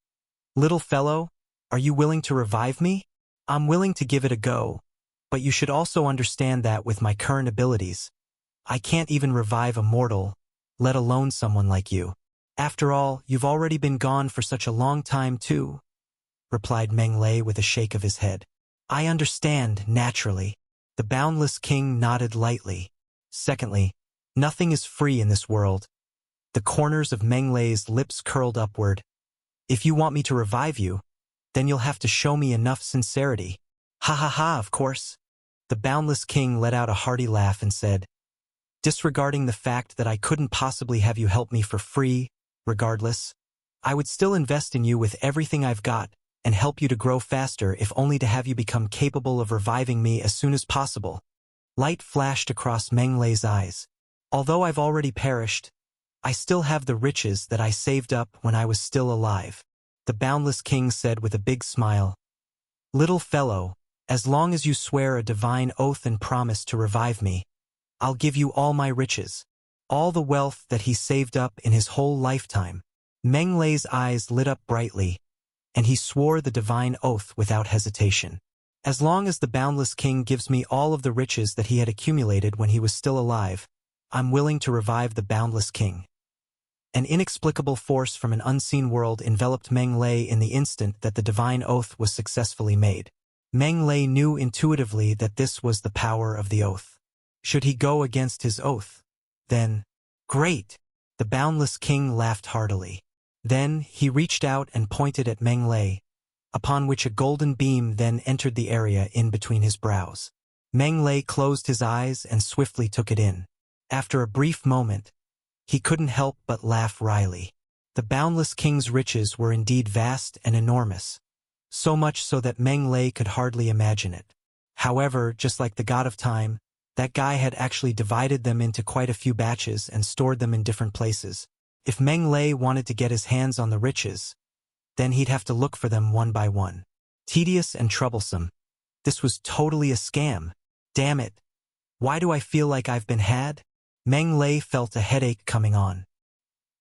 "Little fellow, are you willing to revive me?" "I'm willing to give it a go, but you should also understand that with my current abilities, I can't even revive a mortal, let alone someone like you. After all, you've already been gone for such a long time too," replied Meng Lei with a shake of his head. "I understand, naturally." The boundless king nodded lightly. Secondly, nothing is free in this world. The corners of Meng Lei's lips curled upward. "If you want me to revive you, then you'll have to show me enough sincerity." "Ha ha ha, of course." The boundless king let out a hearty laugh and said, "Disregarding the fact that I couldn't possibly have you help me for free, regardless, I would still invest in you with everything I've got and help you to grow faster if only to have you become capable of reviving me as soon as possible." Light flashed across Meng Lei's eyes. "Although I've already perished, I still have the riches that I saved up when I was still alive." The boundless king said with a big smile, "Little fellow, as long as you swear a divine oath and promise to revive me, I'll give you all my riches, all the wealth that he saved up in his whole lifetime." Meng Lei's eyes lit up brightly, and he swore the divine oath without hesitation. "As long as the boundless king gives me all of the riches that he had accumulated when he was still alive, I'm willing to revive the boundless king." An inexplicable force from an unseen world enveloped Meng Lei in the instant that the divine oath was successfully made. Meng Lei knew intuitively that this was the power of the oath. Should he go against his oath? Then, great! The boundless king laughed heartily. Then he reached out and pointed at Meng Lei, upon which a golden beam then entered the area in between his brows. Meng Lei closed his eyes and swiftly took it in. After a brief moment, he couldn't help but laugh wryly. The boundless king's riches were indeed vast and enormous, so much so that Meng Lei could hardly imagine it. However, just like the god of time, That guy had actually divided them into quite a few batches and stored them in different places. If Meng Lei wanted to get his hands on the riches, then he'd have to look for them one by one. Tedious and troublesome. This was totally a scam. Damn it. Why do I feel like I've been had? Meng Lei felt a headache coming on.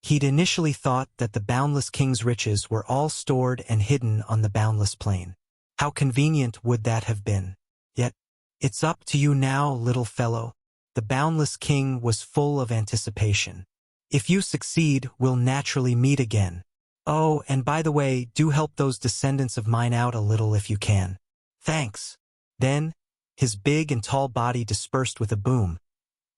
He'd initially thought that the Boundless King's riches were all stored and hidden on the Boundless Plane. How convenient would that have been? Yet, it's up to you now, little fellow. The Boundless King was full of anticipation. If you succeed, we'll naturally meet again. Oh, and by the way, do help those descendants of mine out a little if you can. Thanks. Then, his big and tall body dispersed with a boom,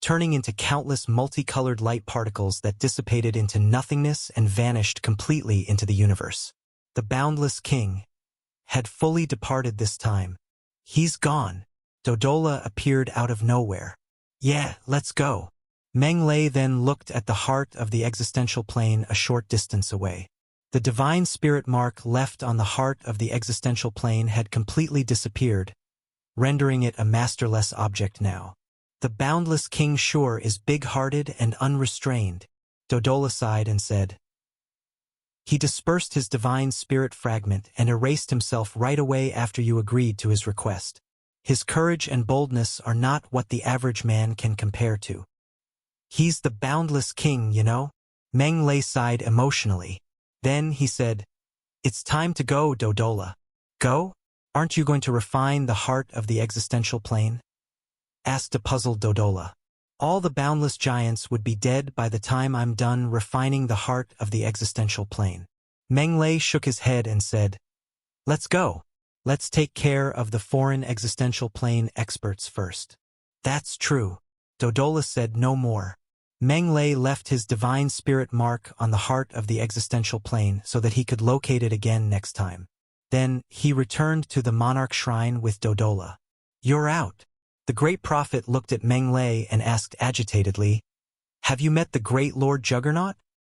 turning into countless multicolored light particles that dissipated into nothingness and vanished completely into the universe. The Boundless King had fully departed this time. He's gone. Dodola appeared out of nowhere. Yeah, let's go. Meng Lei then looked at the heart of the existential plane a short distance away. The divine spirit mark left on the heart of the existential plane had completely disappeared, rendering it a masterless object now. The Boundless King sure is big-hearted and unrestrained, Dodola sighed and said. He dispersed his divine spirit fragment and erased himself right away after you agreed to his request. His courage and boldness are not what the average man can compare to. He's the Boundless King, you know? Meng Lei sighed emotionally. Then he said, It's time to go, Dodola. Go? Aren't you going to refine the heart of the existential plane? Asked a puzzled Dodola. All the boundless giants would be dead by the time I'm done refining the heart of the existential plane. Meng Lei shook his head and said, Let's go. Let's take care of the foreign existential plane experts first. That's true. Dodola said no more. Meng Lei left his divine spirit mark on the heart of the existential plane so that he could locate it again next time. Then he returned to the Monarch Shrine with Dodola. You're out. The Great Prophet looked at Meng Lei and asked agitatedly, Have you met the Great Lord Juggernaut?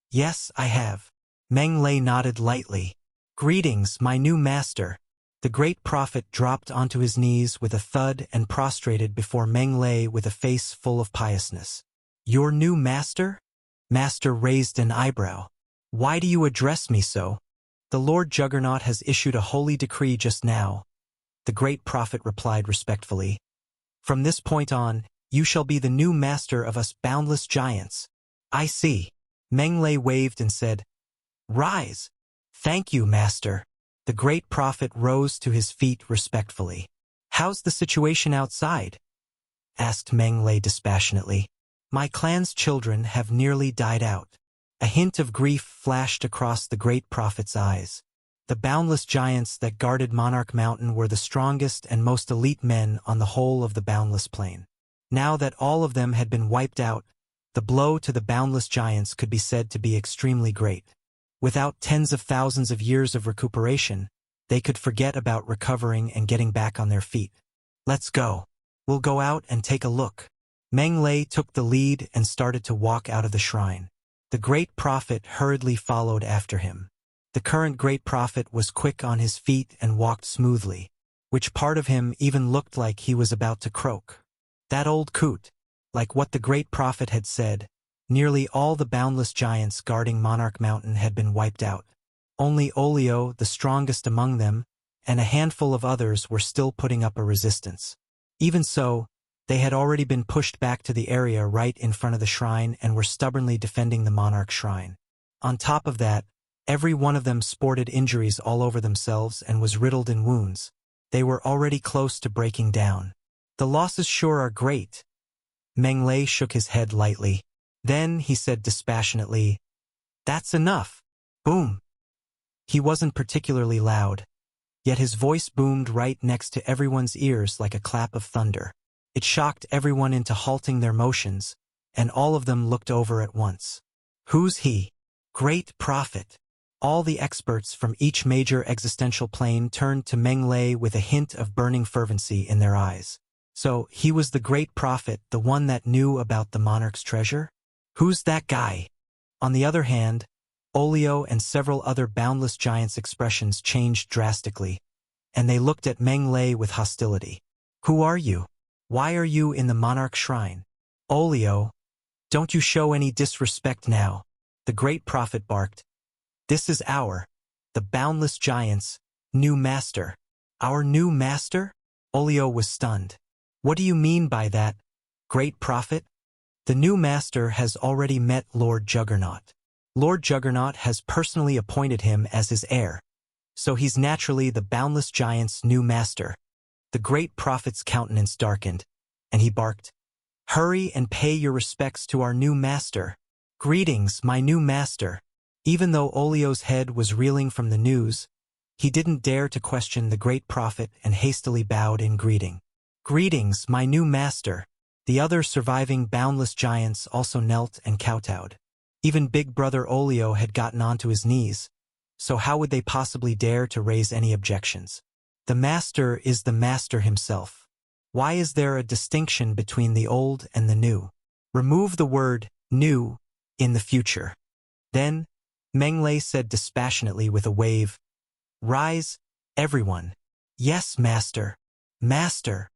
Yes, I have. Meng Lei nodded lightly. Greetings, my new master. The Great Prophet dropped onto his knees with a thud and prostrated before Meng Lei with a face full of piousness. Your new master? Master raised an eyebrow. Why do you address me so? The Lord Juggernaut has issued a holy decree just now. The Great Prophet replied respectfully. From this point on, you shall be the new master of us boundless giants. I see. Meng Lei waved and said, Rise. Thank you, master. The Great Prophet rose to his feet respectfully. How's the situation outside? Asked Meng Lei dispassionately. My clan's children have nearly died out. A hint of grief flashed across the Great Prophet's eyes. The boundless giants that guarded Monarch Mountain were the strongest and most elite men on the whole of the boundless plain. Now that all of them had been wiped out, the blow to the boundless giants could be said to be extremely great. Without tens of thousands of years of recuperation, they could forget about recovering and getting back on their feet. Let's go. We'll go out and take a look. Meng Lei took the lead and started to walk out of the shrine. The Great Prophet hurriedly followed after him. The current Great Prophet was quick on his feet and walked smoothly, which part of him even looked like he was about to croak. That old coot. Like what the Great Prophet had said, nearly all the boundless giants guarding Monarch Mountain had been wiped out. Only Olio, the strongest among them, and a handful of others were still putting up a resistance. Even so, they had already been pushed back to the area right in front of the shrine and were stubbornly defending the Monarch Shrine. On top of that, every one of them sported injuries all over themselves and was riddled in wounds. They were already close to breaking down. The losses sure are great. Meng Lei shook his head lightly. Then he said dispassionately, That's enough. Boom. He wasn't particularly loud, yet his voice boomed right next to everyone's ears like a clap of thunder. It shocked everyone into halting their motions, and all of them looked over at once. Who's he? Great Prophet. All the experts from each major existential plane turned to Meng Lei with a hint of burning fervency in their eyes. So, he was the Great Prophet, the one that knew about the Monarch's treasure? Who's that guy? On the other hand, Olio and several other boundless giants' expressions changed drastically, and they looked at Meng Lei with hostility. Who are you? Why are you in the monarch shrine? Olio, don't you show any disrespect now. The great prophet barked. This is the boundless giants, new master. Our new master? Olio was stunned. What do you mean by that, great prophet? The new master has already met Lord Juggernaut. Lord Juggernaut has personally appointed him as his heir. So he's naturally the boundless giant's new master. The great prophet's countenance darkened, and he barked, Hurry and pay your respects to our new master. Greetings, my new master. Even though Olio's head was reeling from the news, he didn't dare to question the great prophet and hastily bowed in greeting. Greetings, my new master. The other surviving boundless giants also knelt and kowtowed. Even big brother Olio had gotten onto his knees, so how would they possibly dare to raise any objections? The master is the master himself. Why is there a distinction between the old and the new? Remove the word new in the future. Then, Menglai said dispassionately with a wave, Rise, everyone. Yes, master. Master.